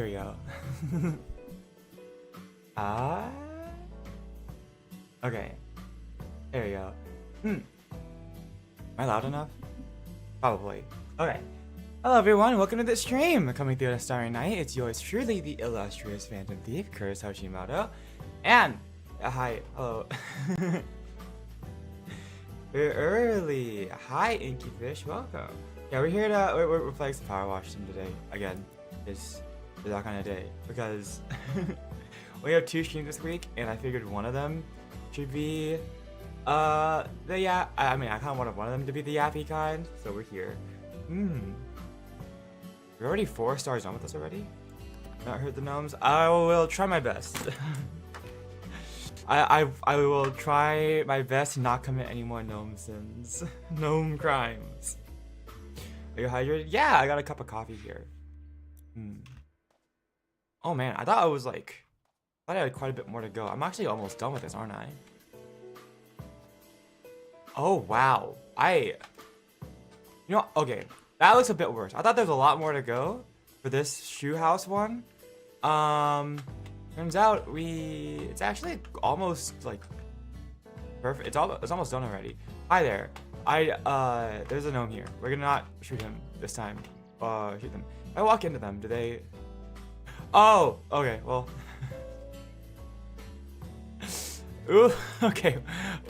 Here we go. Ah. Okay. There we go. Am I loud enough? Probably. Okay. Hello everyone, welcome to the stream! Coming through on a starry night, it's yours truly, the illustrious Phantom Thief, Kurtis Hashimoto. And, hi, hello. Very early. Hi, Inky Fish, welcome. Yeah, we're here to, we're playing some Powerwash Sim today. Again, it's that kind of day. Because we have 2 streams this week, and I figured one of them should be, I kind of wanted one of them to be the yappy kind, so we're here. We're already 4 stars on with us already? Not hurt the gnomes? I will try my best. I will try my best to not commit any more gnome sins. Gnome crimes. Are you hydrated? Yeah, I got a cup of coffee here. Oh man, I thought I had quite a bit more to go. I'm actually almost done with this, aren't I? Oh wow. Okay. That looks a bit worse. I thought there was a lot more to go for this shoe house one. Turns out it's actually almost like perfect. It's almost done already. Hi there. There's a gnome here. We're gonna not shoot him this time. Shoot them. If I walk into them, do they? Oh, okay. Well. Ooh. Okay.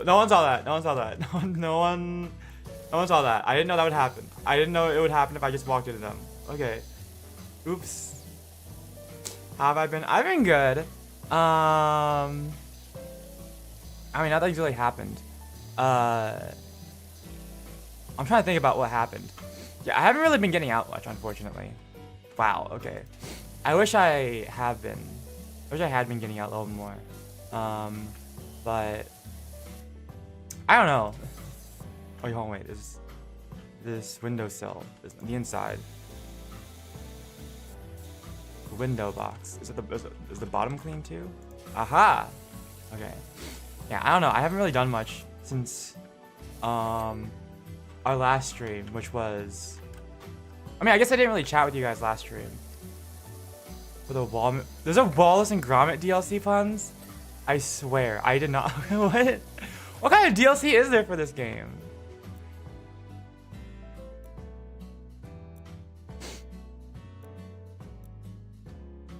No one saw that. No one saw that. No one saw that. I didn't know that would happen. I didn't know it would happen if I just walked into them. Okay. Oops. How have I been? I've been good. I mean, nothing's really happened. I'm trying to think about what happened. Yeah, I haven't really been getting out much, unfortunately. Wow, okay. I wish I had been getting out a little more. But I don't know. Oh, hold on, wait. This windowsill is the inside. The window box. Is the bottom clean too? Aha. Okay. Yeah, I don't know. I haven't really done much since our last stream, which was. I mean, I guess I didn't really chat with you guys last stream. For the wall. There's a Wallace and Gromit DLC puns. I swear, I did not. What? What kind of DLC is there for this game?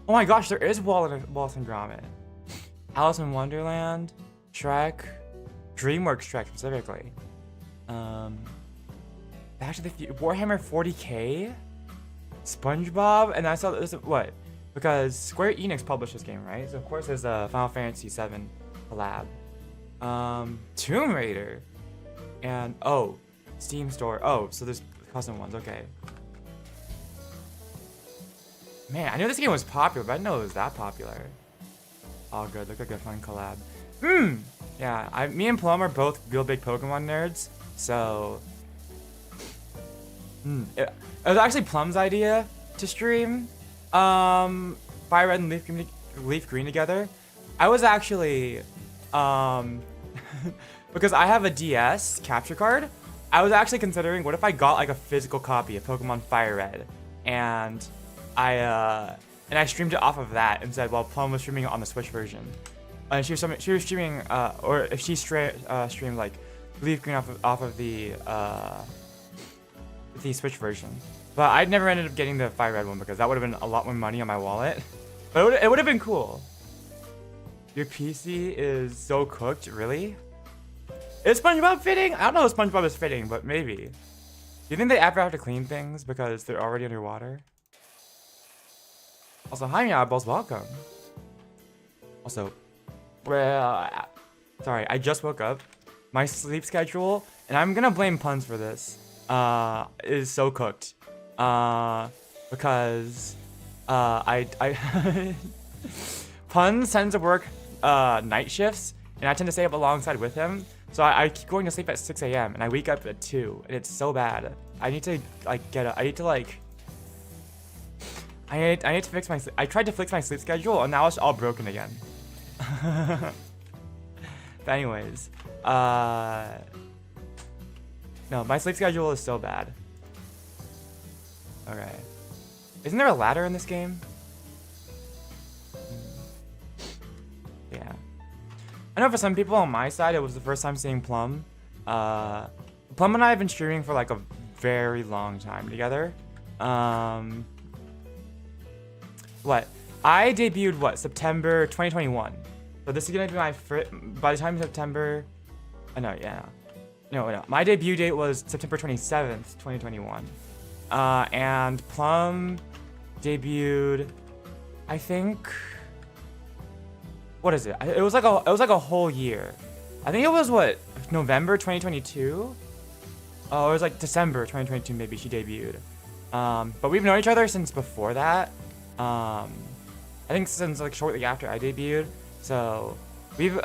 Oh my gosh, there is Wallace and Gromit. Alice in Wonderland, Shrek, DreamWorks Shrek specifically. Back to the Future, Warhammer 40k, SpongeBob, and I saw this. What? Because Square Enix published this game, right? So of course there's a Final Fantasy VII collab. Tomb Raider, and Steam Store. Oh, so there's custom ones. Okay. Man, I knew this game was popular, but I didn't know it was that popular. All good. Look like a fun collab. Yeah, me and Plum are both real big Pokemon nerds, so. It was actually Plum's idea to stream Fire Red and Leaf Green together. I was actually because I have a DS capture card. I was actually considering what if I got like a physical copy of Pokemon Fire Red, and I streamed it off of that instead while Plum was streaming it on the Switch version. And she was streaming, or if she streamed like Leaf Green off of the Switch version. But I never ended up getting the Fire Red one because that would have been a lot more money on my wallet. But it would have been cool. Your PC is so cooked, really? Is SpongeBob fitting? I don't know if SpongeBob is fitting, but maybe. Do you think they ever have to clean things because they're already underwater? Also, hi, Meowballs, welcome. Also, well, sorry, I just woke up. My sleep schedule, and I'm gonna blame puns for this, is so cooked. Because, Puns tends to work, night shifts, and I tend to stay up alongside with him. So I keep going to sleep at 6 a.m. and I wake up at 2, and it's so bad. I need to, like, I need to fix my, I tried to fix my sleep schedule, and now it's all broken again. But anyways, no, my sleep schedule is so bad. Okay. Isn't there a ladder in this game? Yeah. I know for some people on my side, it was the first time seeing Plum. Plum and I have been streaming for like a very long time together. What? I debuted what? September 2021. So this is gonna be my first. By the time September, no, yeah, no. My debut date was September 27th, 2021. And Plum debuted, I think. What is it? It was like a whole year. I think it was what, November 2022. Oh, it was like December 2022 maybe she debuted. But we've known each other since before that. I think since like shortly after I debuted. So we've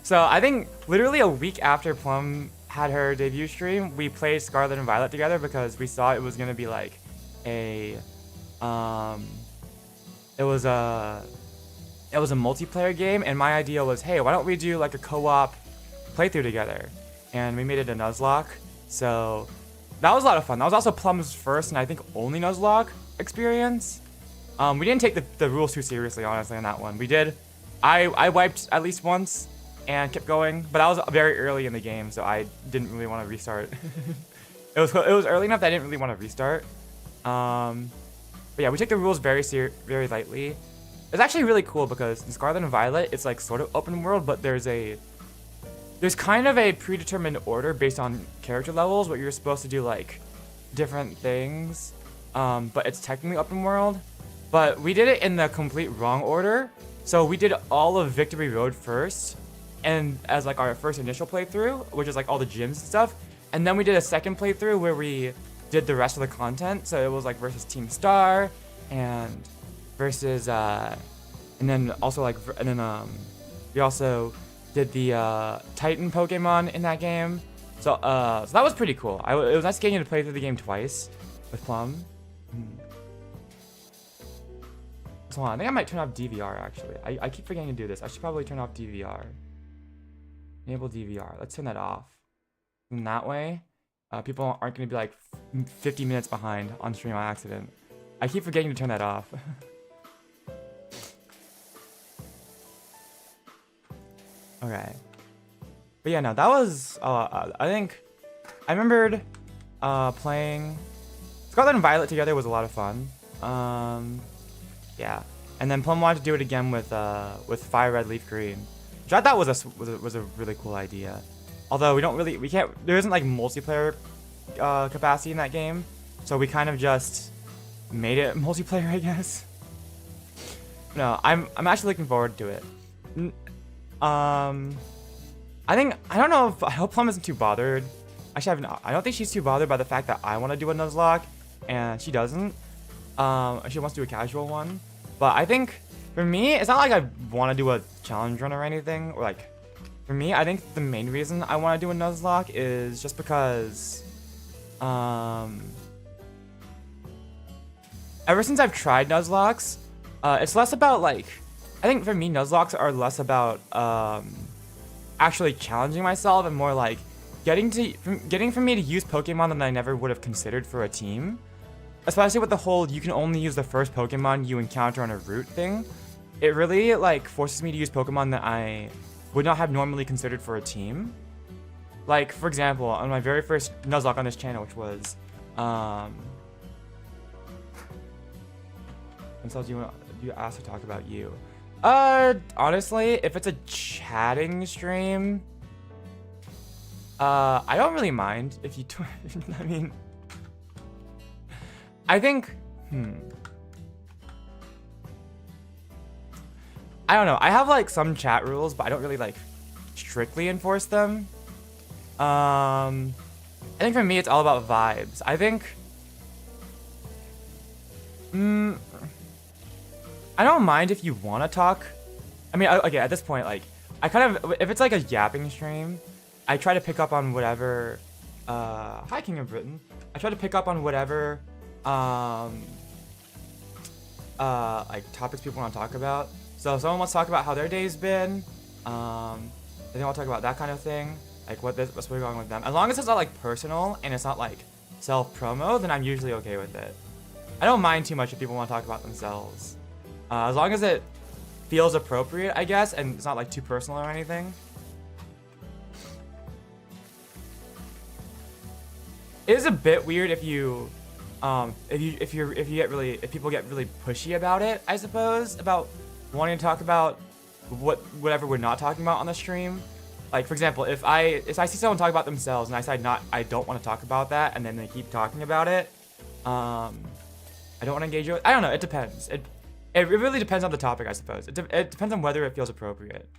so I think literally a week after Plum had her debut stream, we played Scarlet and Violet together because we saw it was gonna be like a it was a multiplayer game, and my idea was, hey, why don't we do like a co-op playthrough together? And we made it a Nuzlocke. So that was a lot of fun. That was also Plum's first and I think only Nuzlocke experience. We didn't take the rules too seriously, honestly, on that one. We did. I wiped at least once and kept going, but I was very early in the game, so I didn't really want to restart. It was early enough that I didn't really want to restart. But yeah, we take the rules very lightly. It's actually really cool because in Scarlet and Violet, it's like sort of open world, but there's kind of a predetermined order based on character levels, what you're supposed to do, like different things. But it's technically open world. But we did it in the complete wrong order. So we did all of Victory Road first, and as like our first initial playthrough, which is like all the gyms and stuff. And then we did a second playthrough where we did the rest of the content. So it was like versus Team Star and versus and then also like we also did the Titan Pokemon in that game. So so that was pretty cool. It was nice getting to play through the game twice with Plum. So hold on, I think I might turn off DVR actually. I keep forgetting to do this. I should probably turn off DVR. Enable DVR. Let's turn that off. And that way, people aren't going to be like 50 minutes behind on stream on accident. I keep forgetting to turn that off. Okay. But yeah, no, that was, I think, I remembered playing Scarlet and Violet together was a lot of fun. Yeah. And then Plum wanted to do it again with Fire Red Leaf Green, which I thought was a really cool idea. Although there isn't like multiplayer capacity in that game, so we kind of just made it multiplayer, I guess. No, I'm actually looking forward to it. I hope Plum isn't too bothered. Actually, I don't think she's too bothered by the fact that I want to do a Nuzlocke and she doesn't. She wants to do a casual one. But I think for me, it's not like I want to do a challenge run or anything. Or like, for me, I think the main reason I want to do a Nuzlocke is just because, ever since I've tried Nuzlocks, it's less about like, I think for me, Nuzlocks are less about actually challenging myself and more like getting for me to use Pokemon that I never would have considered for a team. Especially with the whole you can only use the first Pokemon you encounter on a route thing. It really like forces me to use Pokemon that I would not have normally considered for a team. Like, for example, on my very first Nuzlocke on this channel, which was and so do you ask to talk about you? Honestly, if it's a chatting stream, I don't really mind if you I mean, I think, I don't know. I have like some chat rules, but I don't really like strictly enforce them. I think for me, it's all about vibes. I think, I don't mind if you want to talk. I mean, okay, at this point, like, I kind of, if it's like a yapping stream, I try to pick up on whatever, hi King of Britain. I try to pick up on whatever, like topics people want to talk about. So if someone wants to talk about how their day's been, then I'll talk about that kind of thing, like what's going on with them. As long as it's not like personal and it's not like self-promo, then I'm usually okay with it. I don't mind too much if people want to talk about themselves, as long as it feels appropriate, I guess, and it's not like too personal or anything. It is a bit weird if you if people get really pushy about it, I suppose, about wanting to talk about whatever we're not talking about on the stream. Like, for example, if I see someone talk about themselves and I don't want to talk about that, and then they keep talking about it, I don't want to engage with. I don't know. It depends. It really depends on the topic, I suppose. It depends on whether it feels appropriate.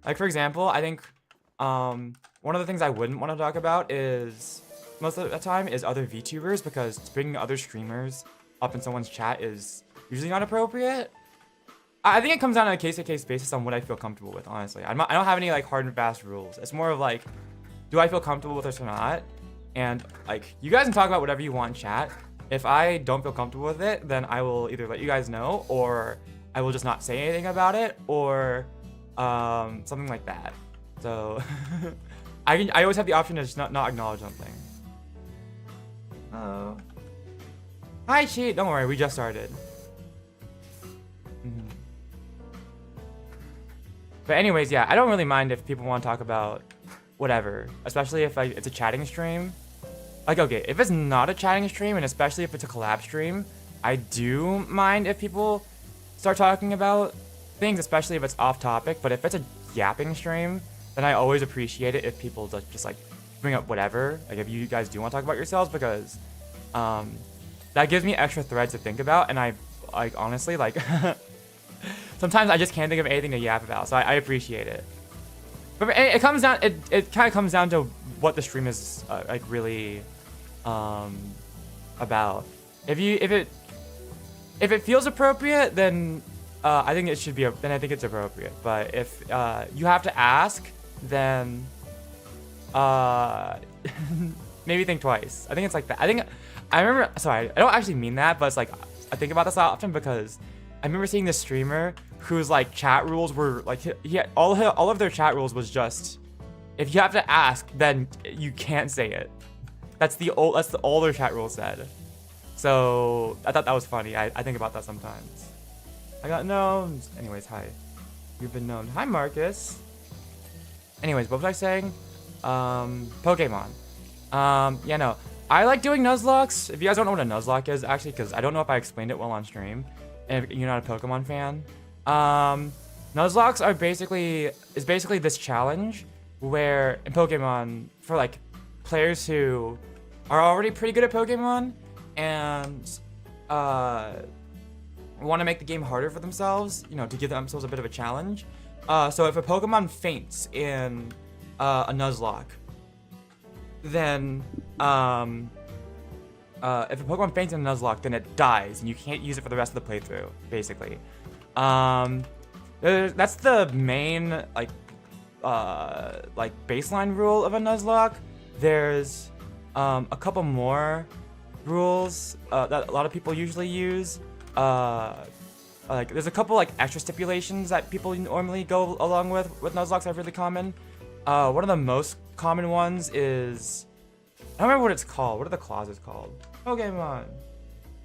Like, for example, I think one of the things I wouldn't want to talk about is most of the time is other VTubers, because bringing other streamers up in someone's chat is usually not appropriate. I think it comes down on a case-to-case basis on what I feel comfortable with, honestly. I don't have any like hard and fast rules. It's more of like, do I feel comfortable with this or not? And like, you guys can talk about whatever you want in chat. If I don't feel comfortable with it, then I will either let you guys know, or I will just not say anything about it, or something like that. So I always have the option to just not acknowledge something. Oh. Hi, Cheat. Don't worry, we just started. But anyways, yeah, I don't really mind if people want to talk about whatever, especially if it's a chatting stream. Like, okay, if it's not a chatting stream, and especially if it's a collab stream, I do mind if people start talking about things, especially if it's off topic. But if it's a yapping stream, then I always appreciate it if people just like bring up whatever. Like, if you guys do want to talk about yourselves, because that gives me extra threads to think about, and I like honestly like sometimes I just can't think of anything to yap about, so I appreciate it. But it comes down, it kind of comes down to what the stream is like really about. If it feels appropriate, then I think it should be. Then I think it's appropriate. But if you have to ask, then maybe think twice. I think it's like that. I remember. Sorry, I don't actually mean that, but it's like I think about this often because I remember seeing this streamer whose like chat rules were like all of their chat rules was just, if you have to ask, then you can't say it. That's all their chat rules said. So I thought that was funny. I think about that sometimes. I got gnomes. Anyways, hi. You've been known. Hi, Marcus. Anyways, what was I saying? Pokemon. Yeah, no. I like doing Nuzlocks. If you guys don't know what a Nuzlocke is, actually, because I don't know if I explained it well on stream, and if you're not a Pokemon fan, Nuzlocks are basically this challenge where in Pokemon, for like players who are already pretty good at Pokemon and want to make the game harder for themselves, you know, to give themselves a bit of a challenge. So if a Pokemon faints in a Nuzlocke, then if a Pokemon faints in a Nuzlocke, then it dies, and you can't use it for the rest of the playthrough, basically. That's the main like baseline rule of a Nuzlocke. There's a couple more rules that a lot of people usually use. Like there's a couple like extra stipulations that people normally go along with Nuzlocks that are really common. One of the most common ones is, I don't remember what it's called. What are the clauses called? Pokemon.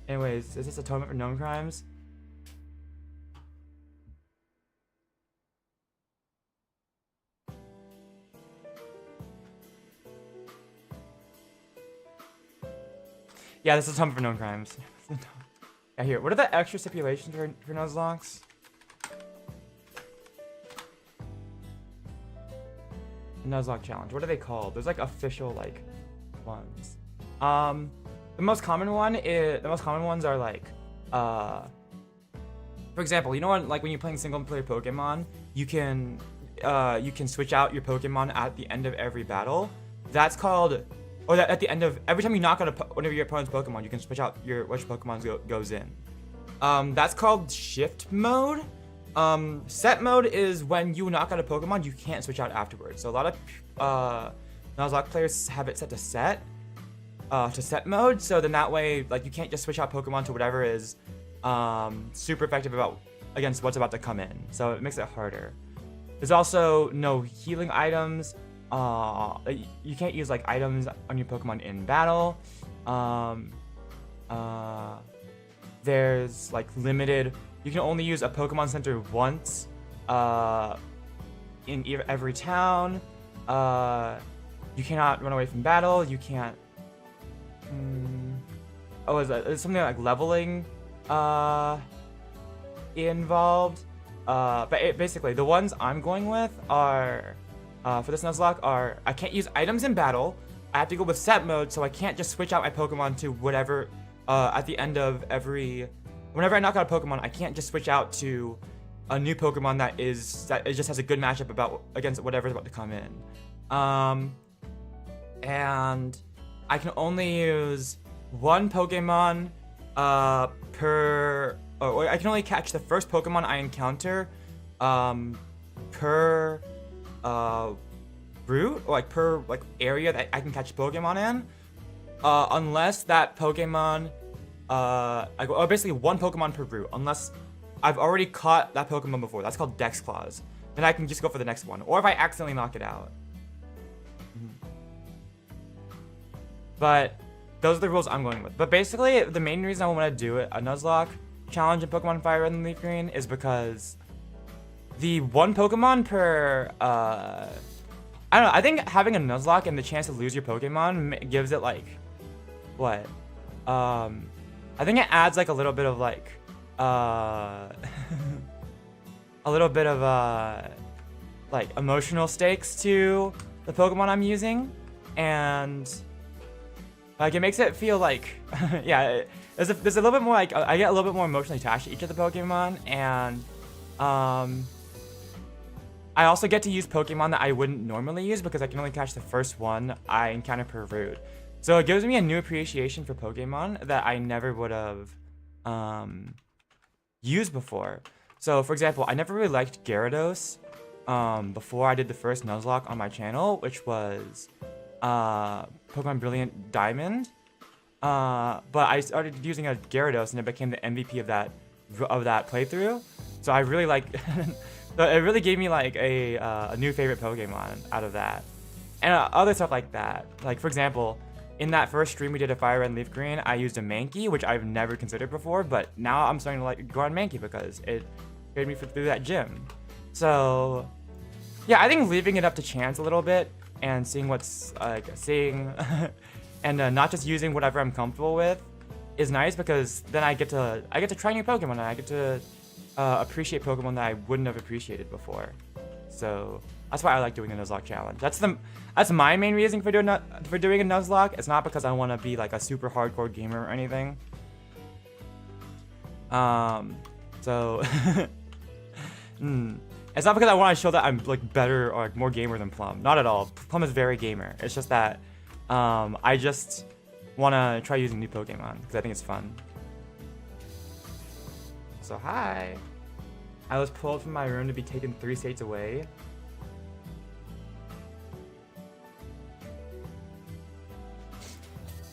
Anyways, is this atonement for known crimes? Yeah, this is atonement for known crimes. Yeah, here. What are the extra stipulations for Nuzlocks? Nuzlocke challenge. What are they called? There's like official like ones. The most common ones are like for example, you know what, like when you're playing single player Pokemon, you can switch out your Pokemon at the end of every battle. That's called, or that at the end of every time you knock out one of your opponent's Pokemon, you can switch out which Pokemon goes in. That's called shift mode. Set mode is when you knock out a Pokemon, you can't switch out afterwards. So a lot of Nuzlocke players have it set to set mode, so then that way, like, you can't just switch out Pokemon to whatever is super effective against what's about to come in. So it makes it harder. There's also no healing items. You can't use like items on your Pokemon in battle. There's like limited. You can only use a Pokemon Center once in every town. You cannot run away from battle. You can't. Oh, is something like leveling involved? But basically, the ones I'm going with are for this Nuzlocke are I can't use items in battle. I have to go with set mode, so I can't just switch out my Pokemon to whatever at the end of every. Whenever I knock out a Pokemon, I can't just switch out to a new Pokemon that it just has a good matchup against whatever's about to come in. And I can only use one Pokemon per. Or I can only catch the first Pokemon I encounter per route, or per area that I can catch Pokemon in, unless that Pokemon. Basically one Pokemon per route, unless I've already caught that Pokemon before. That's called Dex Clause. Then I can just go for the next one, or if I accidentally knock it out. But those are the rules I'm going with. But basically, the main reason I want to do a Nuzlocke challenge in Pokemon Fire Red and Leaf Green is because the one Pokemon per I don't know. I think having a Nuzlocke and the chance to lose your Pokemon gives it what? I think it adds a little bit of a little bit of emotional stakes to the Pokemon I'm using, and it makes it feel yeah, there's a little bit more I get a little bit more emotionally attached to each of the Pokemon, and I also get to use Pokemon that I wouldn't normally use because I can only catch the first one I encounter per route. So it gives me a new appreciation for Pokemon that I never would have used before. So, for example, I never really liked Gyarados before I did the first Nuzlocke on my channel, which was Pokemon Brilliant Diamond. But I started using a Gyarados and it became the MVP of that playthrough. So I really so it really gave me a new favorite Pokemon out of that, and other stuff like that. For example, in that first stream we did a Fire Red and Leaf Green, I used a Mankey, which I've never considered before, but now I'm starting to go on Mankey because it carried me through that gym. So yeah, I think leaving it up to chance a little bit and seeing what's and not just using whatever I'm comfortable with is nice, because then I get to try new Pokemon and I get to appreciate Pokemon that I wouldn't have appreciated before. So that's why I like doing the Nuzlocke challenge. That's my main reason for doing a Nuzlocke. It's not because I want to be a super hardcore gamer or anything. So it's not because I want to show that I'm better or more gamer than Plum. Not at all. Plum is very gamer. It's just that I just want to try using new Pokemon because I think it's fun. So hi. I was pulled from my room to be taken 3 states away.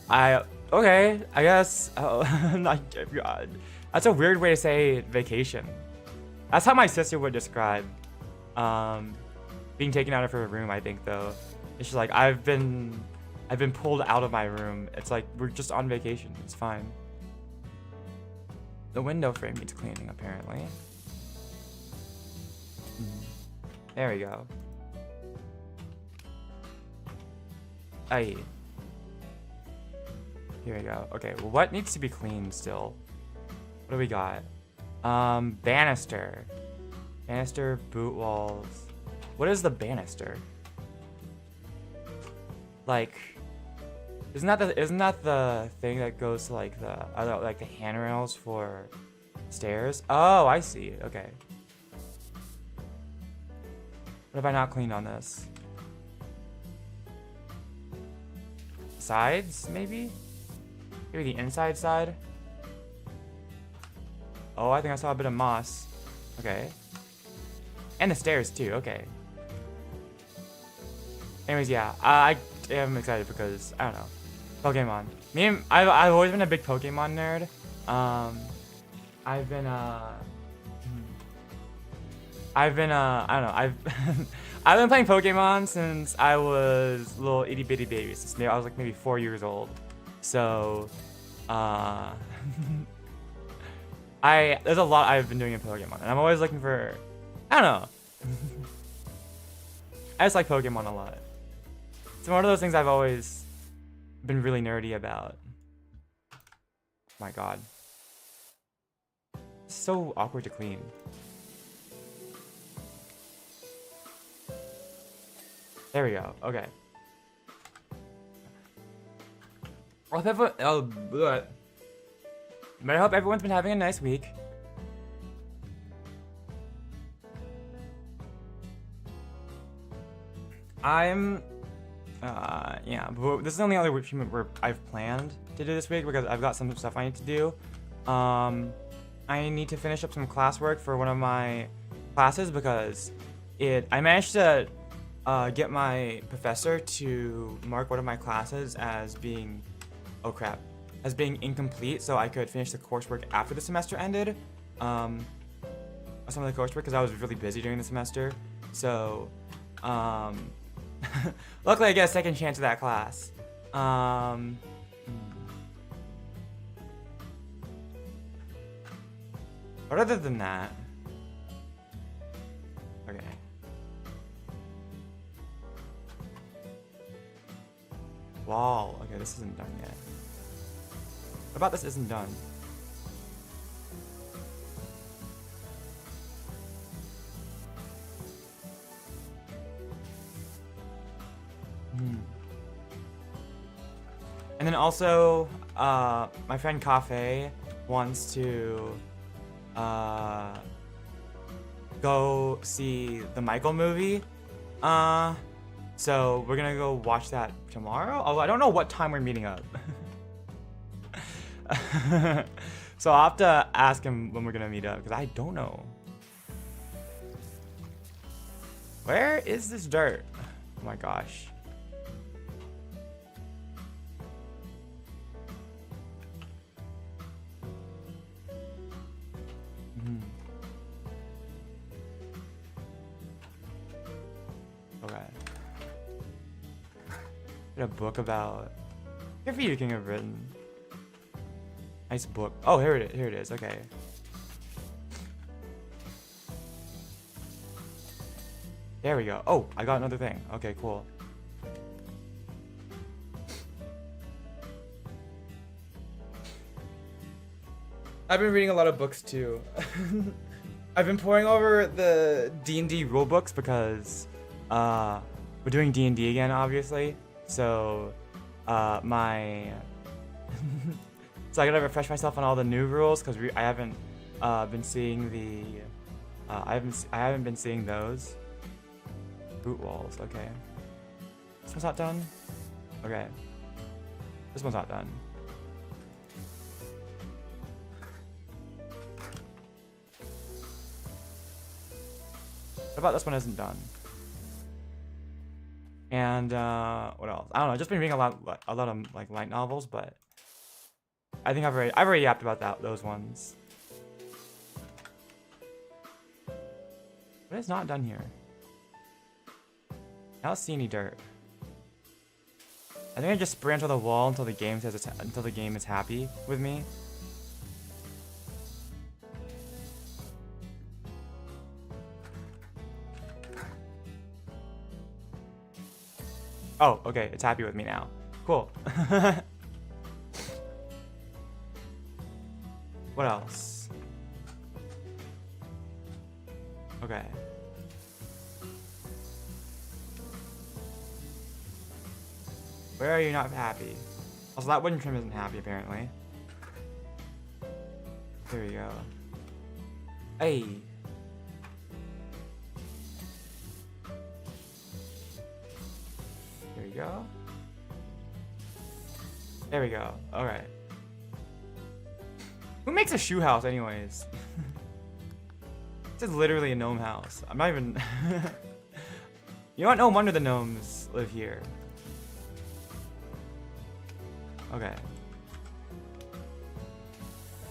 Okay, I guess. That's a weird way to say vacation. That's how my sister would describe being taken out of her room, I think, though. It's just I've been pulled out of my room. It's we're just on vacation. It's fine. The window frame needs cleaning, apparently. There we go. Aye. Here we go. Okay, well, what needs to be cleaned still? What do we got? Banister. Banister, boot walls. What is the banister? Isn't that the thing that goes to the handrails for stairs? Oh, I see. Okay. What have I not cleaned on this? Sides, maybe? Maybe the inside side? Oh, I think I saw a bit of moss. Okay. And the stairs too, okay. Anyways, yeah, I am excited because, I don't know, Pokemon. I've always been a big Pokemon nerd. I've been I don't know, I've been playing Pokemon since I was a little itty bitty baby, since I was maybe 4 years old. So, there's a lot I've been doing in Pokemon, and I'm always looking for I don't know. I just like Pokemon a lot. It's one of those things I've always been really nerdy about. My god. It's so awkward to clean. There we go. Okay. I hope everyone's been having a nice week. Yeah, but this is the only other treatment where I've planned to do this week because I've got some stuff I need to do. I need to finish up some classwork for one of my classes because I managed to get my professor to mark one of my classes as being, oh crap, as being incomplete, so I could finish the coursework after the semester ended. Some of the coursework because I was really busy during the semester. So, luckily I get a second chance at that class. But other than that, okay. Wall. Okay, this isn't done yet. What about this isn't done? And then also, my friend Cafe wants to go see the Michael movie. So we're gonna go watch that tomorrow. Although I don't know what time we're meeting up. So I'll have to ask him when we're gonna meet up because I don't know. Where is this dirt? Oh my gosh. Okay. A book about. Good for you, King of Britain. Nice book. Oh, here it is. Here it is. Okay. There we go. Oh, I got another thing. Okay, cool. I've been reading a lot of books too. I've been pouring over the D&D rulebooks because we're doing D&D again, obviously. So so I gotta refresh myself on all the new rules because I haven't been seeing the I haven't been seeing those. Boot walls. Okay. This one's not done. Okay. This one's not done. What about this one isn't done? And what else? I don't know. I've just been reading a lot of like light novels, but I think I've already yapped about those ones. What is not done here? I don't see any dirt. I think I just spray onto the wall until the game says until the game is happy with me. Oh, okay, it's happy with me now. Cool. What else? Okay. Where are you not happy? Also, that wooden trim isn't happy, apparently. There we go. Hey. There we go. There we go. Alright. Who makes a shoe house, anyways? This is literally a gnome house. I'm not even... You know what? No wonder the gnomes live here. Okay.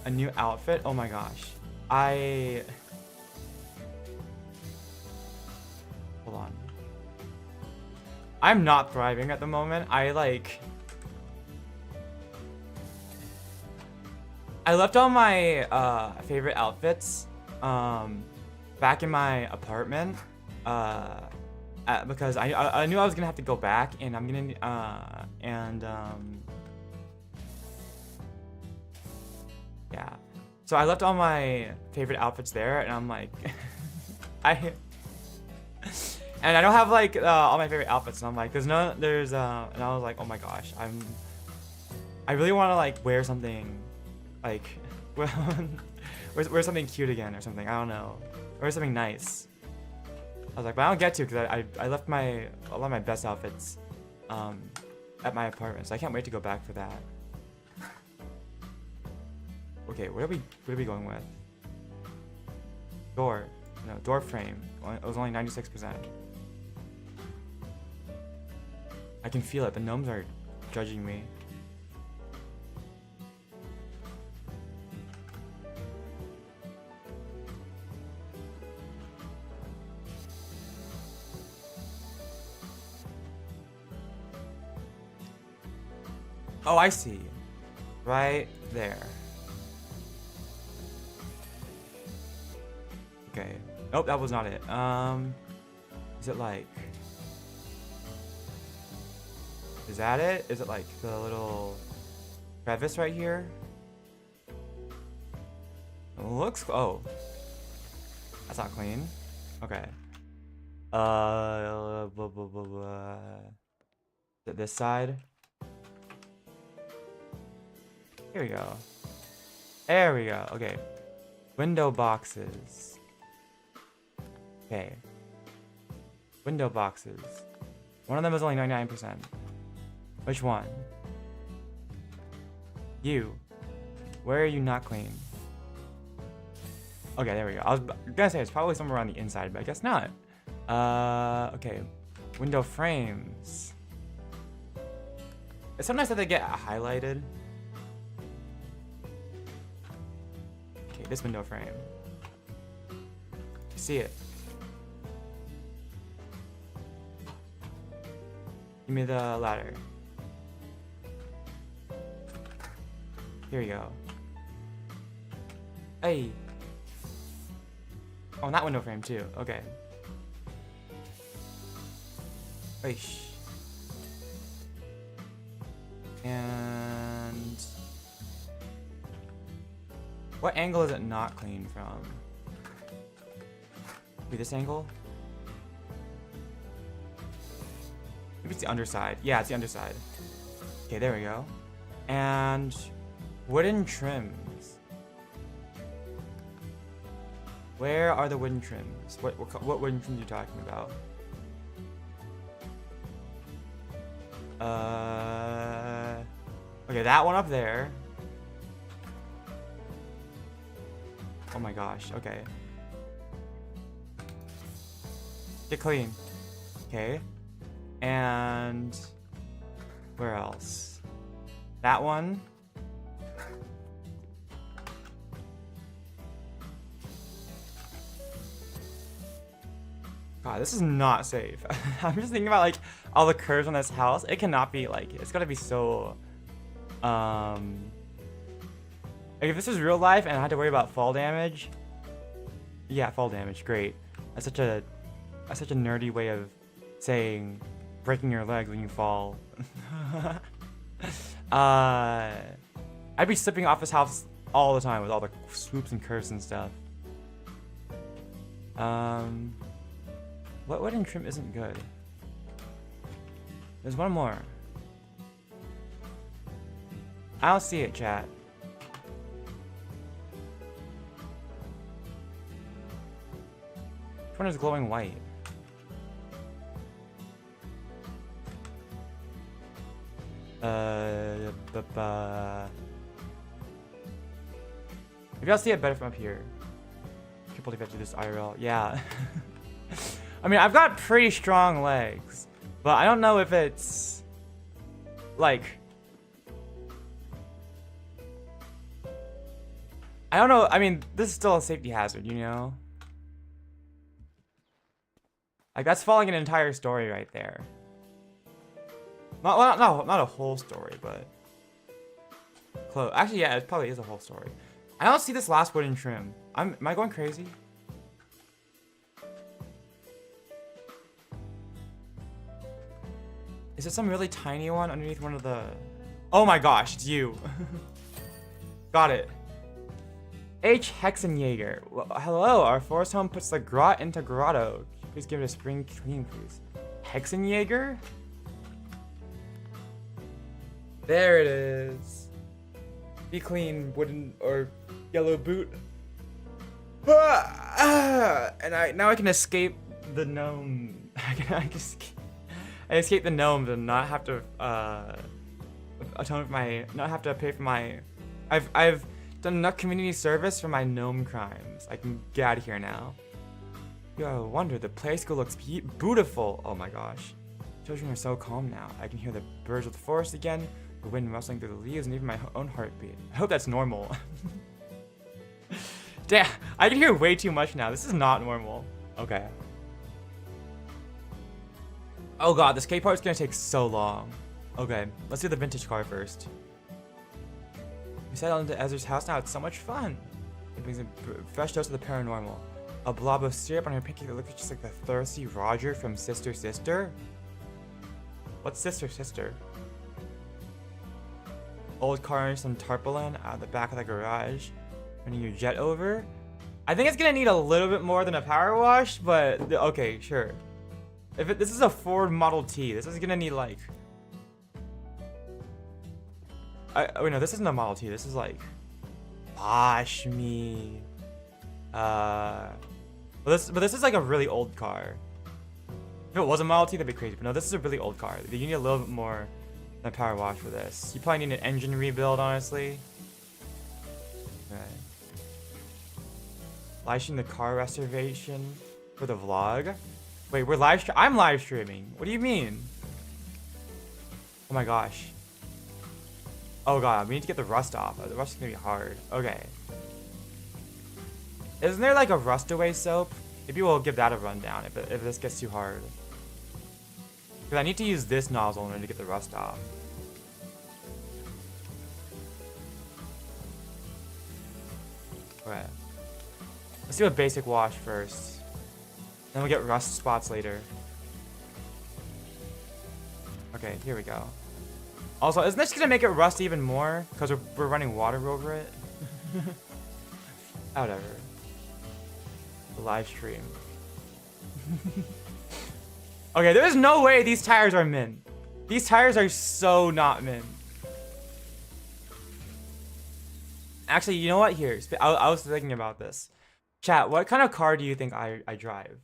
A new outfit? Oh my gosh. Hold on. I'm not thriving at the moment. I left all my favorite outfits back in my apartment, because I knew I was gonna have to go back, and I'm gonna yeah. So I left all my favorite outfits there, and I'm like, and I don't have like all my favorite outfits, and I'm like, and I was like, oh my gosh, I really want to like wear something, like, wear something cute again or something. I don't know, wear something nice. I was like, but I don't get to because I left a lot of my best outfits at my apartment, so I can't wait to go back for that. Okay, what are we going with? Door. No, door frame. It was only 96%. I can feel it. The gnomes are judging me. Oh, I see. Right there. Okay. Nope, that was not it. Is it like... Is that it? Is it like the little crevice right here? It looks... Oh. That's not clean. Okay. Blah, blah, blah, blah. Is it this side? Here we go. There we go. Okay. Window boxes. Okay. Window boxes. One of them is only 99%. Which one? You. Where are you not clean? Okay, there we go. I was gonna say it's probably somewhere on the inside, but I guess not. Okay. Window frames. It's sometimes that they get highlighted. Okay, this window frame. You see it. Give me the ladder. Here we go. Hey. Oh, and that window frame too. Okay. Eish. And what angle is it not clean from? Maybe this angle? Maybe it's the underside. Yeah, it's the underside. Okay, there we go. And wooden trims. Where are the wooden trims? What wooden trims are you talking about? Okay, that one up there. Oh my gosh, okay. Get clean. Okay. And where else? That one. God, this is not safe. I'm just thinking about like all the curves on this house. It cannot be like, it's gotta be so like, if this was real life and I had to worry about fall damage. Yeah, fall damage, great. That's such a nerdy way of saying breaking your legs when you fall. I'd be slipping off this house all the time with all the swoops and curves and stuff. What wooden trim isn't good? There's one more. I don't see it, chat. Which one is glowing white? Maybe I'll see it better from up here. Can't believe I have to do this IRL. Yeah. I mean, I've got pretty strong legs, but I don't know if it's like, I don't know. I mean, this is still a safety hazard, you know? Like, that's following an entire story right there. Not a whole story, but close. Actually, yeah, it probably is a whole story. I don't see this last wooden trim. Am I going crazy? Is it some really tiny one underneath one of the... Oh my gosh, it's you. Got it. H. Hexenjäger. Well, hello, our forest home puts the grot into grotto. Please give it a spring clean, please. Hexenjäger? There it is. Be clean, wooden or yellow boot. And now I can escape the gnome. I escape the gnome to not have to atone for my, not have to pay for my. I've done enough community service for my gnome crimes. I can get out of here now. Yo, wonder the play school looks beautiful. Oh my gosh, children are so calm now. I can hear the birds of the forest again, the wind rustling through the leaves, and even my own heartbeat. I hope that's normal. Damn, I can hear way too much now. This is not normal. Okay. Oh god, the skate part is gonna take so long. Okay, let's do the vintage car first. We settled into Ezra's house now. It's so much fun. It brings a fresh dose of the paranormal. A blob of syrup on her pinky that looks just like the thirsty Roger from Sister Sister. What's Sister Sister? Old car and some tarpaulin out of the back of the garage. Running your jet over. I think it's gonna need a little bit more than a power wash, but okay, sure. This is a Ford Model T, this is gonna need like. Wait, no, this isn't a Model T. This is like, wash me. But this is like a really old car. If it was a Model T, that'd be crazy. But no, this is a really old car. You need a little bit more than a power wash for this. You probably need an engine rebuild, honestly. Okay. Live stream the car reservation for the vlog. Wait, I'm live streaming. What do you mean? Oh my gosh. Oh god, we need to get the rust off. The rust is gonna be hard. Okay. Isn't there like a rust away soap? Maybe we'll give that a rundown if this gets too hard. Because I need to use this nozzle in order to get the rust off. Okay. Let's do a basic wash first. Then we'll get rust spots later. Okay, here we go. Also, isn't this gonna make it rust even more? Because we're running water over it? Whatever. The live stream. Okay, there's no way these tires are mint. These tires are so not mint. Actually, you know what? Here, I was thinking about this. Chat, what kind of car do you think I drive?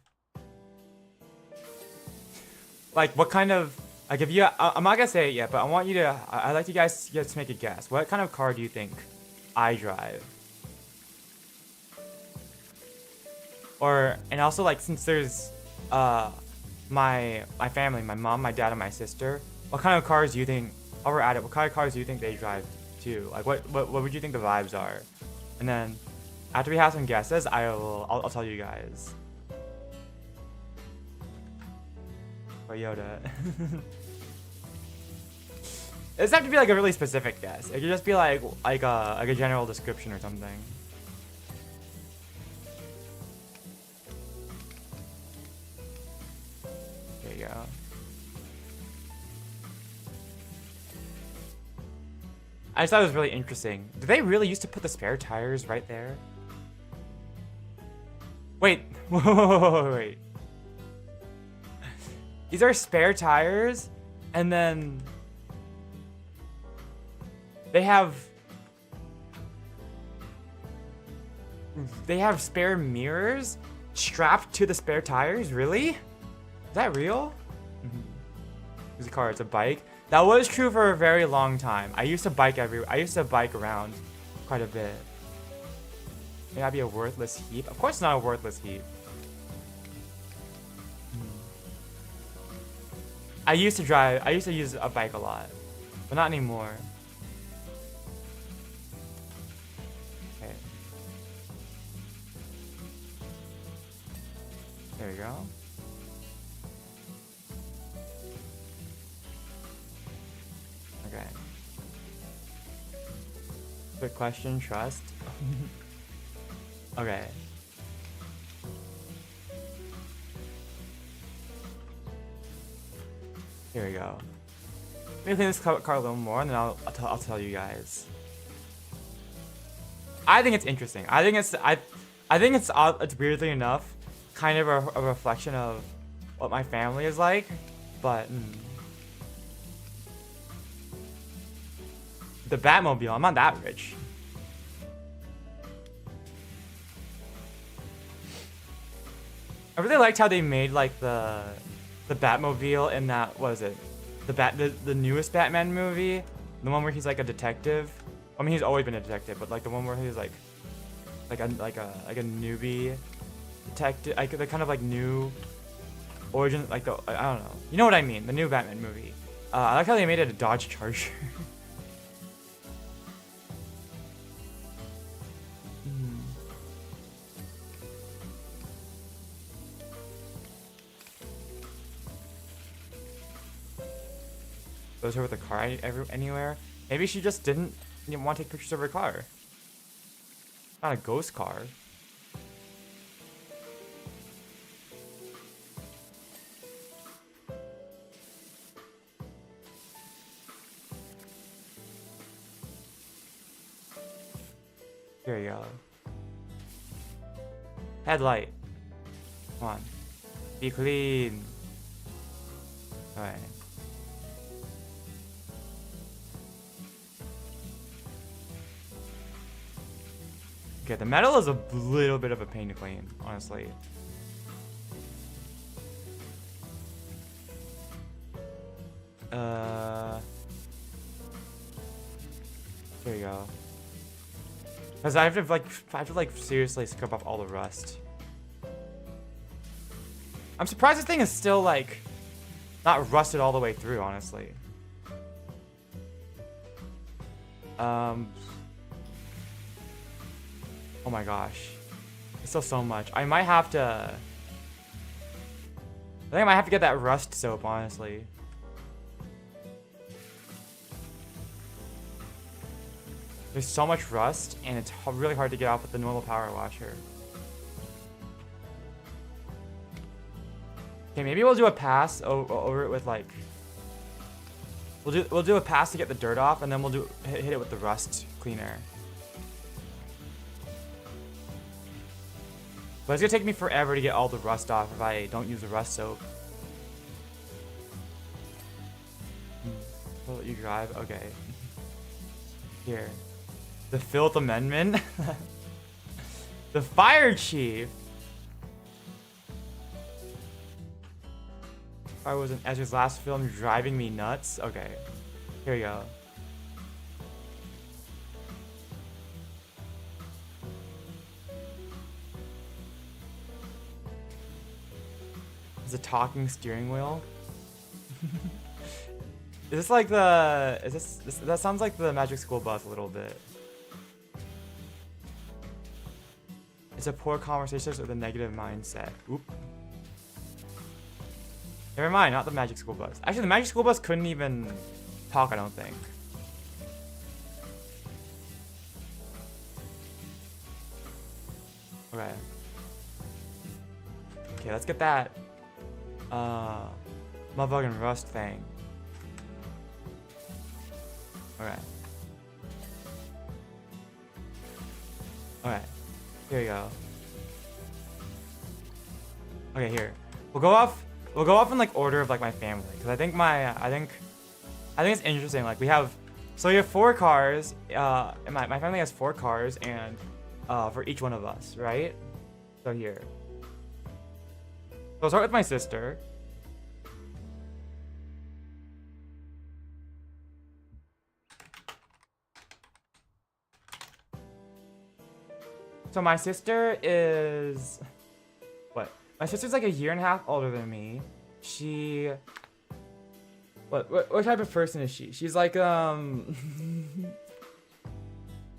Like, what kind of... Like, if you... I'm not gonna say it yet, but I want you to... I'd like you guys to make a guess. What kind of car do you think I drive? Or... And also, like, since there's... my family, my mom, my dad, and my sister, what kind of cars do you think... While we're at it, what kind of cars do you think they drive too? Like, what would you think the vibes are? And then, after we have some guesses, I'll tell you guys. Toyota. It doesn't have to be like a really specific guess. It could just be like a general description or something. There you go. I just thought it was really interesting. Did they really used to put the spare tires right there? Wait, wait. These are spare tires, and then they have spare mirrors strapped to the spare tires. Really? Is that real? It's a car. It's a bike. That was true for a very long time. I used to bike around quite a bit. May I be a worthless heap? Of course, it's not a worthless heap. I used to use a bike a lot, but not anymore. Okay. There we go. Okay. Quick question, trust. Okay. Here we go. Let me play this car a little more, and then I'll tell you guys. I think it's interesting. I think it's weirdly enough kind of a reflection of what my family is like, but the Batmobile, I'm not that rich. I really liked how they made like the Batmobile in that, what is it? The newest Batman movie, the one where he's like a detective. I mean, he's always been a detective, but like the one where he's like a newbie detective, like the kind of like new origin, like the, I don't know, you know what I mean, the new Batman movie. I like how they made it a Dodge Charger. Goes her with a car anywhere. Maybe she just didn't want to take pictures of her car. Not a ghost car. Here you go. Headlight. Come on. Be clean. Alright. Okay, the metal is a little bit of a pain to clean, honestly. Here you go. Cause I have to like seriously scrub off all the rust. I'm surprised this thing is still like not rusted all the way through, honestly. Oh my gosh. It's still so much. I might have to... I think I might have to get that rust soap, honestly. There's so much rust, and it's really hard to get off with the normal power washer. Okay, maybe we'll do a pass over it with like... We'll do a pass to get the dirt off, and then we'll hit it with the rust cleaner. But it's gonna take me forever to get all the rust off if I don't use the rust soap. Will you drive? Okay. Here. The Filth Amendment? The Fire Chief! I was in Ezra's last film driving me nuts? Okay. Here we go. A talking steering wheel. Is this like the... Is this... That sounds like the Magic School Bus a little bit. It's a poor conversation with a negative mindset. Oop. Never mind, not the Magic School Bus. Actually, the Magic School Bus couldn't even talk, I don't think. Okay. Okay, let's get that motherfucking rust thing. Alright. Alright. Here we go. Okay, here. We'll go off in like order of like my family. Cause I think it's interesting. Like we have 4 cars. And my family has 4 cars and for each one of us, right? So here. So I'll start with my sister. So my sister is... What? My sister's like a year and a half older than me. She... What type of person is she? She's like,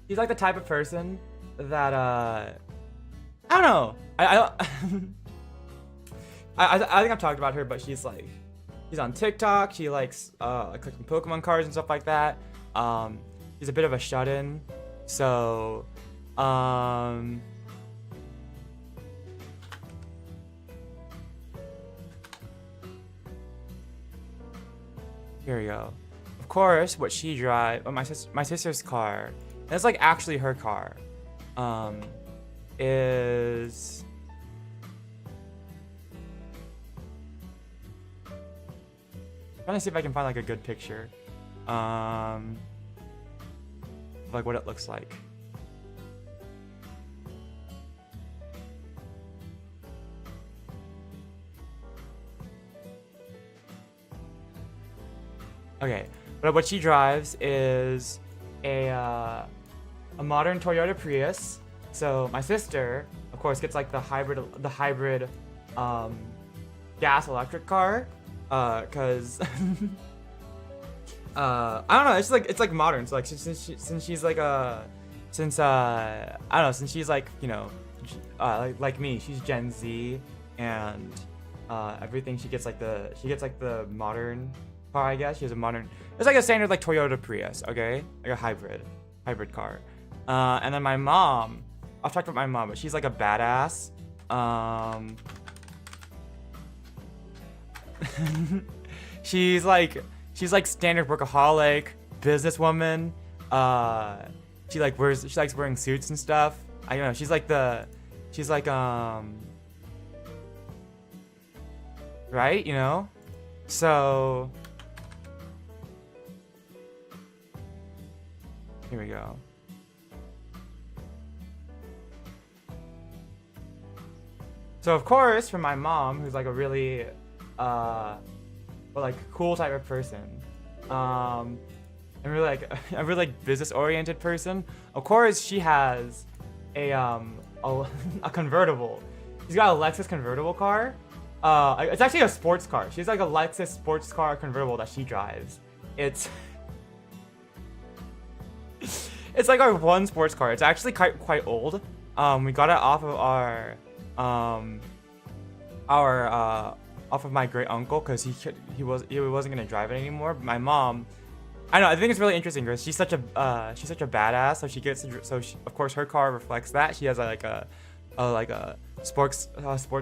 She's like the type of person that, I don't know. I think I've talked about her, but she's on TikTok. She likes collecting Pokemon cards and stuff like that. She's a bit of a shut-in, so here we go. of course, what she drives, my sister's car, and it's like actually her car, is trying to see if I can find like a good picture, like what it looks like. Okay, but what she drives is a modern Toyota Prius. So my sister, of course, gets like the hybrid gas electric car, cause I don't know, it's like modern. So like since she's like I don't know, since she's like, you know, like me, she's Gen Z, and everything she gets like the modern car, I guess. She has a modern, it's like a standard like Toyota Prius, okay, like a hybrid car. And then my mom, I've talked about my mom, but she's like a badass. she's like standard workaholic businesswoman. She likes wearing suits and stuff. I don't know, she's like right, you know? So here we go. So of course, for my mom, who's like a really, like cool type of person, and really like a really like business-oriented person. Of course, she has a convertible. She's got a Lexus convertible car. It's actually a sports car. She's like a Lexus sports car convertible that she drives. It's it's like our one sports car. It's actually quite old. We got it off of off of my great uncle, because he wasn't gonna drive it anymore. But my mom, I think it's really interesting because she's such a badass. So of course her car reflects that. She has a sports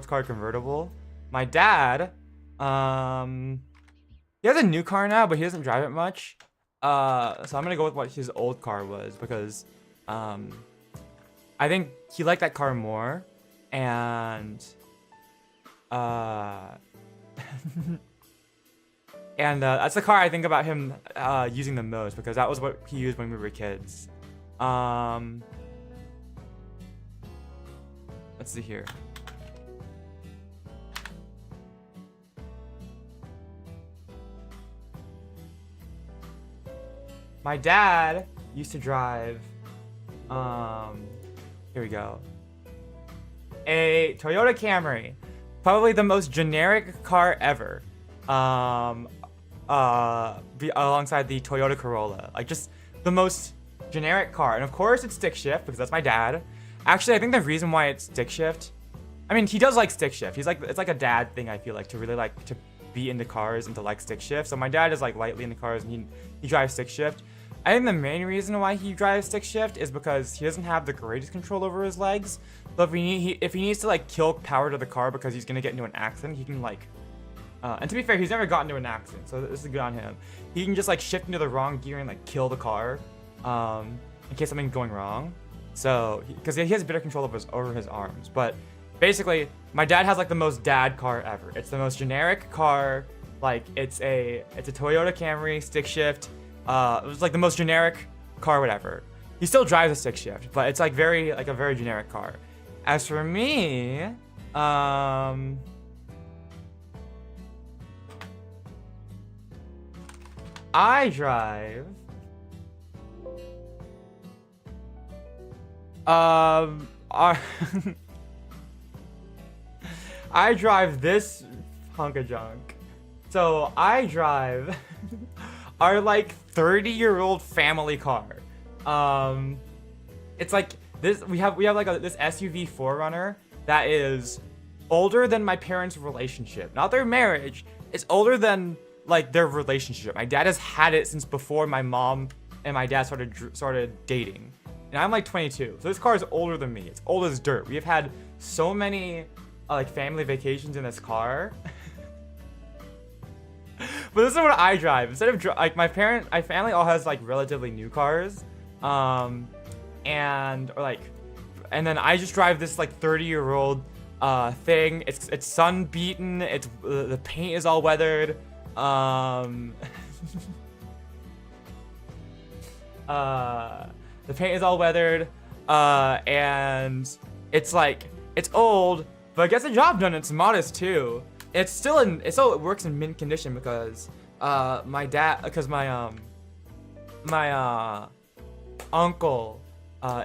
car convertible. My dad, he has a new car now, but he doesn't drive it much. So I'm gonna go with what his old car was, because I think he liked that car more, and that's the car I think about him using the most, because that was what he used when we were kids. Let's see here. My dad used to drive, here we go, a Toyota Camry, probably the most generic car ever, alongside the Toyota Corolla, like just the most generic car. And of course it's stick shift, because that's my dad. Actually, I think the reason why it's stick shift, I mean, he does like stick shift. It's like a dad thing, I feel like, to really like to be into cars and to like stick shift. So my dad is like lightly into cars, and he drives stick shift. I think the main reason why he drives stick shift is because he doesn't have the greatest control over his legs. So if he needs to like kill power to the car because he's gonna get into an accident, he can like, and to be fair, he's never gotten into an accident, so this is good on him. He can just like shift into the wrong gear and like kill the car, in case something's going wrong. So because he has better control over his arms. But basically, my dad has like the most dad car ever. It's the most generic car. Like it's a Toyota Camry stick shift. It was like the most generic car, whatever. He still drives a stick shift, but it's like a very generic car. As for me, I drive I drive this hunk of junk. So I drive our like 30-year-old family car. It's like this. We have like this SUV 4Runner that is older than my parents' relationship. Not their marriage. It's older than like their relationship. My dad has had it since before my mom and my dad started dating. And I'm like 22. So this car is older than me. It's old as dirt. We have had so many like family vacations in this car. But this is what I drive. Instead of like my family all has like relatively new cars, and then I just drive this like 30-year-old thing. It's sun beaten. It's the paint is all weathered. The paint is all weathered, and it's like it's old, but it gets the job done. It's modest too. It still works in mint condition because my uncle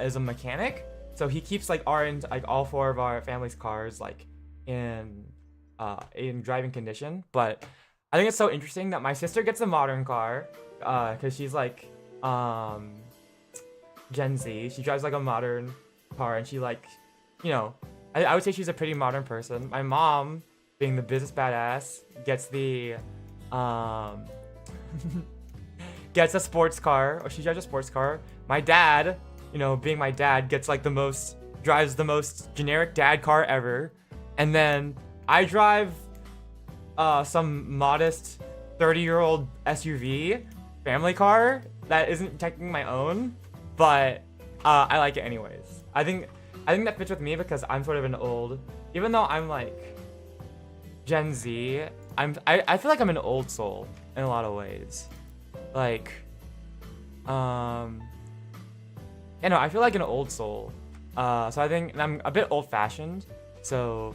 is a mechanic, so he keeps like all four of our family's cars like in driving condition. But I think it's so interesting that my sister gets a modern car because she's like Gen Z. She drives like a modern car, and she like, you know, I would say she's a pretty modern person. My mom, being the business badass, gets the gets a sports car, or she drives a sports car. My dad, you know, being my dad, gets like drives the most generic dad car ever. And then I drive some modest 30-year-old SUV family car that isn't technically my own, but I like it anyways. I think that fits with me because I'm sort of an old, even though I'm like Gen Z, I feel like I'm an old soul in a lot of ways. Like, you know, I feel like an old soul. So I think I'm a bit old-fashioned. So,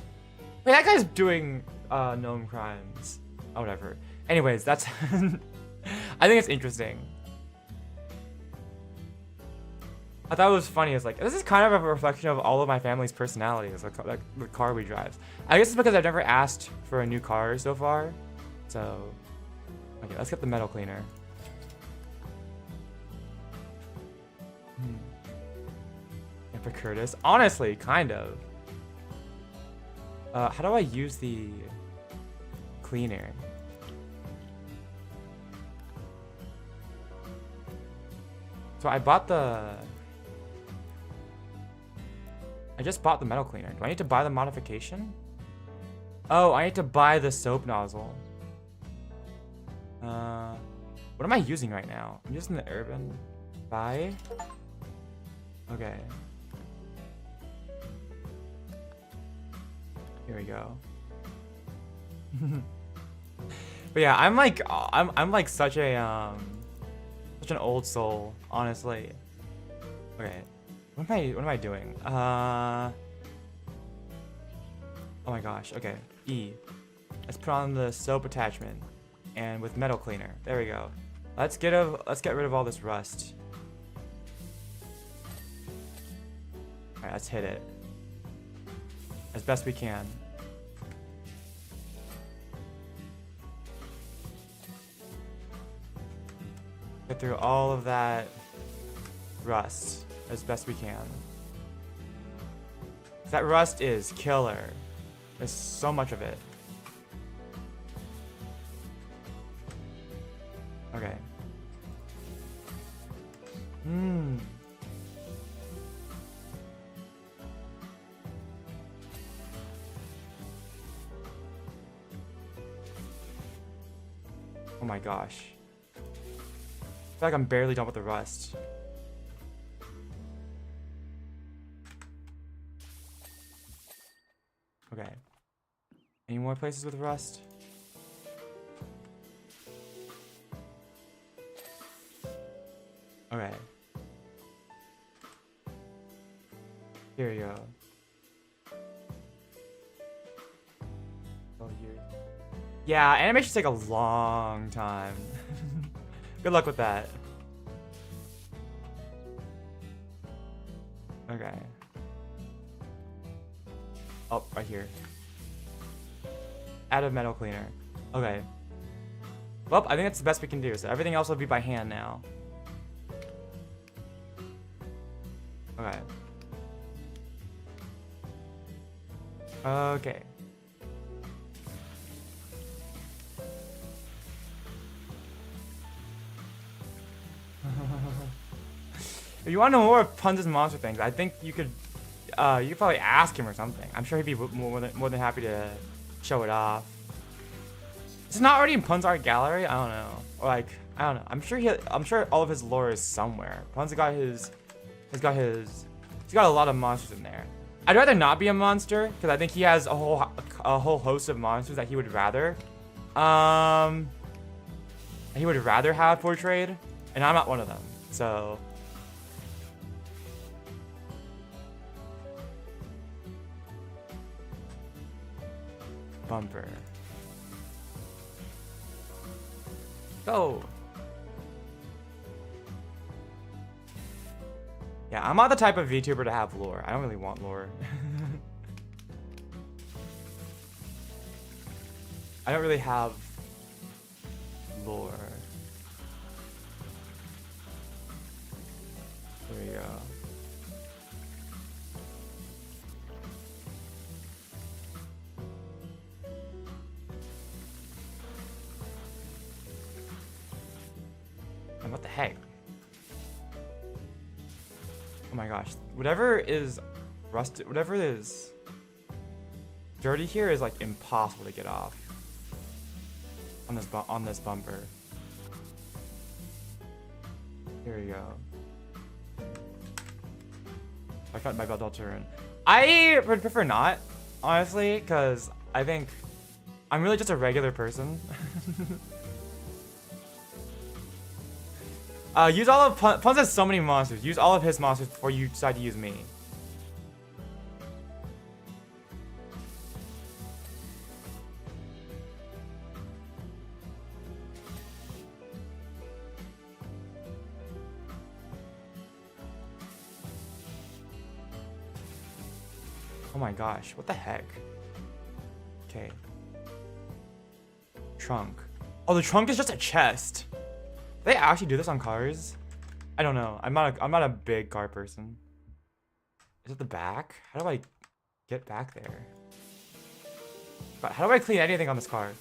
wait, that guy's doing gnome crimes. Oh, whatever. Anyways, that's I think it's interesting. I thought it was funny. It's like, this is kind of a reflection of all of my family's personalities, like the car we drive. I guess it's because I've never asked for a new car so far. So, okay, let's get the metal cleaner. And for Kurtis, honestly, kind of. How do I use the cleaner? So I just bought the metal cleaner. Do I need to buy the modification? Oh, I need to buy the soap nozzle. What am I using right now? I'm using the urban. Buy? Okay. Here we go. But yeah, I'm like such an old soul, honestly. Okay. What am I doing? Oh my gosh. Okay. E. Let's put on the soap attachment, and with metal cleaner. There we go. Let's get rid of all this rust. All right, let's hit it as best we can. Get through all of that rust as best we can. That rust is killer. There's so much of it. Okay. Oh my gosh. I feel like I'm barely done with the rust. Okay. Any more places with rust? Okay. Here we go. Oh, here. Yeah, animations take a long time. Good luck with that. Okay. Oh, right here. Add a metal cleaner. Okay. Well, I think that's the best we can do. So everything else will be by hand now. Okay. Okay. If you want to know more of Punz's monster things, I think you could probably ask him or something. I'm sure he'd be more than happy to show it off. It's not already in Pun's art gallery. I don't know. Or like, I don't know. I'm sure all of his lore is somewhere. Pun's got he's got a lot of monsters in there. I'd rather not be a monster because I think he has a whole host of monsters that he would rather have portrayed, and I'm not one of them. So bumper. Go. Yeah, I'm not the type of VTuber to have lore. I don't really want lore. I don't really have lore. There we go. And what the heck? Oh my gosh, whatever is rusted, whatever is dirty here is like impossible to get off on this bumper. Here we go. I cut my belt turn. I would prefer not, honestly, because I think I'm really just a regular person. Use all of Punz has so many monsters. Use all of his monsters before you decide to use me. Oh my gosh, what the heck? Okay. Trunk. Oh, the trunk is just a chest. They actually do this on cars? I don't know. I'm not a big car person. Is it the back? How do I get back there? But how do I clean anything on this car?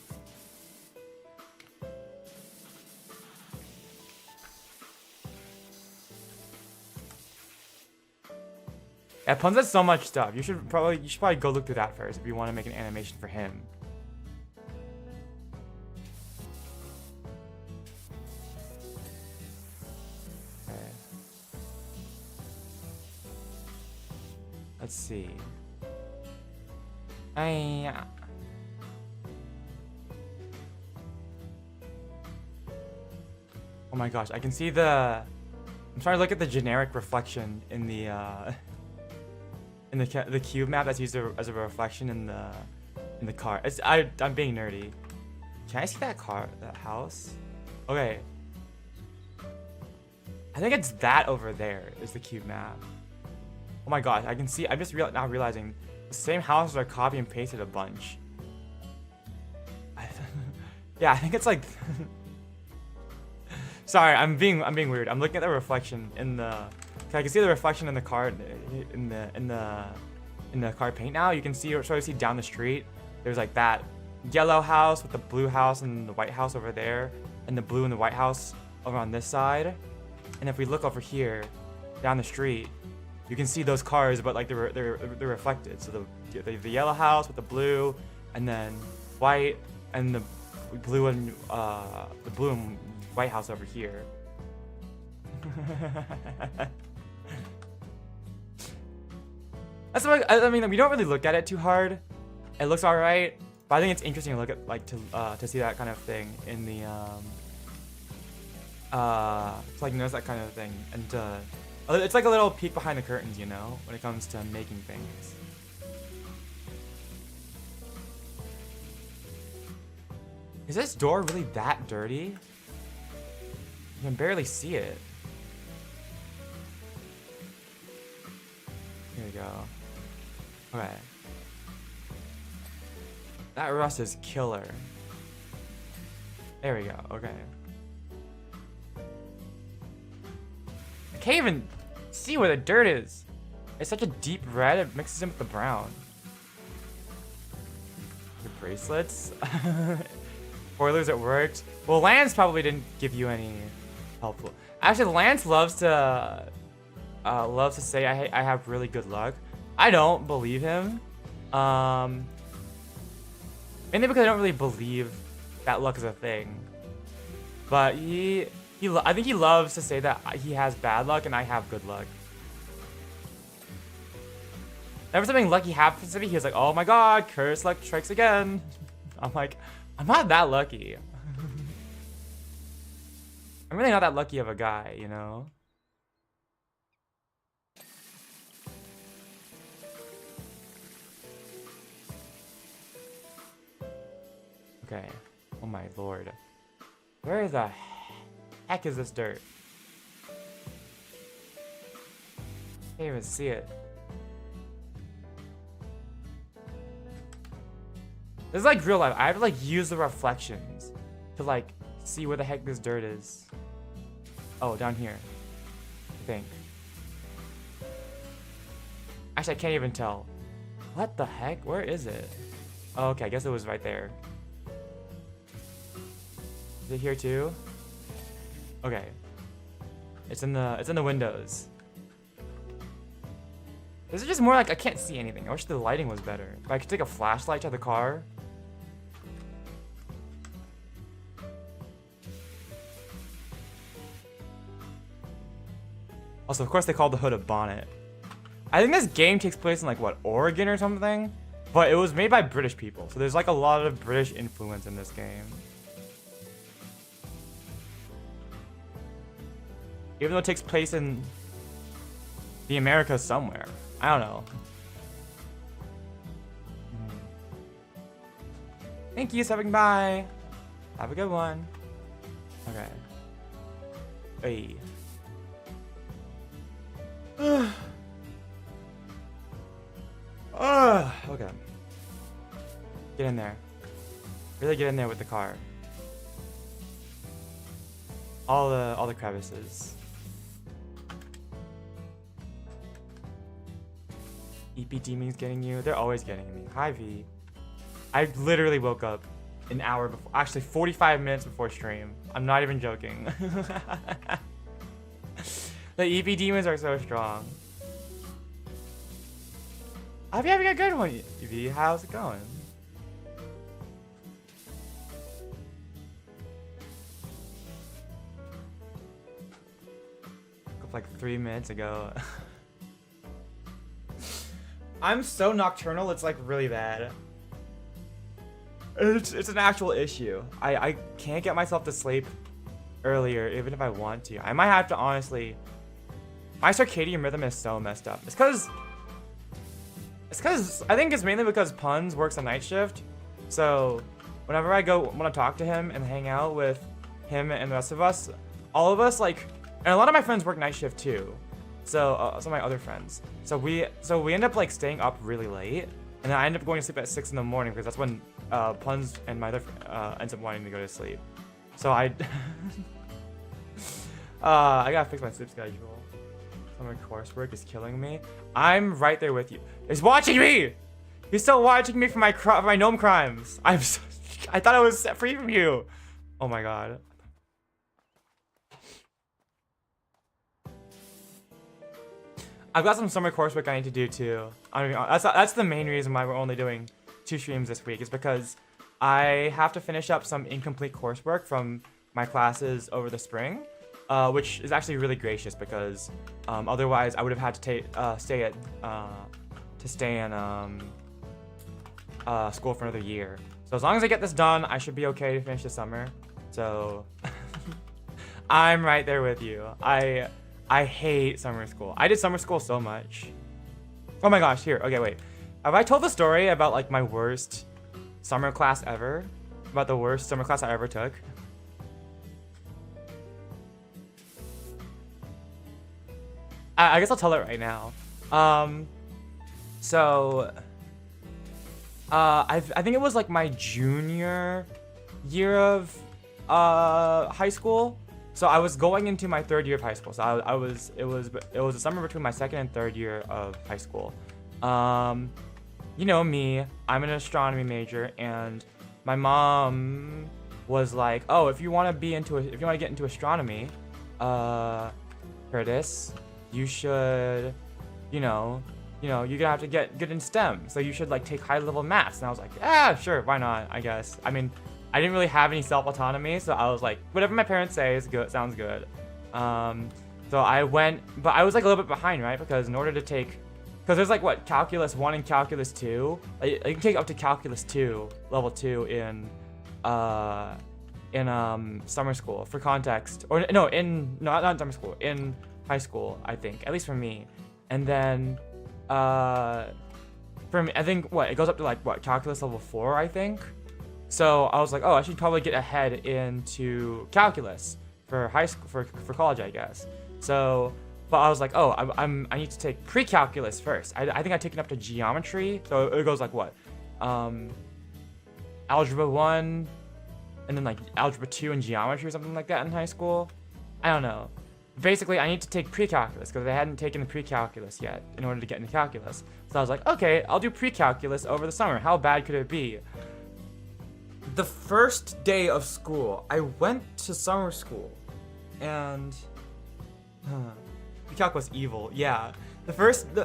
Yeah, Punz has so much stuff. You should probably go look through that first if you want to make an animation for him. Let's see. Oh my gosh, I can see the. I'm trying to look at the generic reflection in the cube map that's used as a reflection in the car. I'm being nerdy. Can I see that house? Okay. I think it's that over there is the cube map. Oh my gosh, I can see. I'm just now realizing the same houses are copy and pasted a bunch. Yeah, I think it's like. Sorry, I'm being weird. I'm looking at the reflection in the. I can see the reflection in the car in the car paint now. You can see down the street. There's like that yellow house with the blue house and the white house over there, and the blue and the white house over on this side. And if we look over here, down the street. You can see those cars, but like they're reflected. So the yellow house with the blue, and then white, and the blue and white house over here. That's what I mean. We don't really look at it too hard. It looks all right, but I think it's interesting to look at to see that kind of thing in the to like notice that kind of thing and. It's like a little peek behind the curtains, you know, when it comes to making things. Is this door really that dirty? You can barely see it. Here we go. Okay. That rust is killer. There we go, okay. I can't even see where the dirt is. It's such a deep red, it mixes in with the brown. Your bracelets? Spoilers, it worked. Well, Lance probably didn't give you any helpful. Actually, Lance loves to say I have really good luck. I don't believe him. Mainly because I don't really believe that luck is a thing. But I think he loves to say that he has bad luck and I have good luck. Whenever something lucky happens to me, he's like, oh my god, curse luck strikes again. I'm like, I'm not that lucky. I'm really not that lucky of a guy, you know? Okay. Oh my lord. Where the heck is this dirt? Can't even see it. This is like real life. I have to like use the reflections to like see where the heck this dirt is. Oh, down here. I think. Actually, I can't even tell. What the heck? Where is it? Oh, okay, I guess it was right there. Is it here too? Okay. It's in the windows. This is just more like I can't see anything. I wish the lighting was better. If I could take a flashlight to the car. Also, of course, they called the hood a bonnet. I think this game takes place in like what, Oregon or something? But it was made by British people, so there's like a lot of British influence in this game. Even though it takes place in the Americas somewhere. I don't know. Thank you, stopping by. Have a good one. Okay. Hey. Okay. Get in there. Really get in there with the car. All the crevices. EP demons getting you. They're always getting me. Hi V. I literally woke up an hour before, actually 45 minutes before stream. I'm not even joking. The EP demons are so strong. I hope you're having a good one, V. How's it going? Like 3 minutes ago. I'm so nocturnal, it's like really bad. It's an actual issue. I can't get myself to sleep earlier even if I want to. I might have to honestly. My circadian rhythm is so messed up. It's cause I think it's mainly because Puns works a night shift. So whenever I want to talk to him and hang out with him and the rest of us, all of us like, and a lot of my friends work night shift too. So some of my other friends. So we end up like staying up really late, and then I end up going to sleep at 6 in the morning because that's when Puns and my other ends up wanting to go to sleep. So I gotta fix my sleep schedule. Summer coursework is killing me. I'm right there with you. He's watching me. He's still watching me for my gnome crimes. I thought I was set free from you. Oh my god. I've got some summer coursework I need to do too. I mean, that's the main reason why we're only doing 2 streams this week, is because I have to finish up some incomplete coursework from my classes over the spring, which is actually really gracious because otherwise I would have had to stay in school for another year. So as long as I get this done, I should be okay to finish the summer. So I'm right there with you. I hate summer school. I did summer school so much. Oh my gosh, here. Okay, wait. Have I told the story about like my worst summer class ever? About the worst summer class I ever took? I guess I'll tell it right now. I think it was like my junior year of high school. So I was going into my 3rd year of high school. So it was the summer between my 2nd and 3rd year of high school. You know me, I'm an astronomy major, and my mom was like, "Oh, if you want to get into astronomy, Kurtis, you should, you're gonna have to get good in STEM. So you should like take high level maths." And I was like, "Yeah, sure, why not? I guess." I mean, I didn't really have any self-autonomy, so I was like, whatever my parents say is good, sounds good. So I went, but I was like a little bit behind, right? Because in order to take, because there's like what, Calculus 1 and Calculus 2. You can take up to Calculus 2, level 2 in summer school. For context, or no, not in summer school, in high school, I think, at least for me. And then for me, I think what, it goes up to like what, Calculus level 4, I think. So I was like, oh, I should probably get ahead into calculus for high school, for college, I guess. So, but I was like, oh, I need to take pre-calculus first. I think I taken up to geometry. So it goes like what, algebra 1, and then like algebra 2 and geometry or something like that in high school. I don't know. Basically, I need to take pre-calculus because I hadn't taken the pre-calculus yet in order to get into calculus. So I was like, okay, I'll do pre-calculus over the summer. How bad could it be? The first day of school, I went to summer school, and pre-calc was evil. Yeah,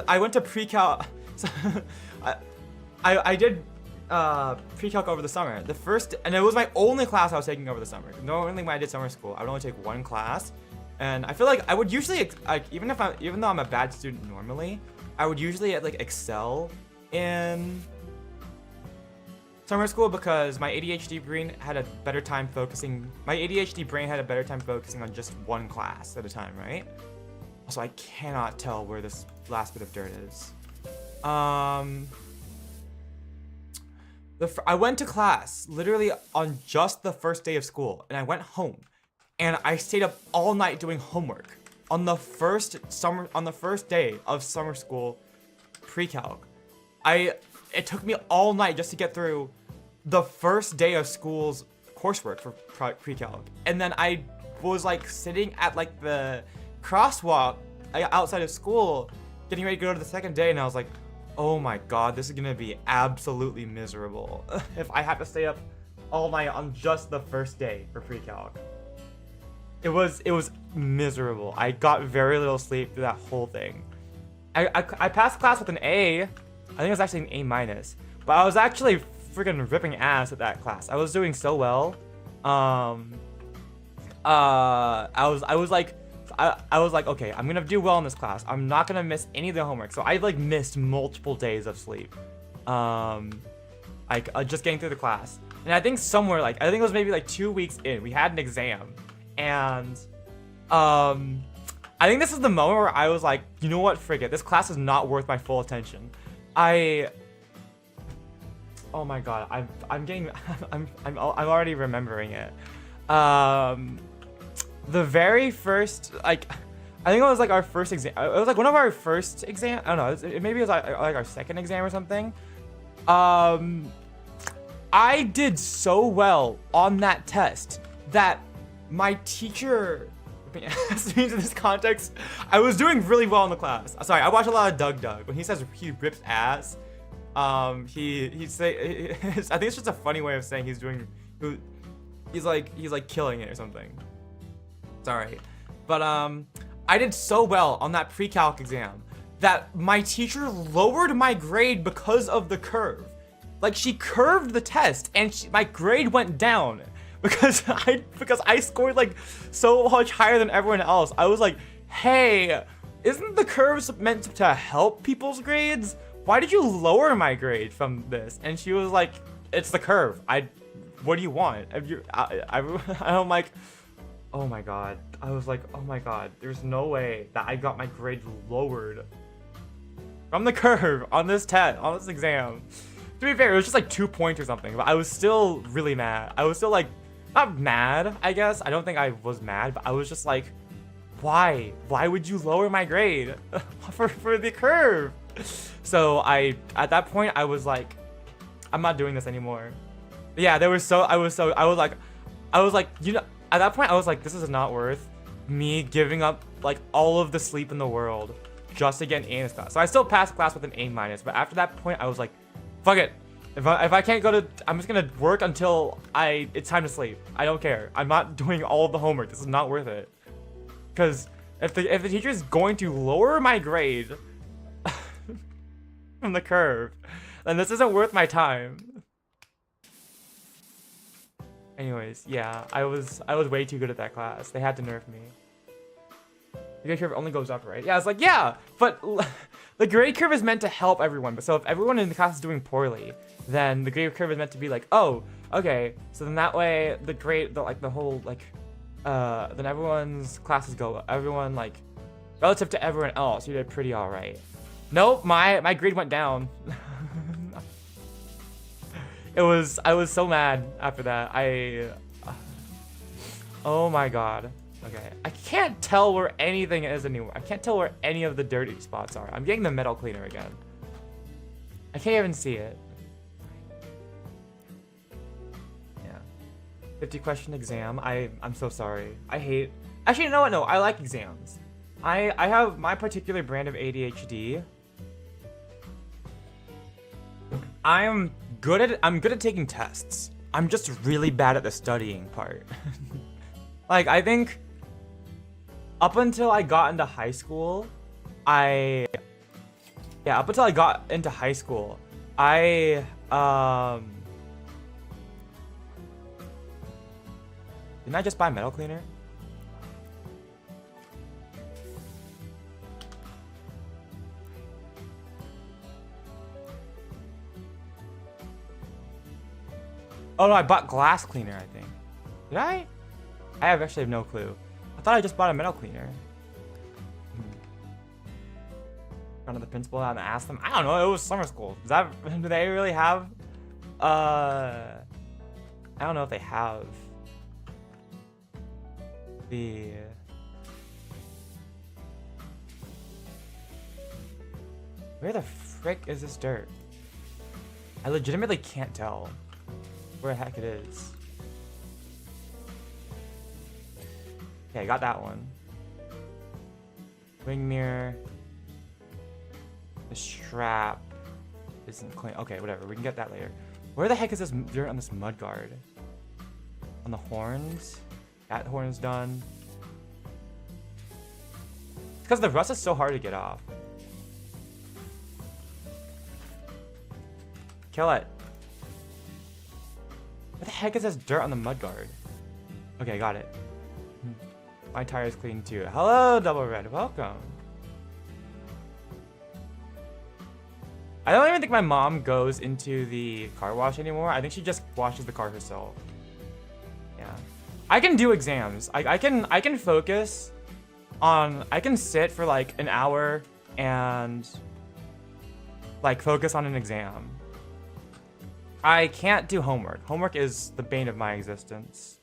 I went to pre-calc. So I did pre-calc over the summer. And it was my only class I was taking over the summer. Normally when I did summer school, I would only take one class, and I feel like I would usually even though I'm a bad student normally, I would usually like excel in summer school because my ADHD brain had a better time focusing. My ADHD brain had a better time focusing on just one class at a time, right? Also, I cannot tell where this last bit of dirt is. I went to class literally on just the first day of school, and I went home, and I stayed up all night doing homework on the first day of summer school pre-calc. It took me all night just to get through the first day of school's coursework for pre-calc. And then I was like sitting at like the crosswalk outside of school, getting ready to go to the second day, and I was like, oh my god, this is gonna be absolutely miserable if I have to stay up all night on just the first day for pre-calc. It was miserable. I got very little sleep through that whole thing. I passed class with an A. I think it was actually an A minus, but I was actually freaking ripping ass at that class. I was doing so well. I was like, okay, I'm gonna do well in this class. I'm not gonna miss any of the homework. So I like missed multiple days of sleep. Just getting through the class. And I think somewhere I think it was maybe like 2 weeks in, we had an exam, and I think this is the moment where I was like, you know what, frick it, this class is not worth my full attention. Oh my god, I'm already remembering it. The very first, I think it was like our first exam. It was like one of our first exam. I don't know. Maybe it was like our second exam or something. I did so well on that test that my teacher. In this context, I was doing really well in the class. Sorry, I watch a lot of Doug. When he says he rips ass, he say I think it's just a funny way of saying he's like killing it or something. Sorry, but I did so well on that pre-calc exam that my teacher lowered my grade because of the curve. Like, she curved the test and my grade went down because I scored like so much higher than everyone else. I was like, hey, isn't the curves meant to help people's grades? Why did you lower my grade from this? And she was like, it's the curve. What do you want? I'm like, oh my god. I was like, oh my god, there's no way that I got my grade lowered from the curve on this test, on this exam. To be fair, it was just like 2 points or something, but I was still really mad. I was still like, not mad, I guess. I don't think I was mad, but I was just like, why? Why would you lower my grade for the curve? So at that point, I was like, I'm not doing this anymore. But yeah, I was like, you know, at that point, I was like, this is not worth me giving up like all of the sleep in the world just to get an A in this class. So I still passed class with an A minus, but after that point, I was like, fuck it. If I can't go to, I'm just gonna work until it's time to sleep. I don't care. I'm not doing all of the homework. This is not worth it. Because if the teacher is going to lower my grade from the curve, then this isn't worth my time. Anyways, yeah, I was way too good at that class. They had to nerf me. The grade curve only goes up, right? Yeah, I was like, yeah, but the grade curve is meant to help everyone. But so if everyone in the class is doing poorly, then the grade curve is meant to be like, oh, okay. So then that way then everyone's classes go up. Everyone, like, relative to everyone else, you did pretty all right. Nope, my grade went down. I was so mad after that. Oh my god. Okay, I can't tell where anything is anymore. I can't tell where any of the dirty spots are. I'm getting the metal cleaner again. I can't even see it. Yeah. 50 question exam. I'm so sorry. I hate. Actually, you know what? No, I like exams. I have my particular brand of ADHD. I'm good at taking tests. I'm just really bad at the studying part. Like, I think up until I got into high school, I didn't I just buy metal cleaner? Oh no, I bought glass cleaner, I think. Did I? I actually have no clue. I thought I just bought a metal cleaner. Gone to the principal and asked them. I don't know, it was summer school. Do they really have I don't know if they have the where the frick is this dirt? I legitimately can't tell where the heck it is. Okay, I got that one. Wing mirror. The strap isn't clean. Okay, whatever. We can get that later. Where the heck is this dirt on this mud guard? On the horns? That horn's done. It's because the rust is so hard to get off. Kill it. What the heck is this dirt on the mud guard? Okay, got it. My tire is clean too. Hello, Double Red. Welcome. I don't even think my mom goes into the car wash anymore. I think she just washes the car herself. Yeah. I can do exams. I can focus on. I can sit for like an hour and like focus on an exam. I can't do homework. Homework is the bane of my existence.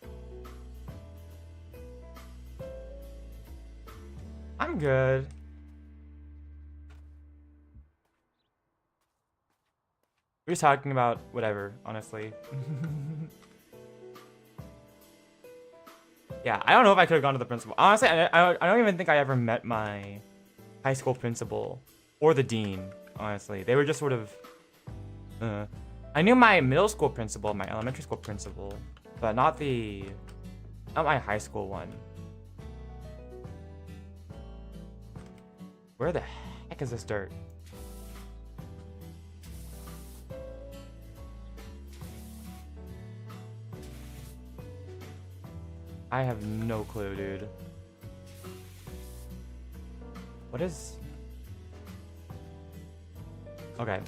I'm good. We're just talking about whatever, honestly. Yeah, I don't know if I could have gone to the principal. Honestly, I don't even think I ever met my high school principal or the dean, honestly. They were just sort of... I knew my middle school principal, my elementary school principal, but not my high school one. Where the heck is this dirt? I have no clue, dude. What is... Okay.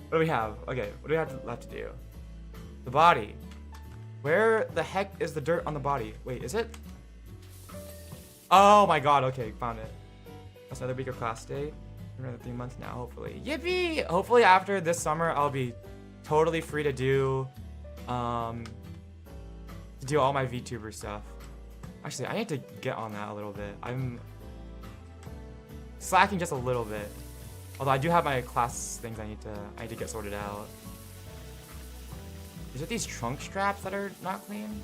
What do we have? Okay, what do we have left to do? The body. Where the heck is the dirt on the body? Wait, is it? Oh my god, okay, found it. That's another week of class day. Another 3 months now, hopefully. Yippee! Hopefully after this summer, I'll be totally free to do all my VTuber stuff. Actually, I need to get on that a little bit. I'm slacking just a little bit. Although I do have my class things I need to get sorted out. Is it these trunk straps that are not clean?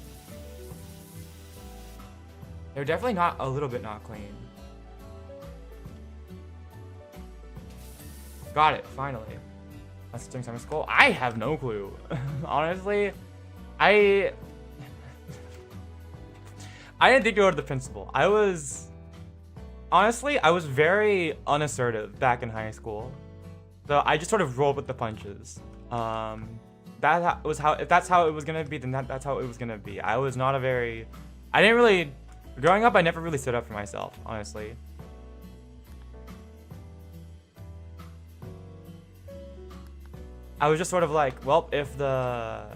They're definitely not a little bit not clean. Got it, finally. That's during summer school. I have no clue. Honestly, I didn't think to go to the principal. Honestly, I was very unassertive back in high school. So I just sort of rolled with the punches. that was how, if that's how it was gonna be, then that's how it was gonna be. I was not a very, I didn't really, growing up, I never really stood up for myself, honestly. I was just sort of like, well, if that's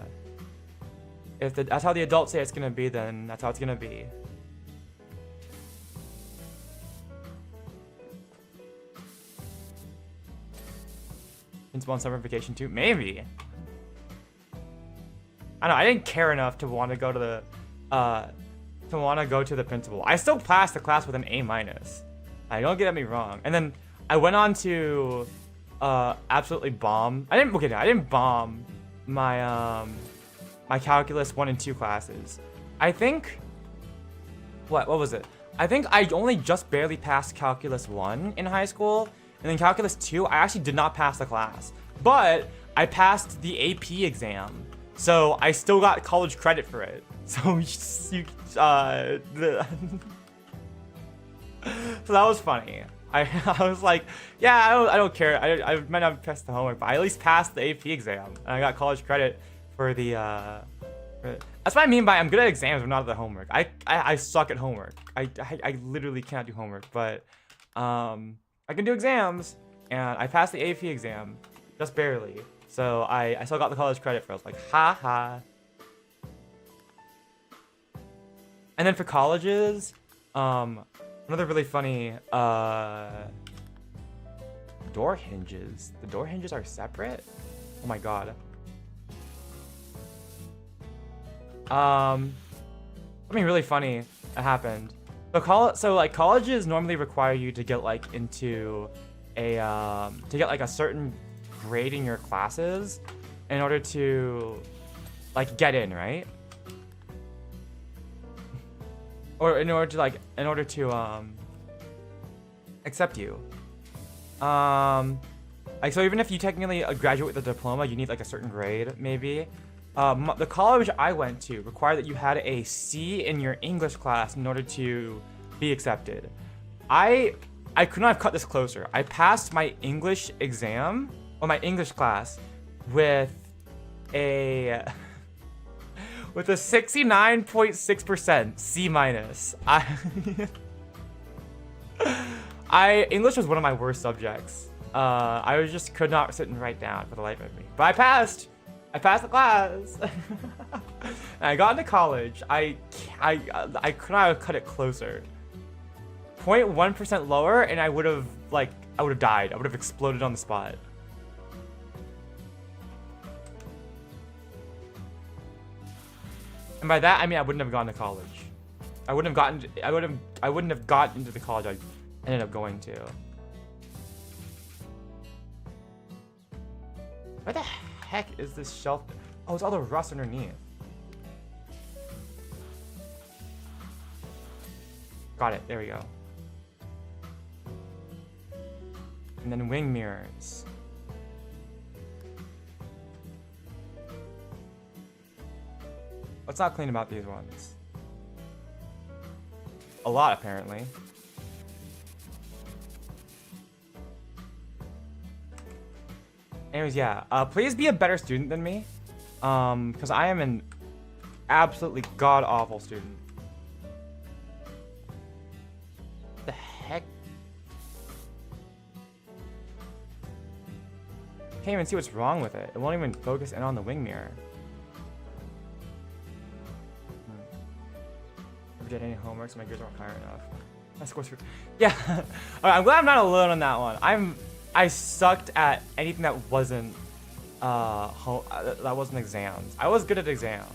how the adults say it's gonna be, then that's how it's gonna be. Principal on summer vacation too? Maybe. I don't know, I didn't care enough to want to go to the principal. I still passed the class with an A-. Like, don't get me wrong. And then I went on to absolutely bomb. I didn't bomb my my calculus 1 and 2 classes. I think what was it? I think I only just barely passed calculus 1 in high school. And then calculus 2, I actually did not pass the class, but I passed the AP exam, so I still got college credit for it. So so that was funny. I was like, yeah, I don't care. I might not have passed the homework, but I at least passed the AP exam, and I got college credit for the. That's what I mean by I'm good at exams, but not at the homework. I suck at homework. I literally can't do homework, but I can do exams, and I passed the AP exam, just barely. So I still got the college credit for it. I was like, ha ha. And then for colleges, another really funny, door hinges. The door hinges are separate? Oh my god. Something really funny that happened. So like colleges normally require you to get like into a to get like a certain grade in your classes in order to like get in, right? Or in order to accept you. Like so even if you technically graduate with a diploma, you need like a certain grade maybe. The college I went to required that you had a C in your English class in order to be accepted. I could not have cut this closer. I passed my English exam, or my English class, with a 69.6% C-. English was one of my worst subjects. I just could not sit and write down for the life of me. But I passed the class. And I got into college. I could not have cut it closer. 0.1% lower, and I would have died. I would have exploded on the spot. And by that I mean I wouldn't have gone to college. I wouldn't have gotten into the college I ended up going to. Where the heck is this shelf? Oh, it's all the rust underneath. Got it, there we go. And then wing mirrors. What's not clean about these ones? A lot, apparently. Anyways, yeah. Please be a better student than me. Because I am an absolutely god-awful student. The heck? Can't even see what's wrong with it. It won't even focus in on the wing mirror. Never did any homework, so my grades weren't high enough. My scores were... Yeah. Alright, I'm glad I'm not alone on that one. I sucked at anything that wasn't exams. I was good at exams.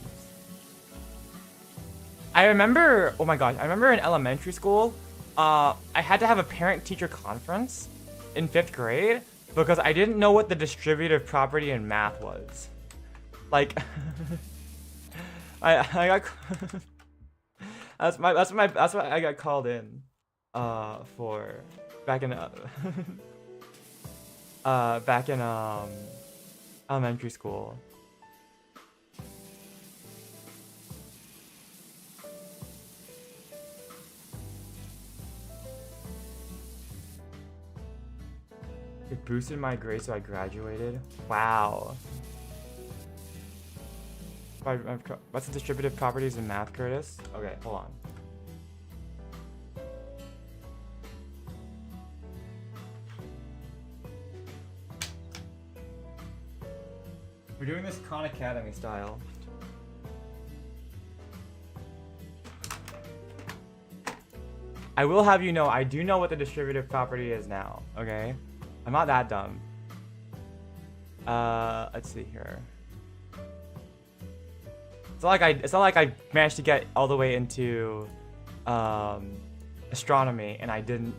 I remember, oh my gosh, I remember in elementary school, I had to have a parent-teacher conference in 5th grade because I didn't know what the distributive property in math was. Like, I got that's what I got called in for back in elementary school. It boosted my grades so I graduated. Wow. What's the distributive properties in math, Kurtis? Okay, hold on. We're doing this Khan Academy style. I will have you know, I do know what the distributive property is now, okay? I'm not that dumb. Let's see here. It's not like I managed to get all the way into astronomy and I didn't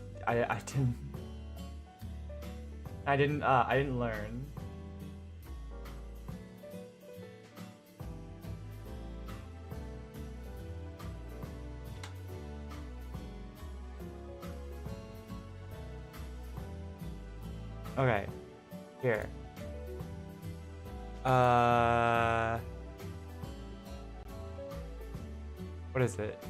learn. Okay, here. What is it?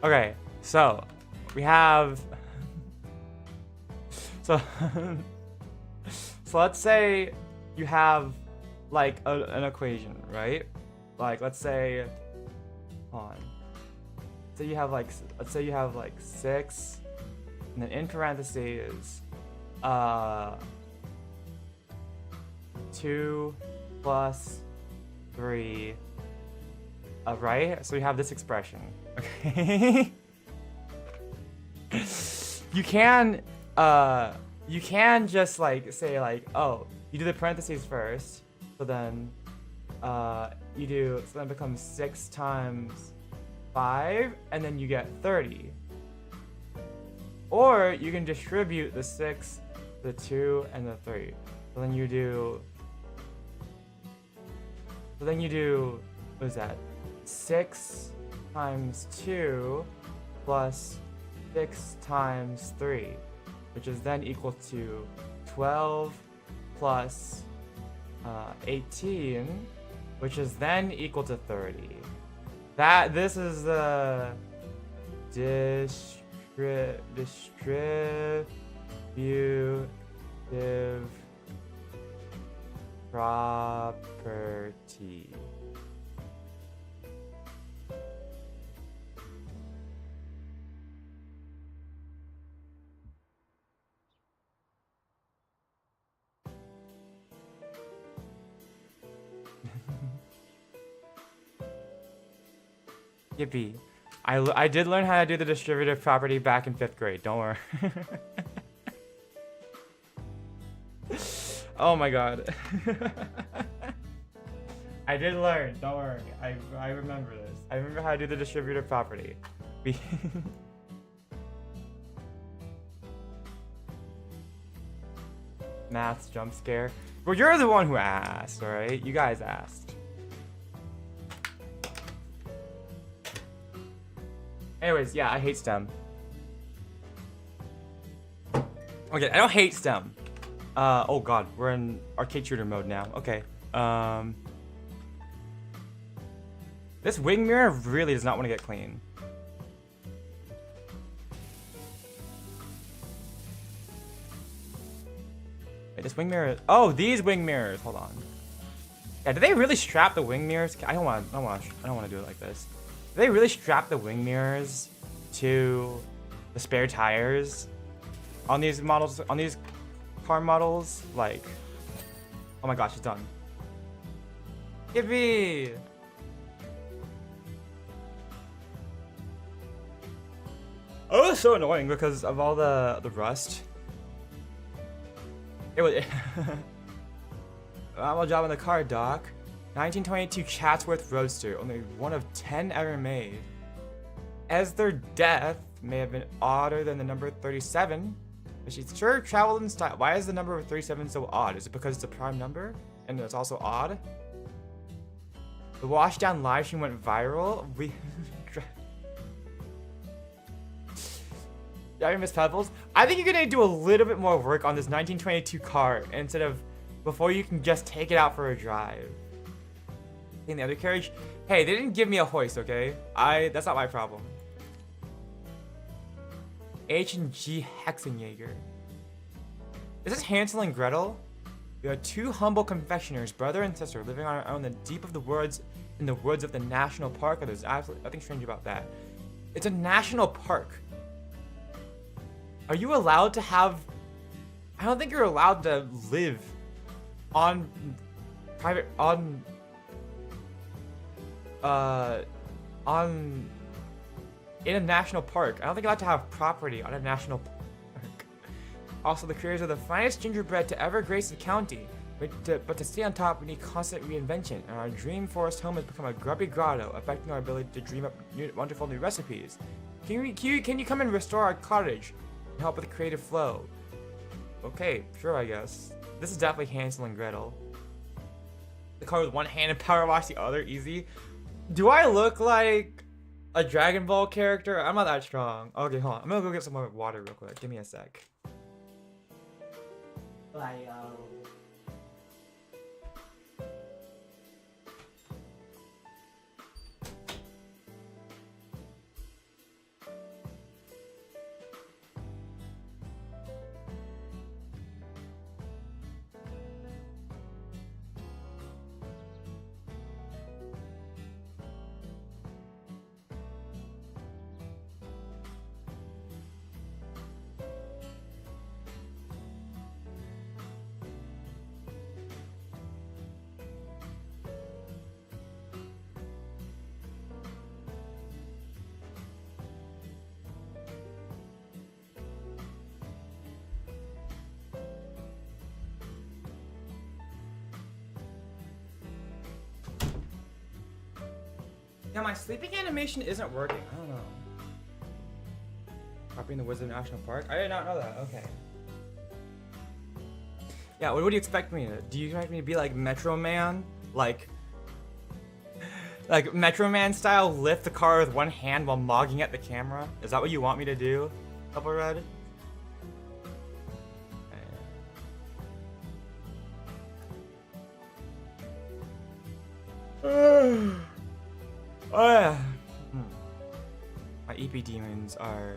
Okay, so we have so let's say you have like an equation, right? Like let's say let's say you have like 6 and then in parentheses 2 plus 3 right? So you have this expression. Okay. You can just like say like, oh, you do the parentheses first, so then so then it becomes 6 times 5 and then you get 30. Or you can distribute the 6, the 2, and the 3. So then you do what is that? 6 times 2 plus 6 times 3, which is then equal to 12 plus 18, which is then equal to 30. This is the distributive property. Yippee. I did learn how to do the distributive property back in 5th grade, don't worry. Oh my god. I did learn, don't worry. I remember this. I remember how to do the distributive property. Maths jump scare. Well, you're the one who asked, alright? You guys asked. Anyways, yeah, I hate STEM. Okay, I don't hate STEM. Oh god, we're in arcade shooter mode now. Okay. This wing mirror really does not want to get clean. Wait, this wing mirror. Oh, these wing mirrors. Hold on. Yeah, do they really strap the wing mirrors? I don't want to do it like this. Do they really strap the wing mirrors to the spare tires on these models, on these car models? Like, oh my gosh, it's done. Yippee! Oh, it's so annoying because of all the rust. It was. I'm a job in the car, Doc. 1922 Chatsworth Roadster, only one of 10 ever made. As their death may have been odder than the number 37, but she sure traveled in style. Why is the number 37 so odd? Is it because it's a prime number and it's also odd? The washdown live stream went viral. Yeah, Miss Pebbles. I think you're gonna do a little bit more work on this 1922 car instead of before you can just take it out for a drive. In the other carriage, hey, they didn't give me a hoist, okay? That's not my problem. H and G Hexenjäger. Is this Hansel and Gretel? We are two humble confectioners, brother and sister, living on our own in the deep of the woods, in the woods of the national park. And there's absolutely nothing strange about that. It's a national park. Are you allowed to have? I don't think you're allowed to live on private on in a national park. I don't think you're allowed to have property on a national park. Also, the creators are the finest gingerbread to ever grace the county. But to stay on top, we need constant reinvention, and our dream forest home has become a grubby grotto, affecting our ability to dream up wonderful new recipes. Can you come and restore our cottage and help with the creative flow? Okay, sure, I guess. This is definitely Hansel and Gretel. The car with one hand and power wash the other, easy. Do I look like a Dragon Ball character? I'm not that strong. Okay, hold on. I'm gonna go get some more water real quick. Give me a sec. Bye, Yeah, my sleeping animation isn't working. I don't know. Copying the Wizard National Park? I did not know that. Okay. Yeah, what do you expect me to? Do you expect me to be like Metro Man? Like Metro Man style, lift the car with one hand while mogging at the camera? Is that what you want me to do? Double Red? Oh yeah. My EP demons are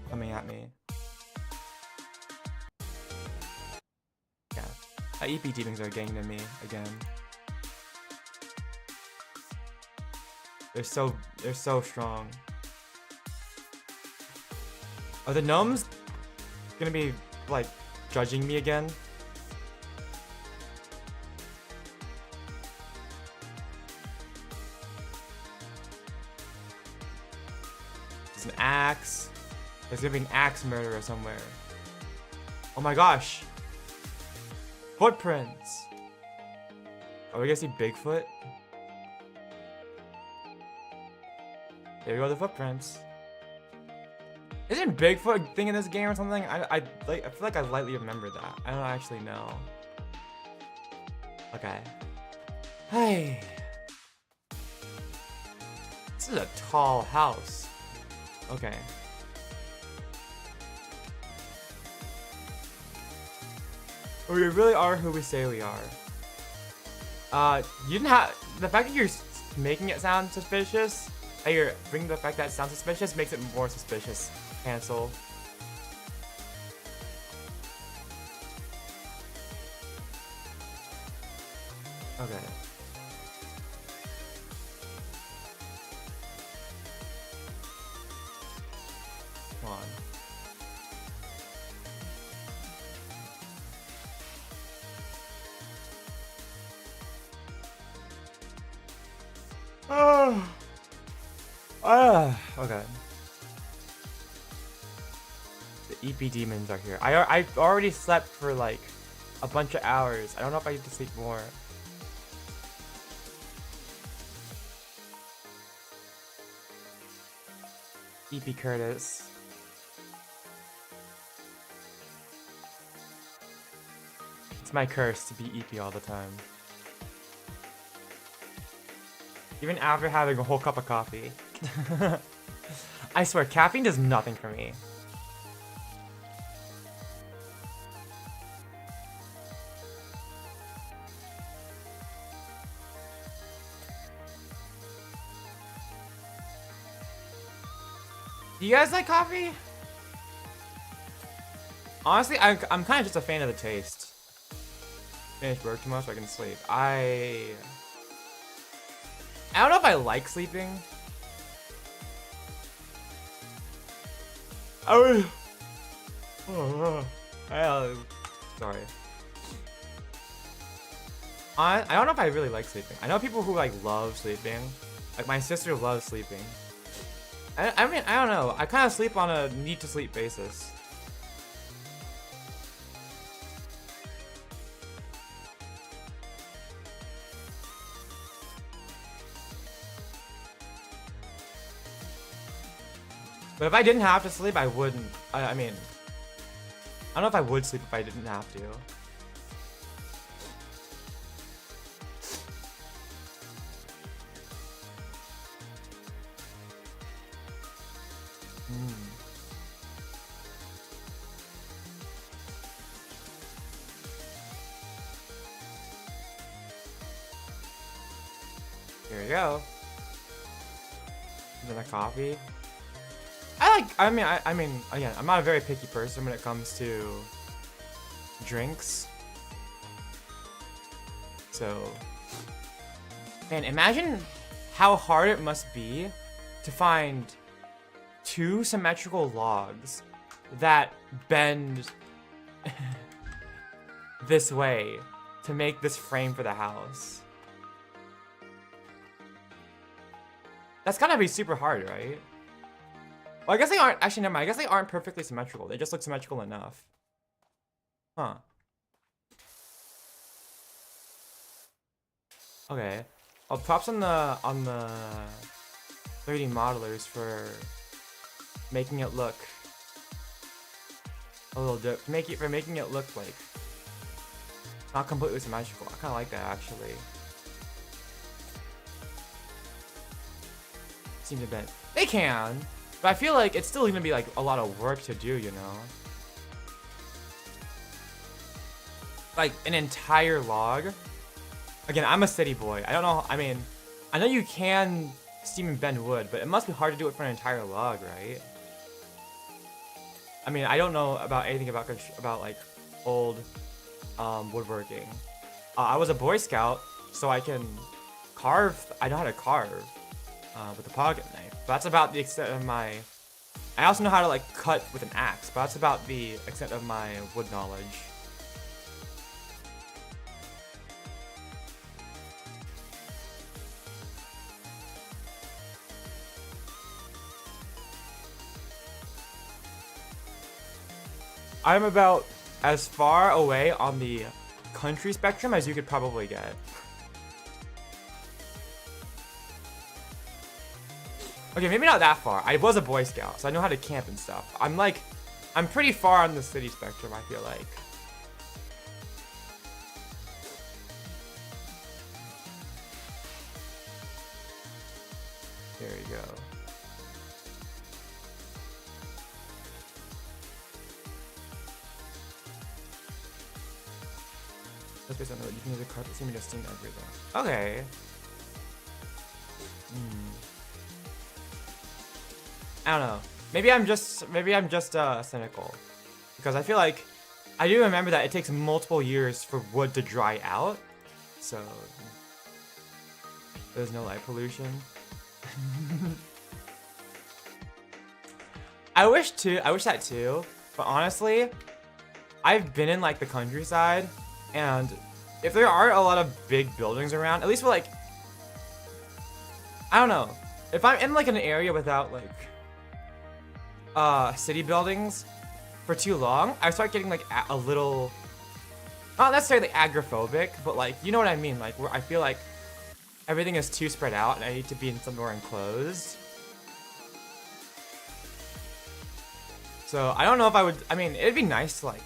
coming at me. Yeah. My EP demons are getting to me again. They're so strong. Are the gnomes gonna be like judging me again? An axe. There's gonna be an axe murderer somewhere. Oh my gosh. Footprints. Are we gonna see Bigfoot? There we go, the footprints. Isn't Bigfoot a thing in this game or something? I feel like I lightly remember that. I don't actually know. Okay. Hey. This is a tall house. Okay. We really are who we say we are. You didn't have the fact that you're making it sound suspicious. That you're bringing the fact that it sounds suspicious makes it more suspicious. Cancel. Okay. Come on. Okay. The EP demons are here. I already slept for like a bunch of hours. I don't know if I get to sleep more. EP Kurtis. It's my curse to be EP all the time. Even after having a whole cup of coffee. I swear, caffeine does nothing for me. Do you guys like coffee? Honestly, I'm kind of just a fan of the taste. Finish work tomorrow so I can sleep. I don't know if I like sleeping. Sorry. I don't know if I really like sleeping. I know people who like love sleeping. Like my sister loves sleeping. I mean, I don't know. I kind of sleep on a need to sleep basis. But if I didn't have to sleep, I wouldn't. I mean, I don't know if I would sleep if I didn't have to. Here we go. Then a coffee. I mean, again, I'm not a very picky person when it comes to drinks. So, man, imagine how hard it must be to find 2 symmetrical logs that bend this way to make this frame for the house. That's gotta be super hard, right? Well, I guess they aren't. Actually, never mind. I guess they aren't perfectly symmetrical. They just look symmetrical enough. Huh. Okay. Well, props on the 3D modelers for making it look a little for making it look like not completely symmetrical. I kind of like that actually. Seem to bend. They can, but I feel like it's still gonna be like a lot of work to do, you know? Like an entire log. Again, I'm a city boy. I don't know. I mean, I know you can steam and bend wood, but it must be hard to do it for an entire log, right? I mean, I don't know about anything about like old woodworking. I was a Boy Scout, so I can carve. I know how to carve with a pocket knife. But that's about the extent of my. I also know how to like cut with an axe, but that's about the extent of my wood knowledge. I'm about as far away on the country spectrum as you could probably get. Okay, maybe not that far. I was a Boy Scout, so I know how to camp and stuff. I'm pretty far on the city spectrum, I feel like. There we go. You can use a carpet seam to steam everything. Okay. I don't know. Maybe I'm just cynical, because I feel like I do remember that it takes multiple years for wood to dry out, so there's no light pollution. I wish that too, but honestly, I've been in like the countryside. And if there are a lot of big buildings around, at least for like, I don't know, if I'm in like an area without like city buildings for too long, I start getting like a little, not necessarily agoraphobic, but like, you know what I mean, like where I feel like everything is too spread out and I need to be in somewhere enclosed. So I don't know if I would. I mean, it'd be nice to like,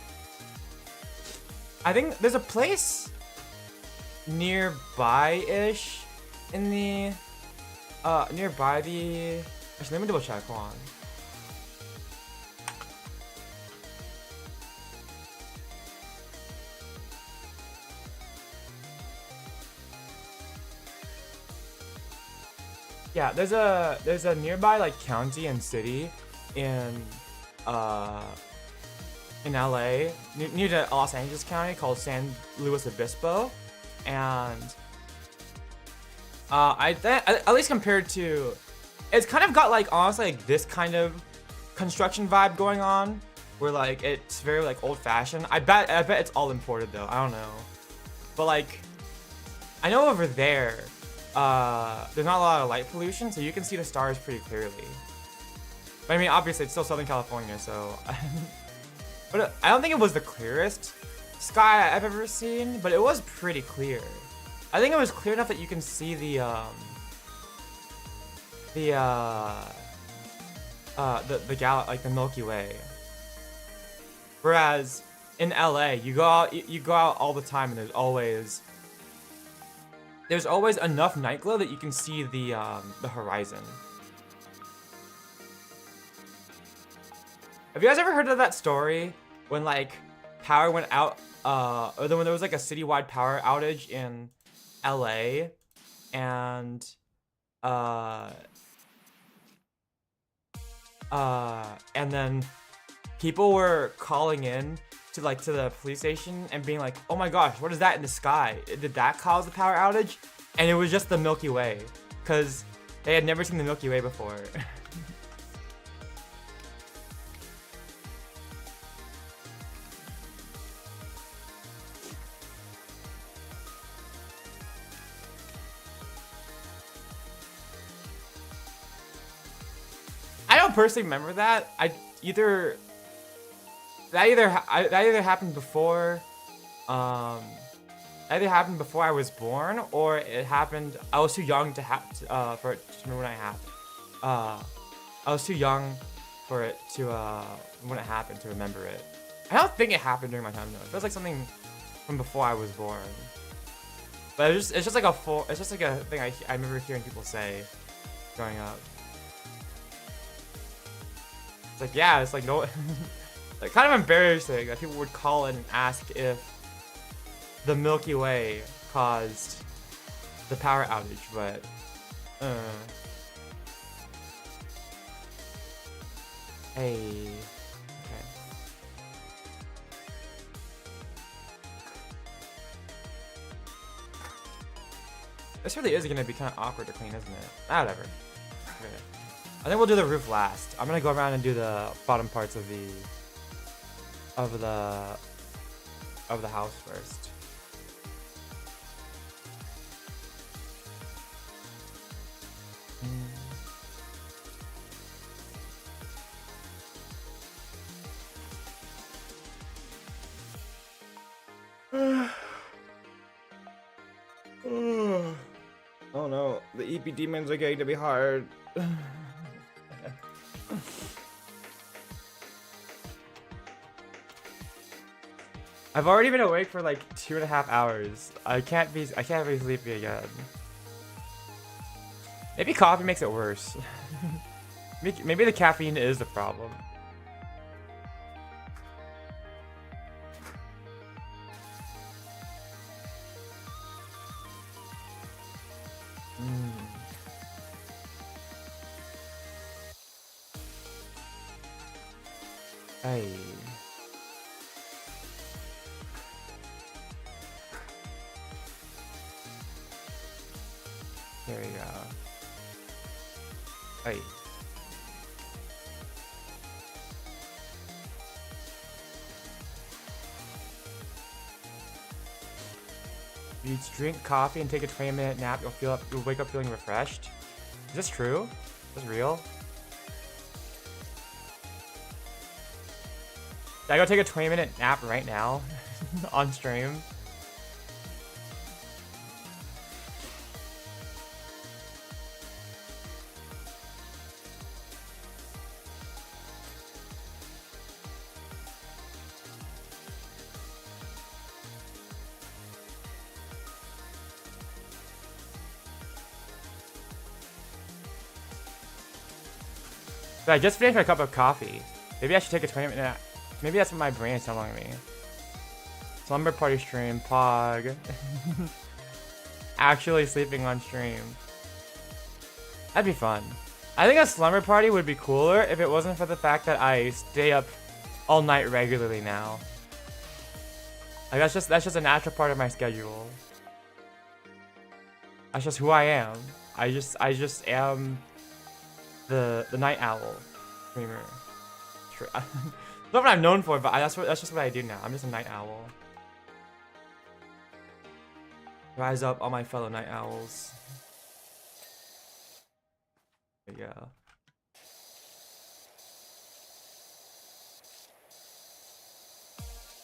I think there's a place nearby-ish in the, nearby the, actually, let me double check, hold on. Yeah, there's a nearby, like, county and city in, in LA, near to Los Angeles County, called San Luis Obispo, and at least compared to, it's kind of got like honestly like this kind of construction vibe going on, where like it's very like old-fashioned. I bet it's all imported though. I don't know, but like I know over there, there's not a lot of light pollution, so you can see the stars pretty clearly. But I mean, obviously, it's still Southern California, so. But I don't think it was the clearest sky I've ever seen, but it was pretty clear. I think it was clear enough that you can see the Milky Way. Whereas in LA, you go out all the time, and there's always enough night glow that you can see the horizon. Have you guys ever heard of that story when like power went out, or when there was like a citywide power outage in LA, and then people were calling in to the police station and being like, "Oh my gosh, what is that in the sky? Did that cause the power outage?" And it was just the Milky Way, because they had never seen the Milky Way before. I don't personally remember that. That either happened before, either happened before I was born, or it happened. I was too young to for it to remember when it happened. I was too young for it to when it happened to remember it. I don't think it happened during my time though. It feels like something from before I was born. But it's just like a thing I remember hearing people say growing up. It's like, yeah, it's like no. Like, kind of embarrassing that people would call in and ask if the Milky Way caused the power outage, but hey, okay. This really is gonna be kind of awkward to clean, isn't it? Whatever. Okay. I think we'll do the roof last. I'm gonna go around and do the bottom parts of the house first. Oh no, the EP demons are getting to be hard. I've already been awake for like 2.5 hours. I can't be sleepy again. Maybe coffee makes it worse. Maybe the caffeine is the problem. Hey. There we go. Hey. You drink coffee and take a 20-minute nap, you'll wake up feeling refreshed. Is this true? Is this real? Should I go take a 20-minute nap right now on stream? But I just finished my cup of coffee. Maybe I should take a 20-minute nap. Maybe that's what my brain is telling me. Slumber party stream, pog. Actually sleeping on stream. That'd be fun. I think a slumber party would be cooler if it wasn't for the fact that I stay up all night regularly now. Like that's just a natural part of my schedule. That's just who I am. I just am the night owl streamer. Not what I'm known for, but that's just what I do now. I'm just a night owl. Rise up, all my fellow night owls. There you go.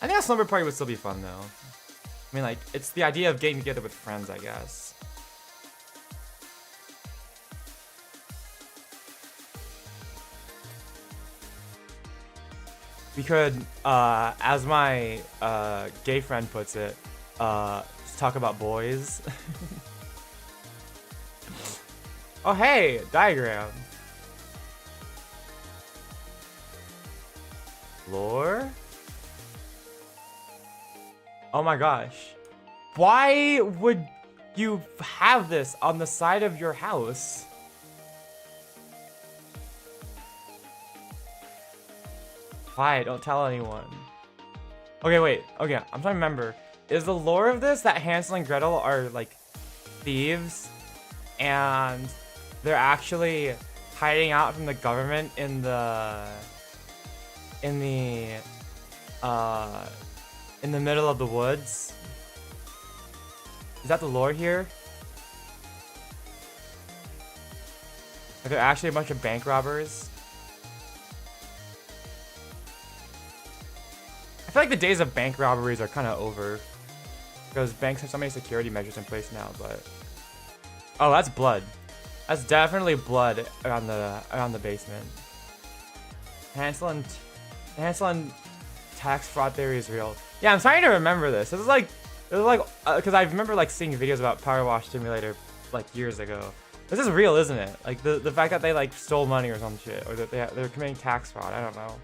I think a slumber party would still be fun though. I mean, like, it's the idea of getting together with friends, I guess. We could, as my gay friend puts it, just talk about boys. Oh hey, diagram. Lore? Oh my gosh. Why would you have this on the side of your house? Why? Don't tell anyone. Okay, wait. Okay, I'm trying to remember. Is the lore of this that Hansel and Gretel are like thieves and they're actually hiding out from the government in the middle of the woods? Is that the lore here? Are there actually a bunch of bank robbers? I feel like the days of bank robberies are kind of over because banks have so many security measures in place now, but oh, that's blood. That's definitely blood around the basement. Hansel and tax fraud theory is real. Yeah, I'm trying to remember this. This is like because I remember like seeing videos about Powerwash Simulator like years ago. This is real, isn't it? Like the fact that they like stole money or some shit, or that they're committing tax fraud. I don't know.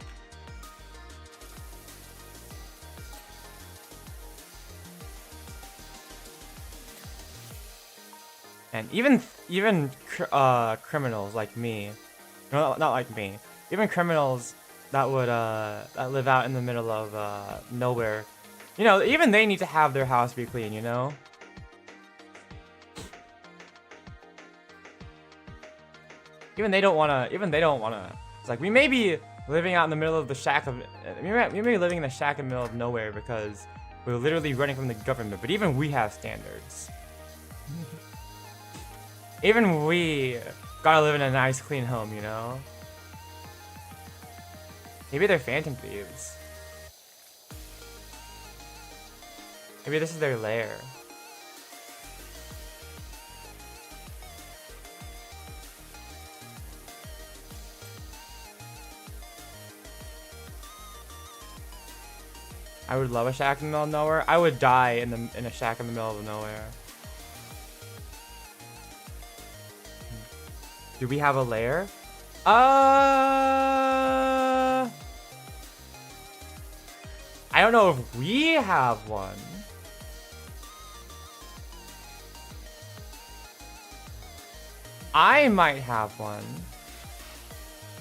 And even criminals like me, no, not like me, even criminals that would that live out in the middle of nowhere, you know, even they need to have their house be clean, you know. Even they don't wanna. It's like we may be living out in the middle of the shack of. We may be living in the shack in the middle of nowhere because we're literally running from the government. But even we have standards. Even we gotta live in a nice, clean home, you know? Maybe they're phantom thieves. Maybe this is their lair. I would love a shack in the middle of nowhere. I would die in a shack in the middle of nowhere. Do we have a lair? I don't know if we have one. I might have one.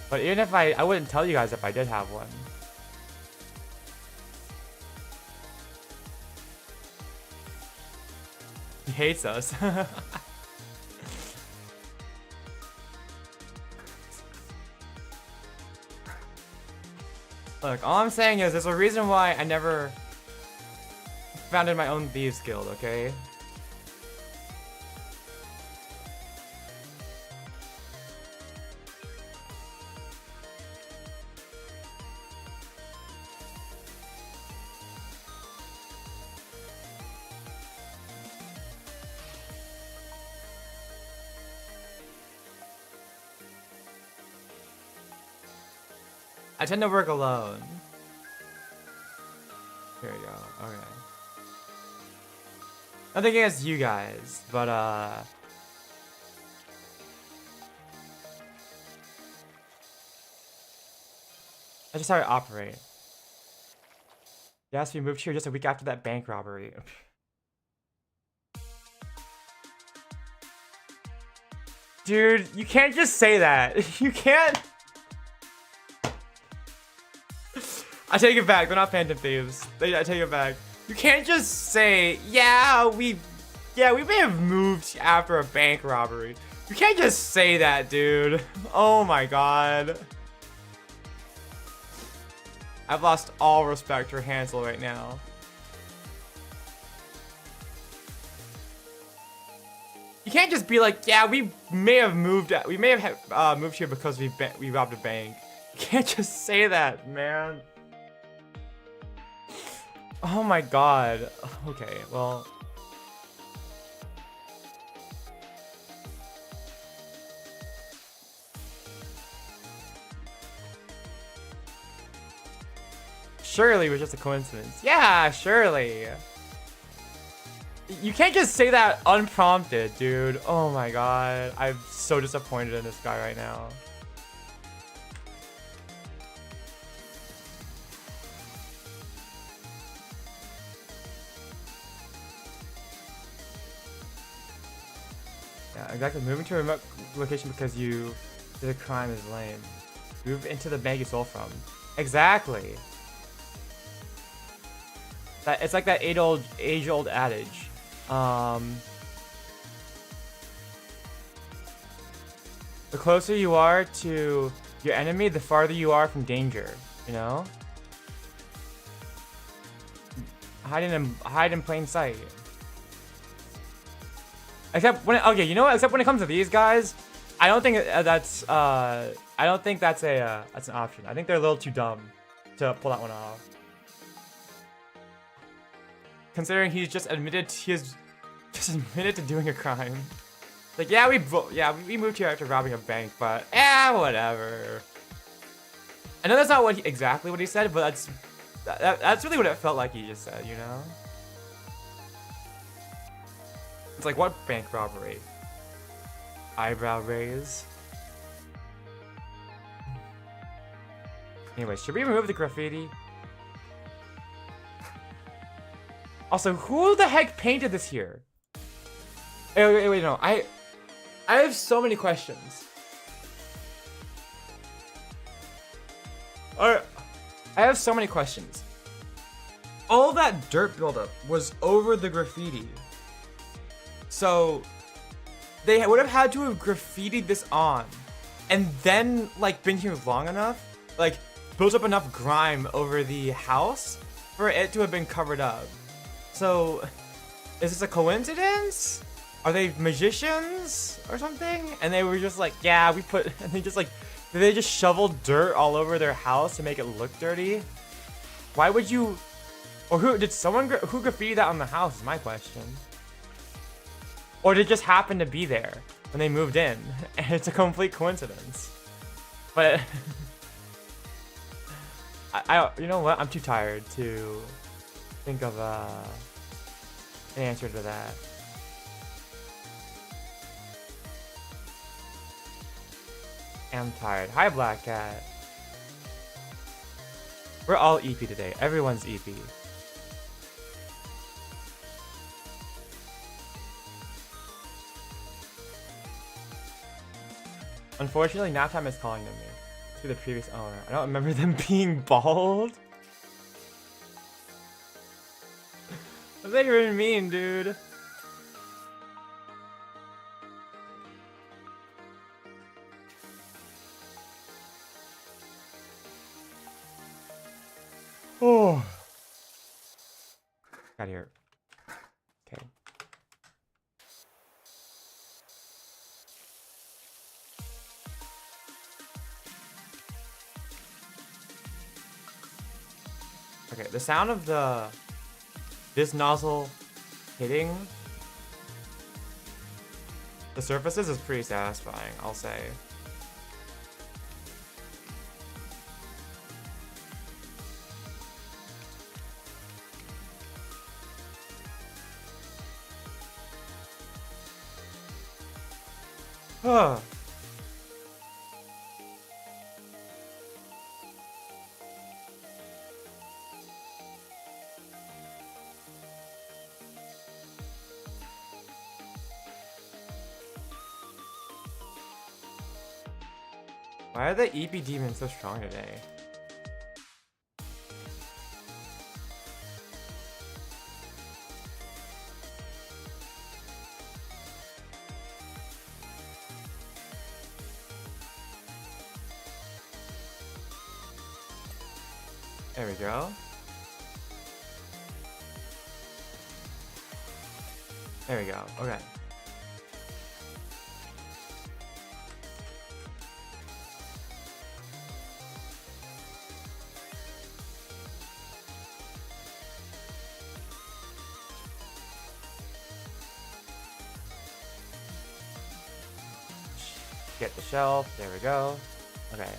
But even if I wouldn't tell you guys if I did have one. He hates us. Look, all I'm saying is there's a reason why I never founded my own Thieves Guild, okay? I tend to work alone. Here we go. Okay. Nothing against you guys, but I just how I operate. Yes, we moved here just a week after that bank robbery. Dude, you can't just say that. You can't. I take it back. They're not phantom thieves. I take it back. You can't just say, yeah, we may have moved after a bank robbery. You can't just say that, dude. Oh my god. I've lost all respect for Hansel right now. You can't just be like, yeah, we may have moved here because we robbed a bank. You can't just say that, man. Oh my god. Okay, well. Surely it was just a coincidence. Yeah, surely. You can't just say that unprompted, dude. Oh my god. I'm so disappointed in this guy right now. Yeah, exactly. Moving to a remote location because you did a crime is lame. Move into the bank you stole from. Exactly. It's like that age-old adage. The closer you are to your enemy, the farther you are from danger. You know? Hide in plain sight. Except when okay, you know what? Except when it comes to these guys, I don't think that's an option. I think they're a little too dumb to pull that one off. Considering he's just admitted to doing a crime. Like, yeah, we moved here after robbing a bank, but whatever. I know that's not exactly what he said, but that's really what it felt like he just said, you know? It's like, what bank robbery? Eyebrow raise. Anyway, should we remove the graffiti? Also, who the heck painted this here? Wait, no. I have so many questions. I have so many questions. All that dirt buildup was over the graffiti. So, they would have had to have graffitied this on. And then, like, been here long enough, like, built up enough grime over the house for it to have been covered up. So, is this a coincidence? Are they magicians or something? And they were just like, yeah, did they just shovel dirt all over their house to make it look dirty? Why would you, or who graffitied that on the house is my question. Or did it just happen to be there when they moved in? And it's a complete coincidence. But, you know what? I'm too tired to think of an answer to that. I'm tired. Hi, Black Cat. We're all EP today. Everyone's EP. Unfortunately, Naptime is calling them me. To the previous owner. I don't remember them being bald. What does that even mean, dude? Oh. Got here. Okay. Okay, the sound of this nozzle hitting the surfaces is pretty satisfying, I'll say. Huh. Why are the EP demons so strong today? There we go. There we go. Okay. Get the shelf. There we go. Okay.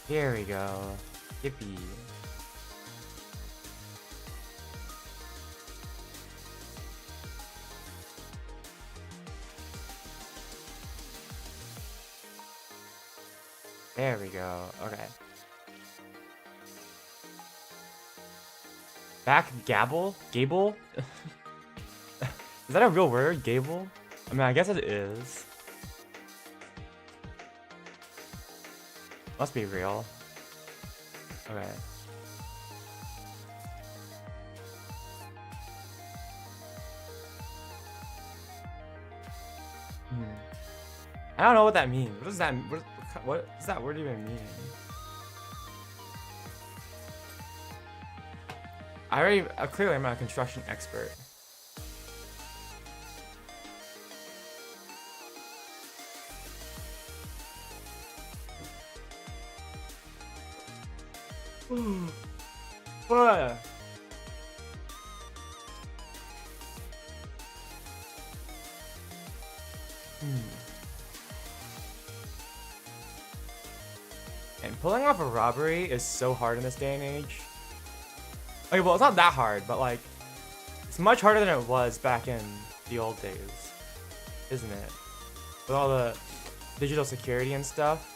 Here we go. Yippee. There we go. Okay. Gable? Is that a real word? Gable? I mean, I guess it is. Must be real. Okay. I don't know what that means. What does that? What does that word even mean? Clearly I'm not a construction expert. What? And pulling off a robbery is so hard in this day and age. Okay, well, it's not that hard, but like, it's much harder than it was back in the old days, isn't it? With all the digital security and stuff.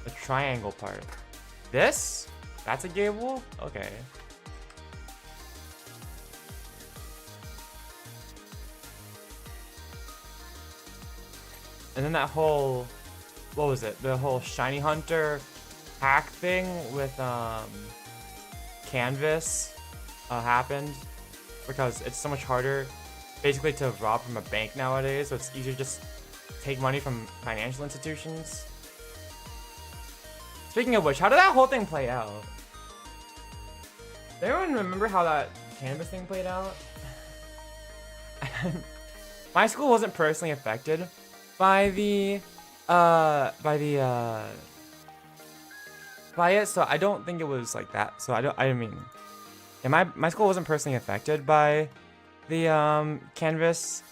The triangle part. This? That's a gable? Okay. And then that whole, what was it? The whole shiny hunter hack thing with canvas happened because it's so much harder basically to rob from a bank nowadays, so it's easier to just take money from financial institutions. Speaking of which, how did that whole thing play out? Does anyone remember how that canvas thing played out? My school wasn't personally affected by it, so I don't think it was like that. So I mean, yeah, my school wasn't personally affected by the canvas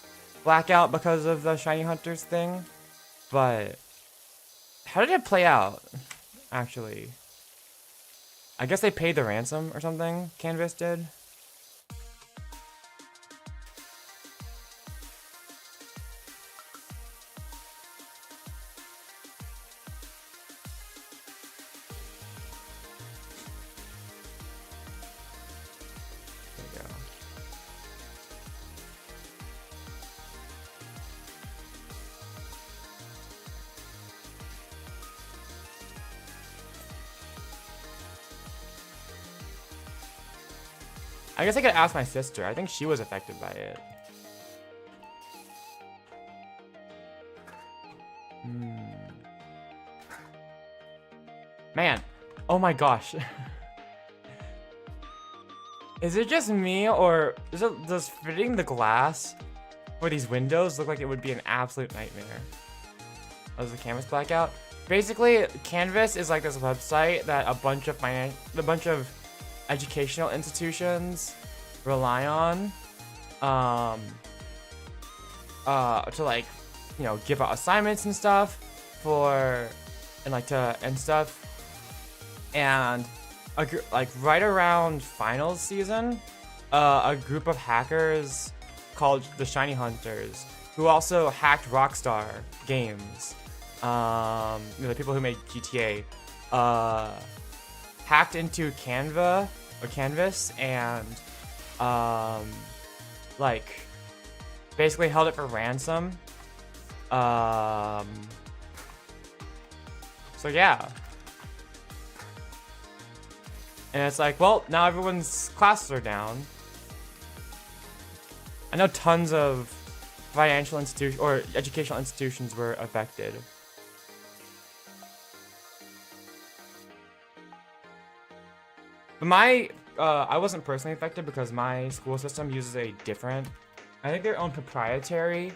blackout because of the shiny hunters thing, but how did it play out? Actually, I guess they paid the ransom or something. Canvas did. I guess I could ask my sister. I think she was affected by it. Man, oh my gosh. Is it just me, or does fitting the glass for these windows look like it would be an absolute nightmare? Oh, there's a canvas blackout. Basically, Canvas is like this website that a bunch of educational institutions rely on to, like, you know, give out assignments and stuff and stuff. And like right around finals season, a group of hackers called the Shiny Hunters, who also hacked Rockstar Games, you know, the people who made GTA, hacked into Canvas and like basically held it for ransom. So yeah. And it's like, well, now everyone's classes are down. I know tons of financial institutions or educational institutions were affected. But I wasn't personally affected because my school system uses a different, I think their own proprietary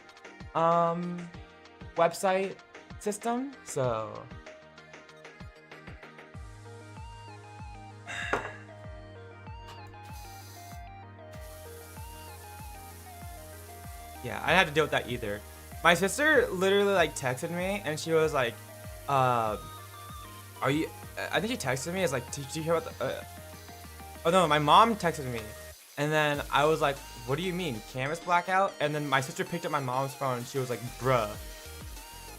website system, so. Yeah, I didn't have to deal with that either. My sister literally like texted me and she was like, are you, I think she texted me as like, did you hear about the, oh no, my mom texted me. And then I was like, what do you mean, canvas blackout? And then my sister picked up my mom's phone and she was like, bruh.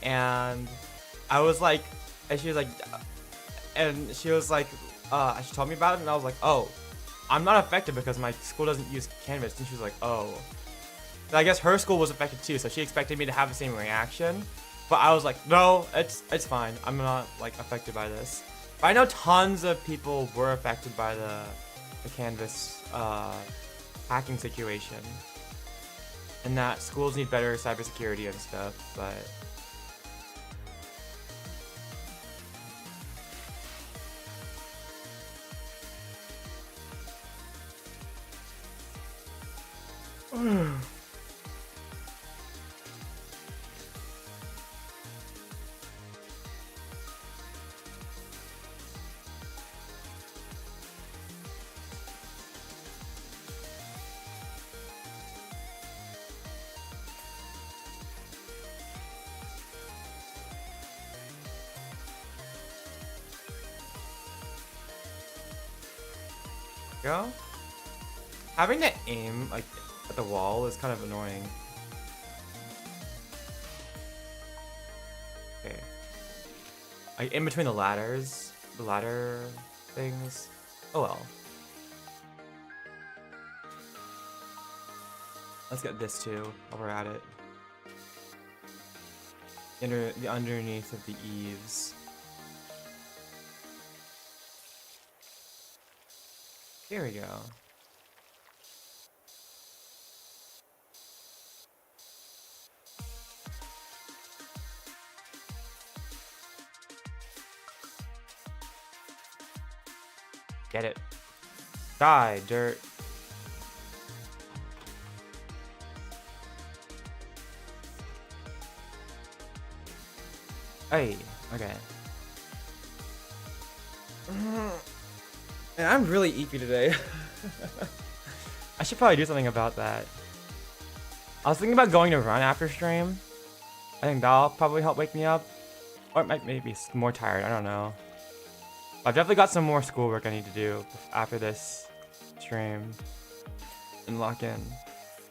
And I was like, and she was like, she told me about it and I was like, oh, I'm not affected because my school doesn't use canvas. And she was like, oh. I guess her school was affected too, so she expected me to have the same reaction. But I was like, no, it's fine. I'm not like affected by this. But I know tons of people were affected by the Canvas hacking situation. And that schools need better cybersecurity and stuff, but go. Having to aim like at the wall is kind of annoying. Okay. Like in between the ladders, the ladder things. Oh well. Let's get this too while we're at it. The underneath of the eaves. Here we go. Get it. Die, dirt. Hey, okay. Man, I'm really eepy today. I should probably do something about that. I was thinking about going to run after stream. I think that'll probably help wake me up. Or it might maybe be more tired, I don't know. I've definitely got some more schoolwork I need to do after this stream. And lock in.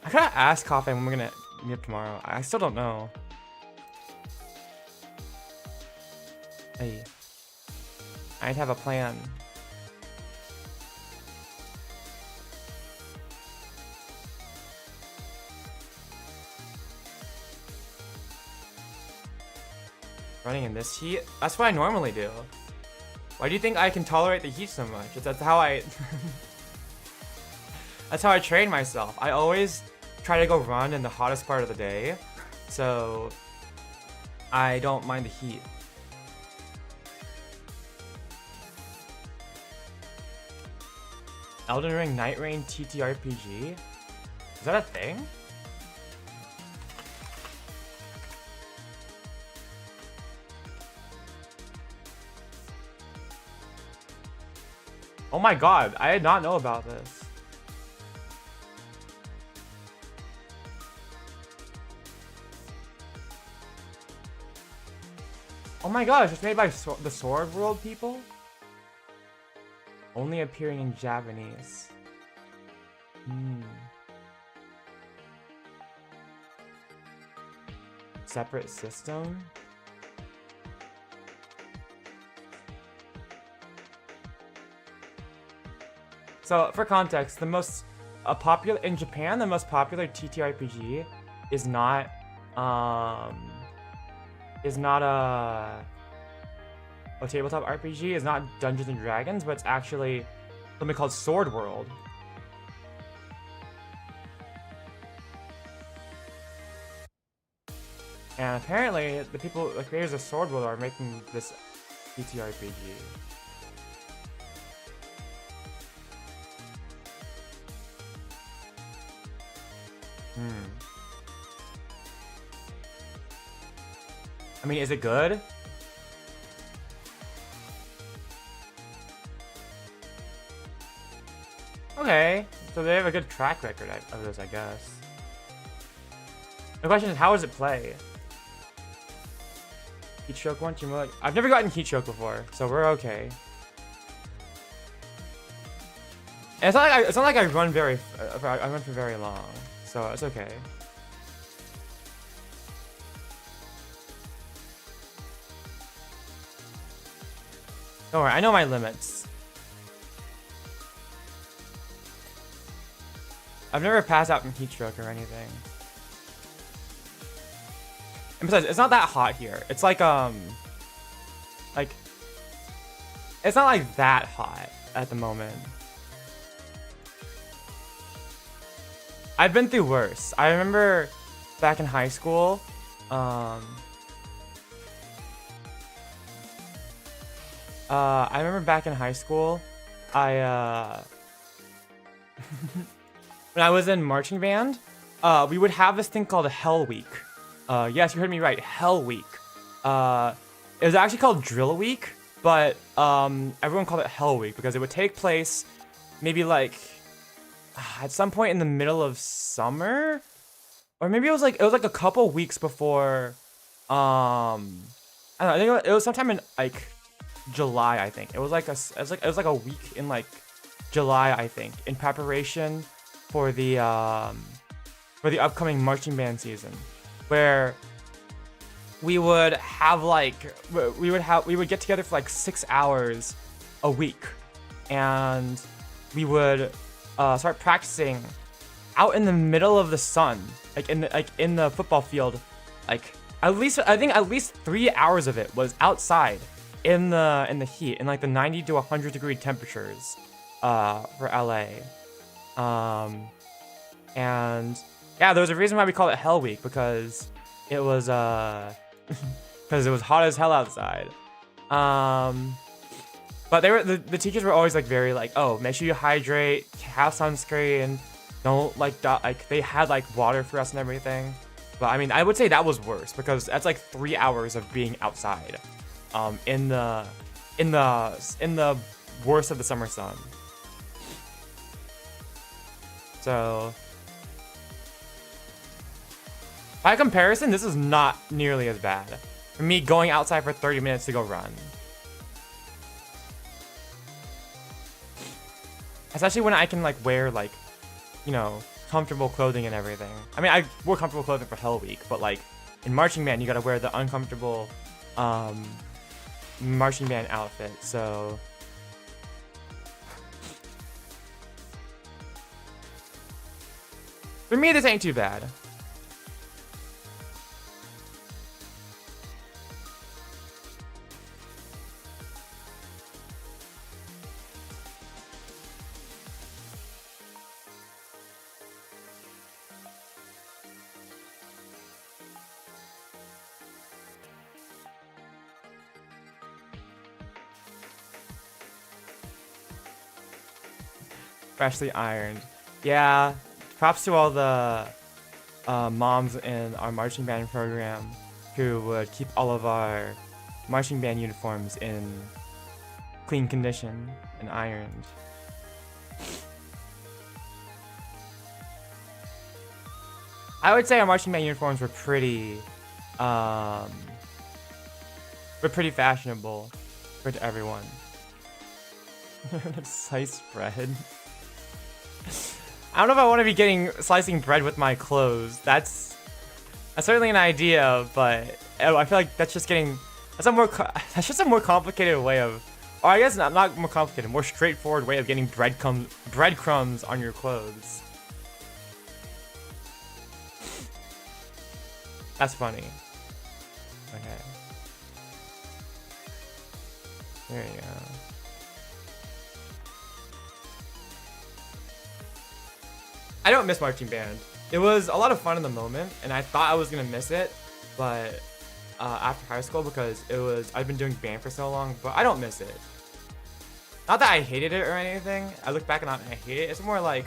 I gotta ask Coffee when we're gonna meet up tomorrow. I still don't know. Hey. I'd have a plan. Running in this heat? That's what I normally do. Why do you think I can tolerate the heat so much? That's how I... That's how I train myself. I always try to go run in the hottest part of the day, so I don't mind the heat. Elden Ring Night Rain TTRPG? Is that a thing? Oh my god, I did not know about this. Oh my gosh, it's made by the Sword World people? Only appearing in Japanese. Separate system? So, for context, in Japan, the most popular TTRPG is not a tabletop RPG, is not Dungeons and Dragons, but it's actually something called Sword World. And apparently, the creators of Sword World are making this TTRPG. I mean, is it good? Okay, so they have a good track record of this, I guess. The question is, how does it play? Heat stroke once, you like. I've never gotten heat stroke before, so we're okay. And it's not like I run for very long, so it's okay. Don't worry, I know my limits. I've never passed out from heat stroke or anything. And besides, it's not that hot here. It's like it's not like that hot at the moment. I've been through worse. I remember back in high school, I remember back in high school, when I was in marching band, we would have this thing called a Hell Week. Yes, you heard me right, Hell Week. It was actually called Drill Week, but everyone called it Hell Week because it would take place maybe like at some point in the middle of summer, or maybe it was like a couple weeks before. I don't know. I think it was sometime in like July. I think it was like a week in like July. I think in preparation for the upcoming marching band season, where we would have we would get together for like 6 hours a week, and we would start practicing out in the middle of the sun, like in the football field. Like I think at least 3 hours of it was outside in the heat, in like the 90 to 100 degree temperatures for LA. And yeah, there was a reason why we call it Hell Week, because it was because it was hot as hell outside. But the teachers were always like very like, oh, make sure you hydrate, have sunscreen, don't like they had like water for us and everything. But I mean, I would say that was worse because that's like 3 hours of being outside, in the worst of the summer sun. So by comparison, this is not nearly as bad. For me, going outside for 30 minutes to go run. Especially when I can like wear like, you know, comfortable clothing and everything. I mean, I wore comfortable clothing for Hell Week, but like in marching band, you gotta wear the uncomfortable marching band outfit. So for me, this ain't too bad. Freshly ironed. Yeah, props to all the moms in our marching band program who would keep all of our marching band uniforms in clean condition and ironed. I would say our marching band uniforms were pretty fashionable for everyone. Sliced bread. I don't know if I want to be slicing bread with my clothes. That's certainly an idea, but I feel like that's just a more complicated way of, or I guess not more complicated, more straightforward way of getting breadcrumbs on your clothes. That's funny. Okay. There you go. I don't miss marching band. It was a lot of fun in the moment, and I thought I was gonna miss it, but after high school because I've been doing band for so long, but I don't miss it. Not that I hated it or anything. I look back and I hate it. It's more like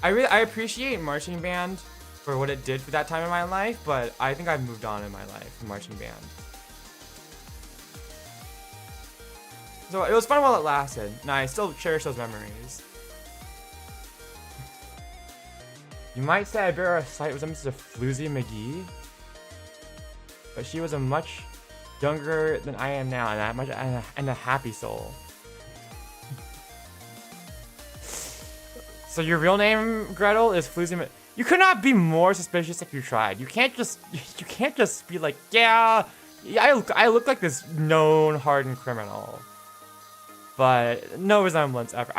I appreciate marching band for what it did for that time in my life, but I think I've moved on in my life from marching band. So it was fun while it lasted, and I still cherish those memories. You might say I bear a slight resemblance to Floozy McGee, but she was a much younger than I am now, and a happy soul. So your real name, Gretel, is Floozy. You could not be more suspicious if you tried. You can't just be like, yeah, I look like this known hardened criminal, but no resemblance ever.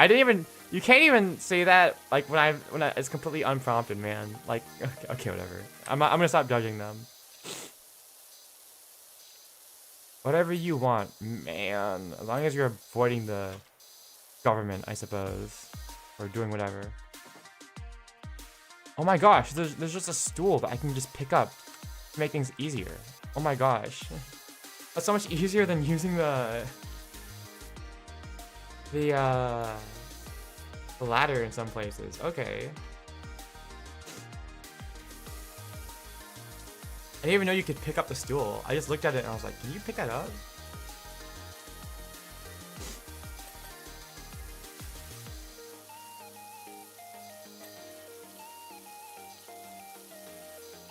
You can't even say that like when it's completely unprompted, man. Like, okay, whatever. I'm gonna stop judging them. Whatever you want, man. As long as you're avoiding the government, I suppose. Or doing whatever. Oh my gosh, there's just a stool that I can just pick up to make things easier. Oh my gosh. That's so much easier than using the ladder in some places. Okay. I didn't even know you could pick up the stool. I just looked at it and I was like, can you pick that up?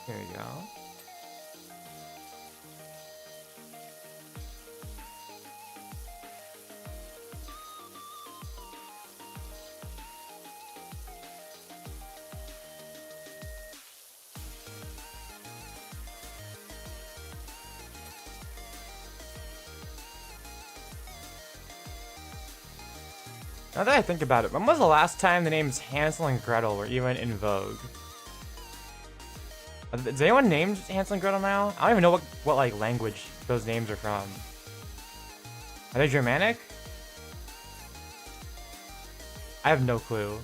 There we go. Now that I think about it, when was the last time the names Hansel and Gretel were even in vogue? Is anyone named Hansel and Gretel now? I don't even know what like language those names are from. Are they Germanic? I have no clue.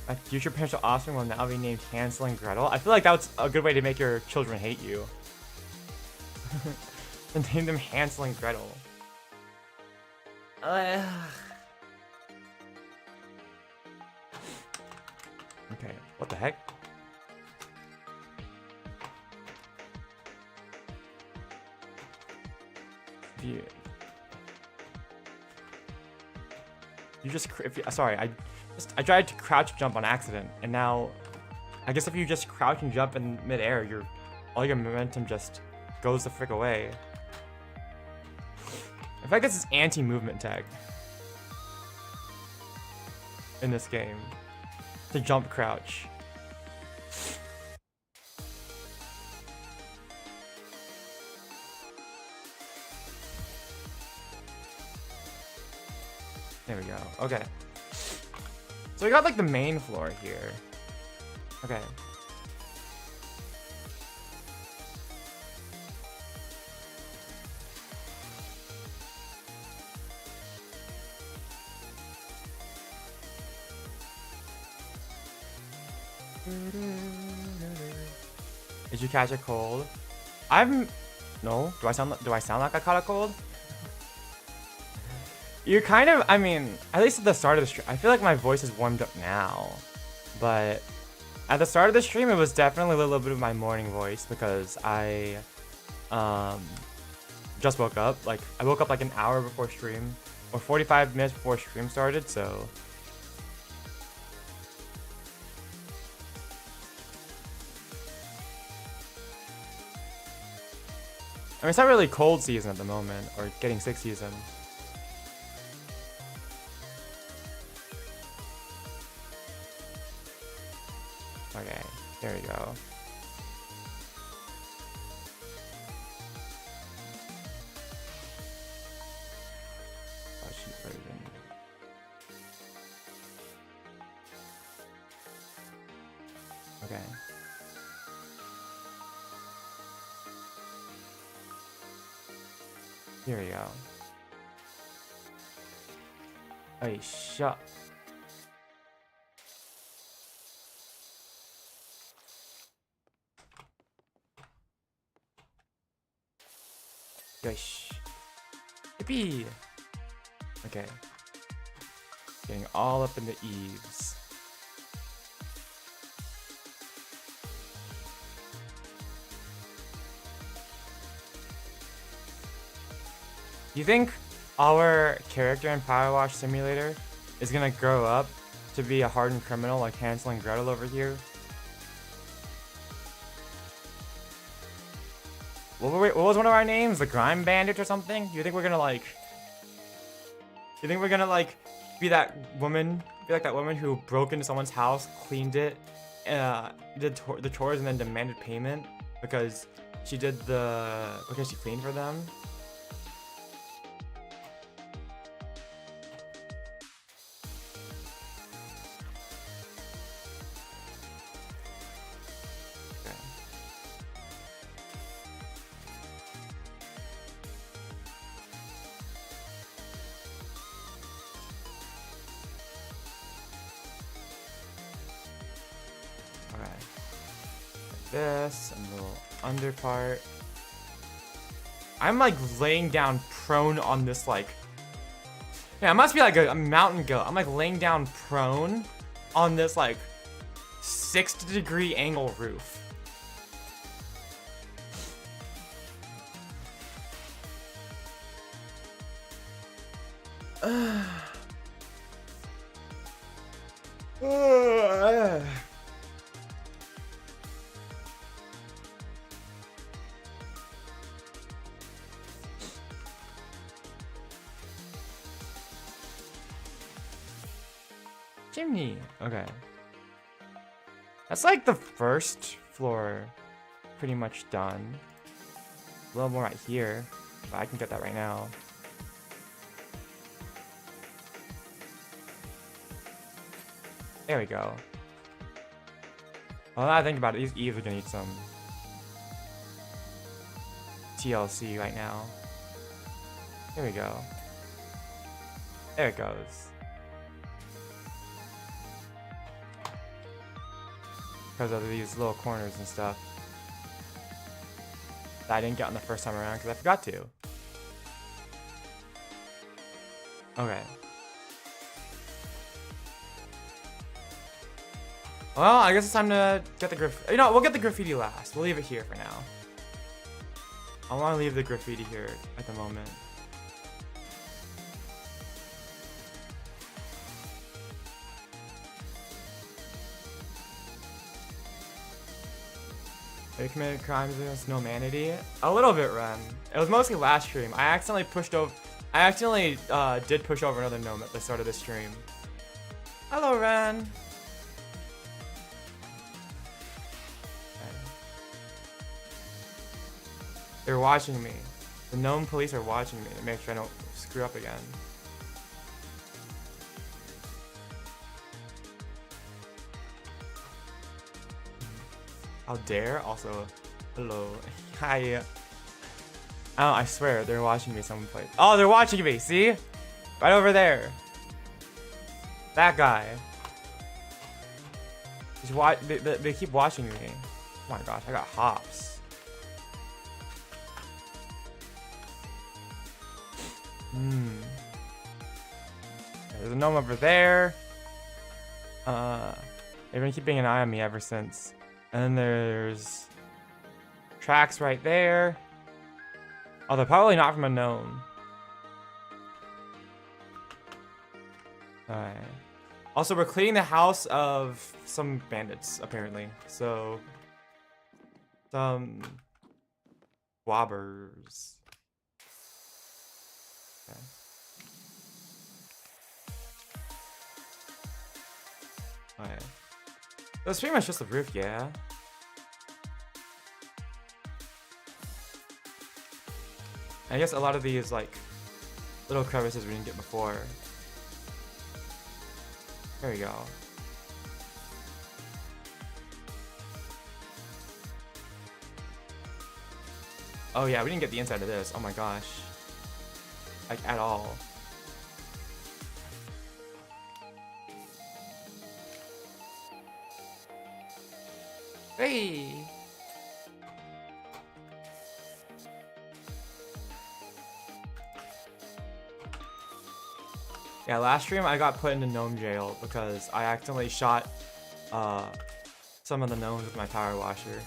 My future potential offspring will now be named Hansel and Gretel. I feel like that's a good way to make your children hate you. And name them Hansel and Gretel. Okay, what the heck? You just sorry, I tried to crouch jump on accident, and now I guess if you just crouch and jump in midair, all your momentum just goes the frick away. In fact, this is anti-movement tag in this game. To jump crouch. There we go. Okay. So we got like the main floor here. Okay. Did you catch a cold? No. Do I sound like I caught a cold? You're kind of, I mean, at least at the start of the stream, I feel like my voice is warmed up now. But at the start of the stream, it was definitely a little bit of my morning voice because I just woke up. Like, I woke up like an hour before stream, or 45 minutes before stream started, so. I mean, it's not really cold season at the moment, or getting sick season. Okay, there we go. Okay. Here we go. Hey, shut. Yosh. Yippee! Okay. Getting all up in the eaves. Do you think our character in Powerwash Simulator is gonna grow up to be a hardened criminal like Hansel and Gretel over here? What was one of our names? The Grime Bandit or something? You think we're gonna like... You think we're gonna like be that woman? Be like that woman who broke into someone's house, cleaned it, did the chores, and then demanded payment because she did because she cleaned for them? This and the little under part. I'm like laying down prone on this like, yeah, it must be like a mountain goat. I'm like laying down prone on this like 60-degree angle roof. Chimney. Okay. That's like the first floor pretty much done. A little more right here, but I can get that right now. There we go. Well, now I think about it, these eaves are gonna need some TLC right now. There we go. There it goes. Because of these little corners and stuff that I didn't get on the first time around because I forgot to. Okay. Well, I guess it's time to get the graffiti. You know, we'll get the graffiti last. We'll leave it here for now. I want to leave the graffiti here at the moment. They committed crimes against humanity. A little bit, Ren. It was mostly last stream. I accidentally did push over another gnome at the start of the stream. Hello, Ren. Okay. They're watching me. The gnome police are watching me to make sure I don't screw up again. How dare? Also, hello. Hi. Oh, I swear, they're watching me someplace. Oh, they're watching me, see? Right over there. That guy. They keep watching me. Oh my gosh, I got hops. There's a gnome over there. They've been keeping an eye on me ever since. And then there's tracks right there. Although probably not from a gnome. Alright. Also, we're cleaning the house of some bandits, apparently. So, some wobbers. Okay. Alright. That's pretty much just the roof, yeah. I guess a lot of these, like, little crevices we didn't get before. There we go. Oh yeah, we didn't get the inside of this. Oh my gosh. Like, at all. Hey! Yeah, last stream I got put into gnome jail because I accidentally shot some of the gnomes with my power washer.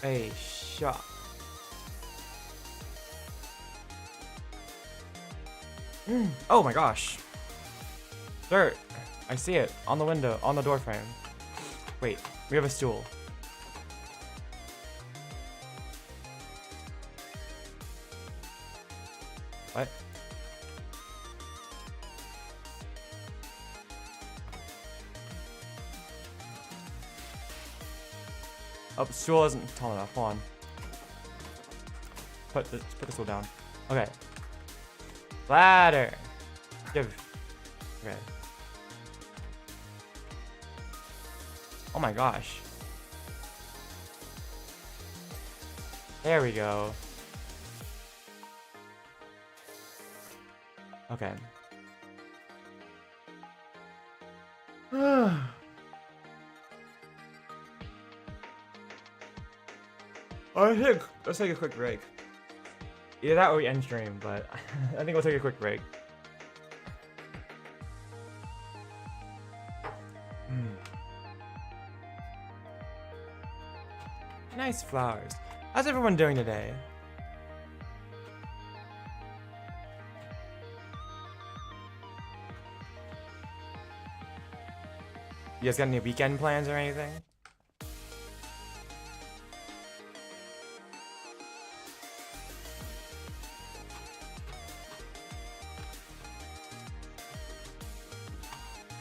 Hey, shot. Oh my gosh. Dirt. I see it on the window, on the door frame. Wait, we have a stool. What? Oh, the stool isn't tall enough. Hold on. Put the stool down. Okay. Ladder. Give. Okay. Oh my gosh. There we go. Okay. Let's take a quick break. Either that or we end stream, but I think we'll take a quick break. Nice flowers. How's everyone doing today? You guys got any weekend plans or anything?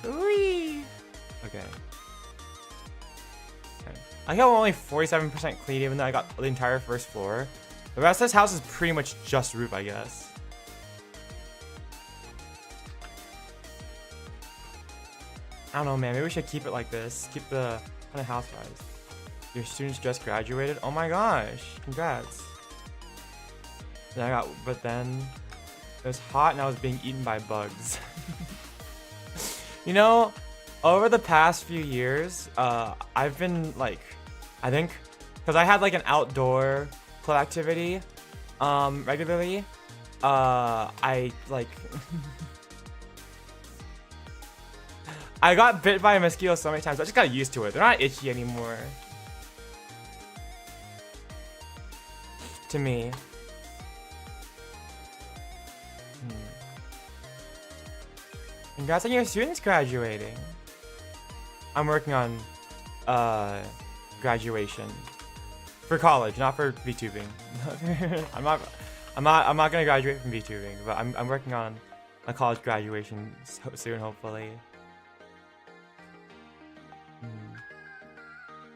Whee! Okay. I got only 47% clean, even though I got the entire first floor. The rest of this house is pretty much just roof, I guess. I don't know, man. Maybe we should keep it like this. Keep the kind of house vibes. Your students just graduated? Oh my gosh. Congrats. But then it was hot and I was being eaten by bugs. You know, over the past few years, I've been like, I think, because I had like an outdoor play activity, regularly, I like, I got bit by a mosquito so many times, I just got used to it. They're not itchy anymore. To me. Congrats on your students graduating. I'm working on graduation for college, not for VTubing. I'm not gonna graduate from VTubing, but I'm working on a college graduation soon, hopefully.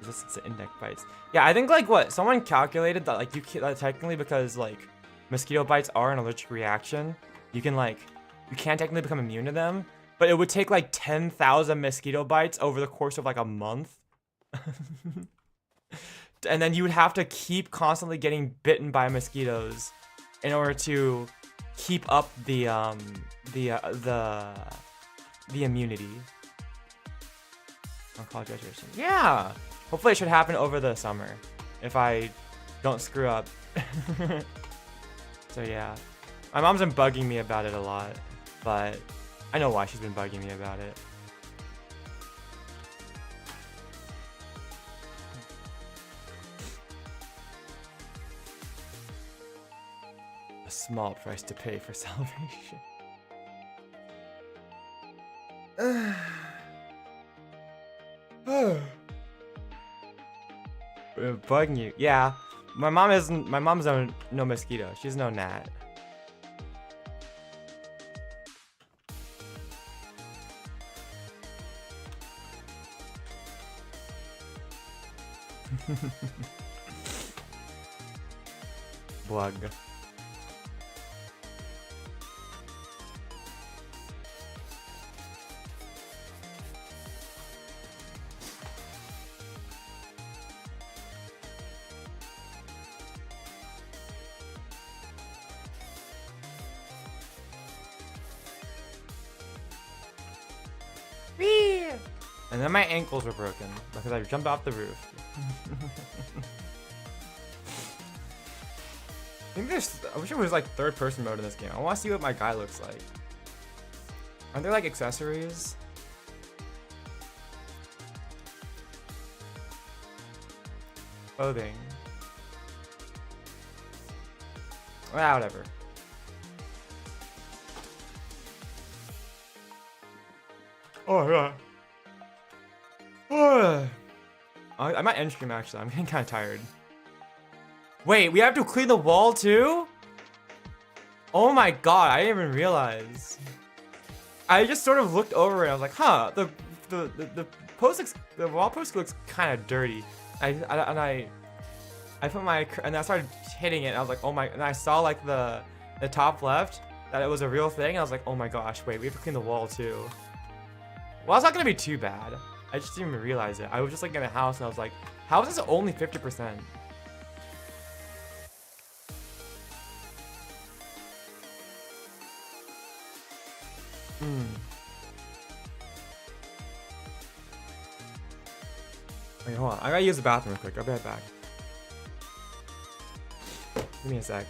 This is index bites. Yeah, I think like what someone calculated that like technically, because like mosquito bites are an allergic reaction, you can't technically become immune to them, but it would take like 10,000 mosquito bites over the course of like a month. And then you would have to keep constantly getting bitten by mosquitoes in order to keep up the immunity on college graduation. Yeah, hopefully it should happen over the summer if I don't screw up. So yeah, my mom's been bugging me about it a lot, but I know why she's been bugging me about it. A small price to pay for salvation. Bugging you? Yeah. My mom's no mosquito. She's no gnat. Bug. And then my ankles were broken because I jumped off the roof. I wish it was like third person mode in this game. I want to see what my guy looks like. Aren't there like accessories? Clothing. Ah, whatever. Oh yeah. I might end stream actually. I'm getting kind of tired. Wait, we have to clean the wall too? Oh my god, I didn't even realize. I just sort of looked over and I was like, huh, the wall post looks kind of dirty. I put my, and I started hitting it and I was like, oh my, and I saw like the top left that it was a real thing. And I was like, oh my gosh, wait, we have to clean the wall too. Well, it's not gonna be too bad. I just didn't even realize it. I was just like in a house and I was like, how is this only 50%? Wait, hold on. I gotta use the bathroom real quick. I'll be right back. Give me a sec.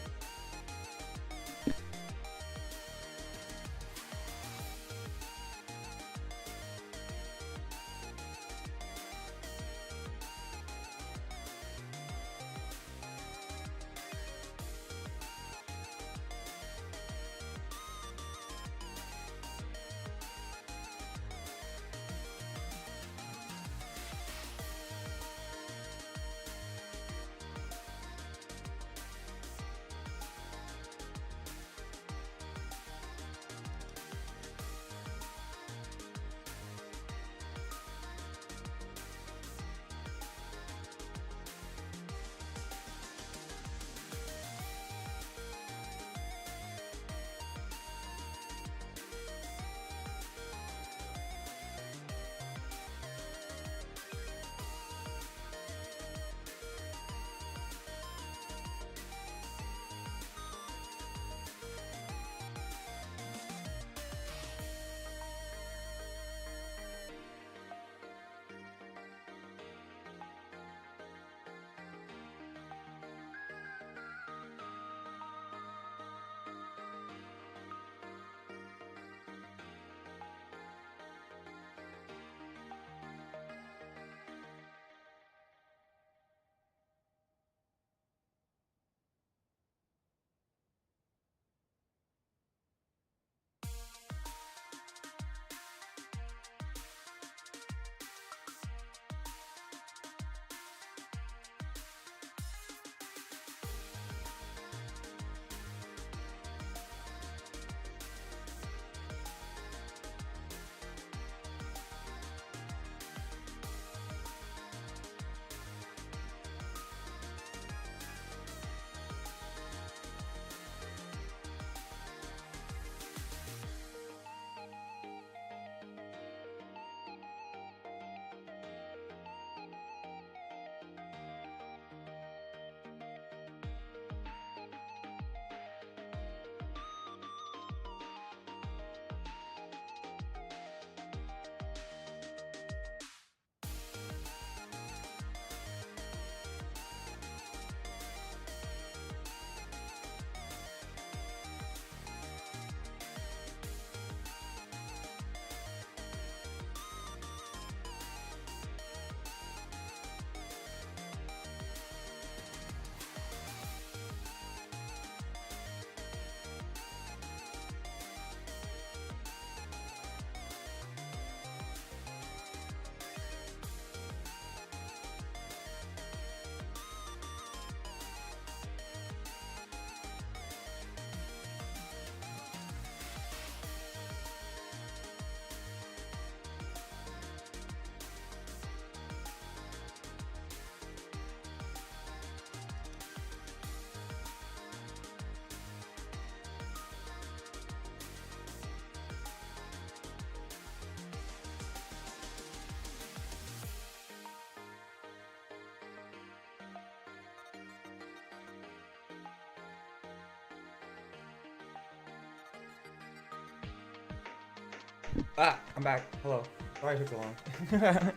Ah, I'm back. Hello. Sorry it took so long.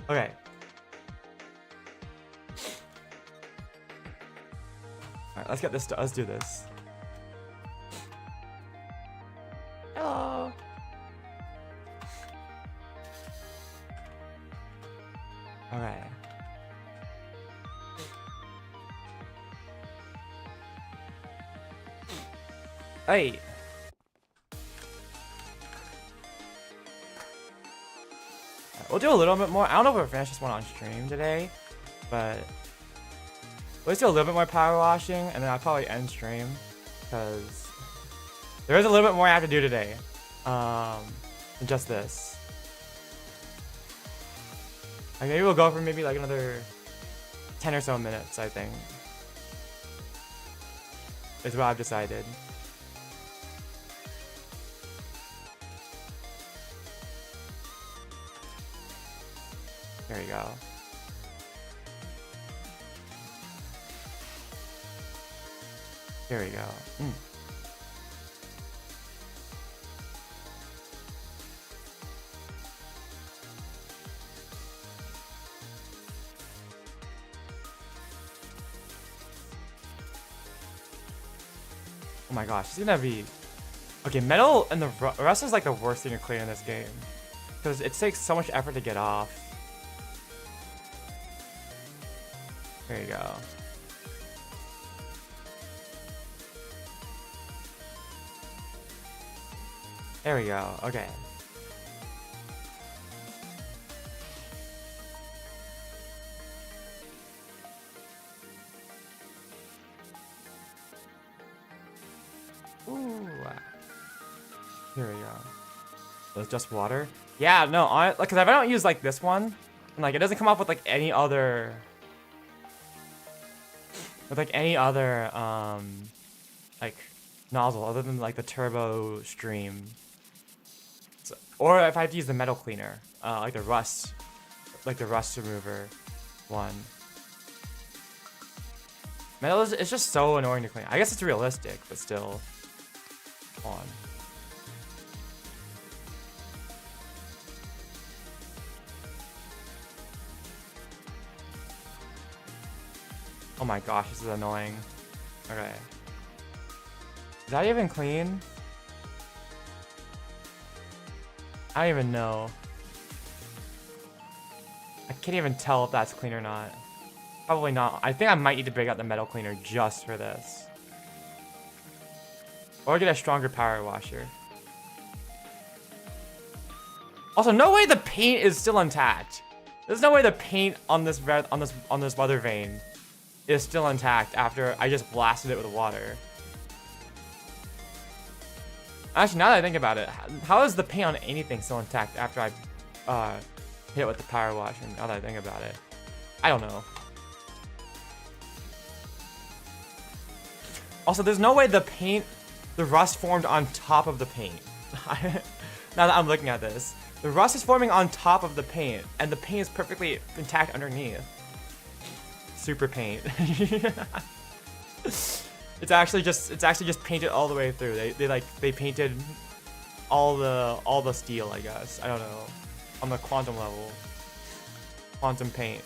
Okay. Alright, let's get this. Let's do this. Hello. Okay. Hey. We'll do a little bit more. I don't know if we'll finish this one on stream today, but let's do a little bit more power washing, and then I'll probably end stream because there is a little bit more I have to do today than just this. Like maybe we'll go for maybe like another 10 or so minutes, I think. Is what I've decided. There we go. There we go. Oh my gosh, it's gonna be... Okay, metal and the rust is like the worst thing to clean in this game. Because it takes so much effort to get off. There you go. There we go. Okay. Ooh. Here we go. It's just water? Yeah, no, because if I don't use like this one, and like it doesn't come up with like any other like nozzle other than like the turbo stream. So, or if I have to use the metal cleaner, like the rust remover one. Metal is, it's just so annoying to clean. I guess it's realistic, but still. On. Oh my gosh, this is annoying. Okay. Is that even clean? I don't even know. I can't even tell if that's clean or not. Probably not. I think I might need to break out the metal cleaner just for this. Or get a stronger power washer. Also, no way the paint is still intact. There's no way the paint on this weather vane is still intact after I just blasted it with water. Actually, now that I think about it, how is the paint on anything still intact after I hit it with the power wash? And now that I think about it, I don't know. Also, there's no way the rust formed on top of the paint. Now that I'm looking at this, the rust is forming on top of the paint, and the paint is perfectly intact underneath. Super paint. It's actually just painted all the way through. They painted all the steel, I guess. I don't know. On the quantum level. Quantum paint.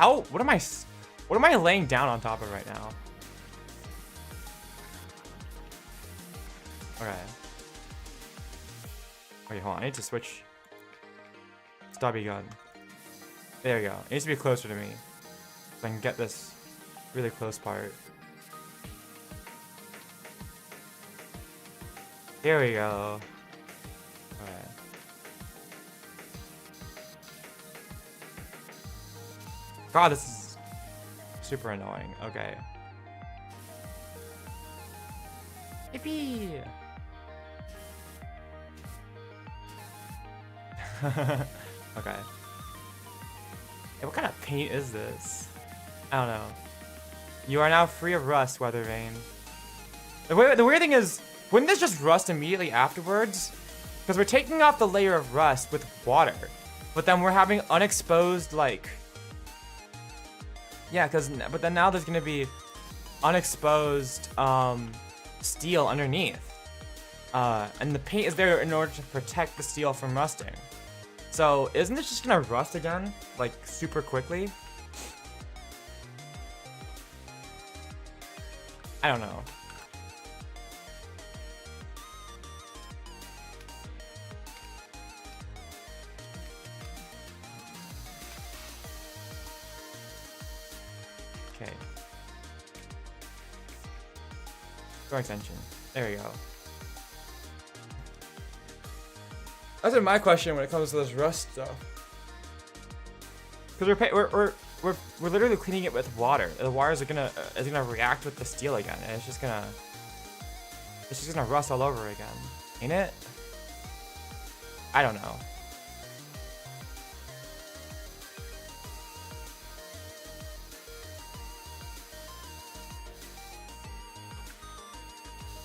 What am I laying down on top of right now? Okay. Wait, hold on. I need to switch. Stubby gun. There we go. It needs to be closer to me, so I can get this really close part. Here we go. Okay. God, this is super annoying. Okay. Yippee! Okay. Hey, what kind of paint is this? I don't know. You are now free of rust, weather vane. The weird thing is, wouldn't this just rust immediately afterwards? Because we're taking off the layer of rust with water, but then we're having unexposed, like... Yeah, but then now there's gonna be unexposed steel underneath. And the paint is there in order to protect the steel from rusting. So isn't it just gonna rust again, like super quickly? I don't know. Okay. Door extension. There we go. That's my question when it comes to this rust stuff. Because we're literally cleaning it with water. The wires are gonna react with the steel again, and it's just gonna rust all over again, ain't it? I don't know.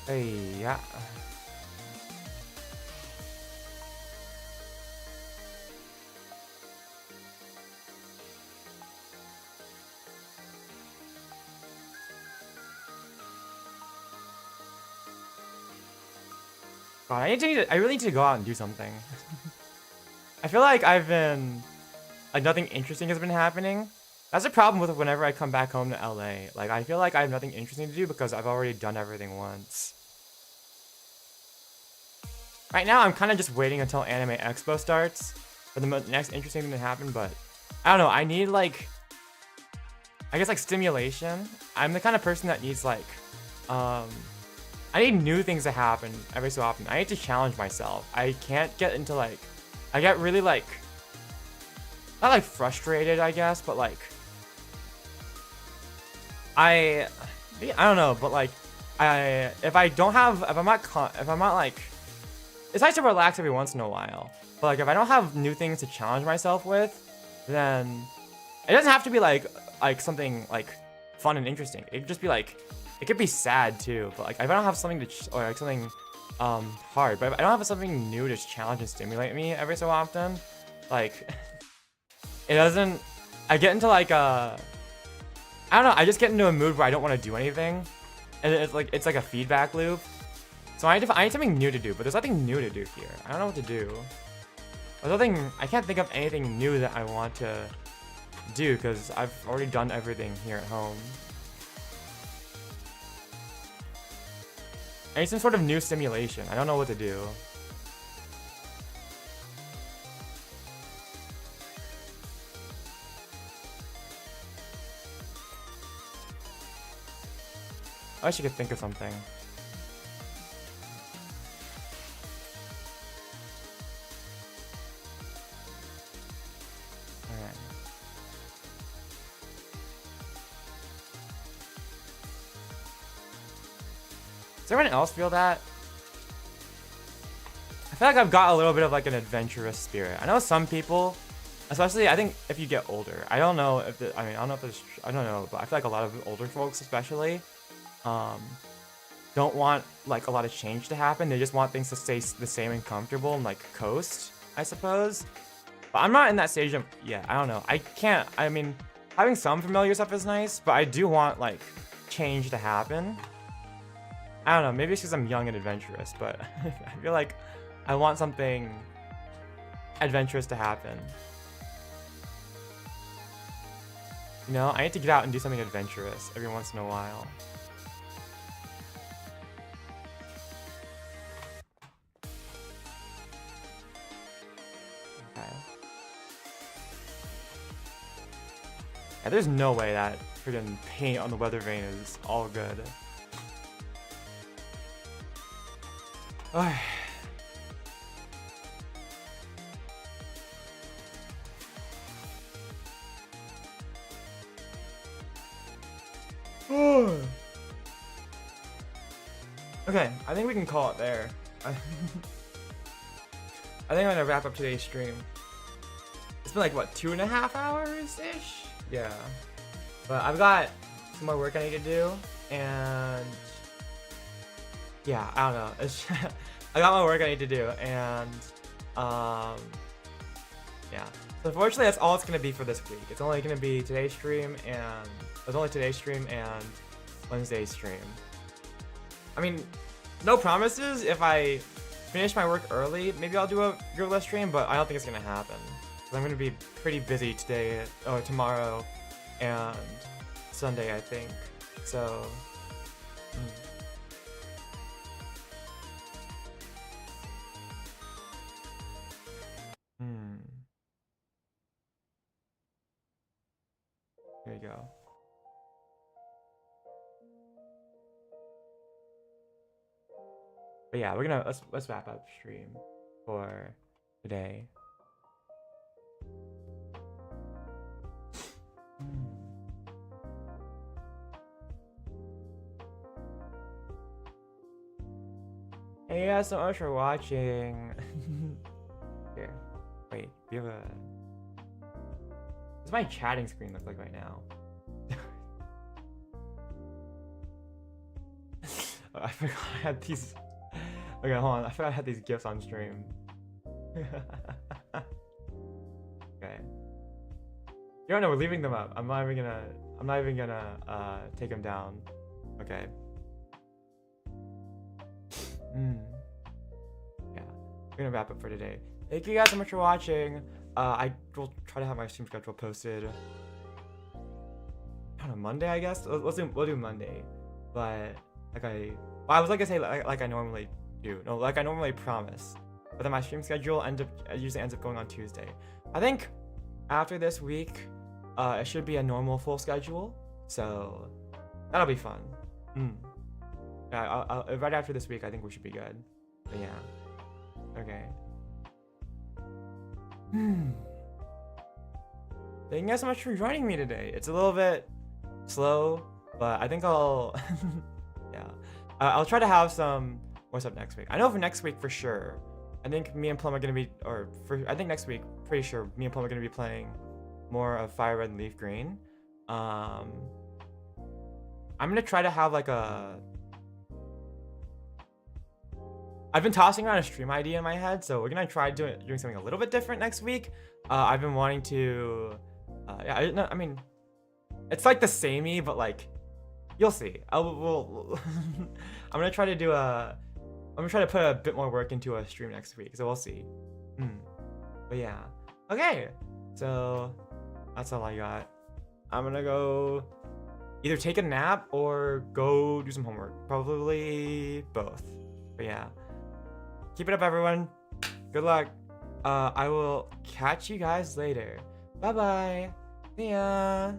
Hey, yeah. God, I really need to go out and do something. I feel like nothing interesting has been happening. That's a problem with whenever I come back home to LA. Like, I feel like I have nothing interesting to do because I've already done everything once. Right now, I'm kind of just waiting until Anime Expo starts for the next interesting thing to happen, but I don't know. I need, like, I guess, like, stimulation. I'm the kind of person that needs, like, I need new things to happen every so often. I need to challenge myself. I can't get into, like, I get really, like, not, like, frustrated, I guess, but, like, I don't know, but, like, if I'm not, like, it's nice to relax every once in a while, but, like, if I don't have new things to challenge myself with, then it doesn't have to be, like something, like, fun and interesting. It could just be, like, it could be sad, too, but, like, if I don't have something or, like, something, hard, but if I don't have something new to challenge and stimulate me every so often, like, it doesn't, I get into, like, I don't know, I just get into a mood where I don't want to do anything, and it's like a feedback loop. So I need something new to do, but there's nothing new to do here. I don't know what to do. I can't think of anything new that I want to do, because I've already done everything here at home. I need some sort of new stimulation. I don't know what to do. I wish I could think of something. Alright. Does everyone else feel that? I feel like I've got a little bit of, like, an adventurous spirit. I know some people, especially, I think if you get older, I don't know if I don't know, but I feel like a lot of older folks especially, don't want, like, a lot of change to happen. They just want things to stay the same and comfortable and, like, coast, I suppose. But I'm not in that stage of, yeah, I don't know. I mean, having some familiar stuff is nice, but I do want, like, change to happen. I don't know, maybe it's because I'm young and adventurous, but I feel like I want something adventurous to happen. You know, I need to get out and do something adventurous every once in a while. Yeah, there's no way that freaking paint on the weather vane is all good. Okay, I think we can call it there. I think I'm gonna wrap up today's stream. It's been like, what, 2.5 hours-ish? Yeah. But I've got some more work I need to do, and yeah, I don't know. I got my work I need to do, and yeah. So unfortunately, that's all it's gonna be for this week. It's only gonna be today's stream, and Wednesday stream. I mean, no promises. If I finish my work early, maybe I'll do a guerrilla stream, but I don't think it's gonna happen. 'Cause I'm gonna be pretty busy today, or tomorrow, and Sunday, I think. So. There you go. But yeah, we're gonna let's wrap up stream for today. Hey, you guys so much for watching. Here, wait, we have a. What's my chatting screen look like right now? I forgot I had these. Okay, hold on. I forgot I had these gifs on stream. Okay. You don't know, we're leaving them up. I'm not even gonna take them down. Okay. Yeah. We're gonna wrap up for today. Thank you guys so much for watching. I will try to have my stream schedule posted on Monday, I guess. We'll do Monday. But I was say like I normally do. No, like I normally promise. But then my stream schedule usually ends up going on Tuesday. I think after this week, it should be a normal full schedule. So that'll be fun. Yeah, right after this week, I think we should be good. But yeah. Okay. Thank you guys so much for joining me today. It's a little bit slow, but I think I'll yeah. I'll try to have some more stuff next week. I know for next week for sure. I think me and Plum are gonna be, I think next week, pretty sure me and Plum are gonna be playing more of Fire Red and Leaf Green. I'm gonna try to have like a. I've been tossing around a stream idea in my head, so we're gonna try doing something a little bit different next week. I've been wanting to, yeah, I mean, it's like the samey, but like, you'll see. I'm gonna try to put a bit more work into a stream next week, so we'll see. But yeah, okay. So that's all I got. I'm gonna go either take a nap or go do some homework. Probably both. But yeah. Keep it up, everyone. Good luck. I will catch you guys later. Bye-bye. See ya.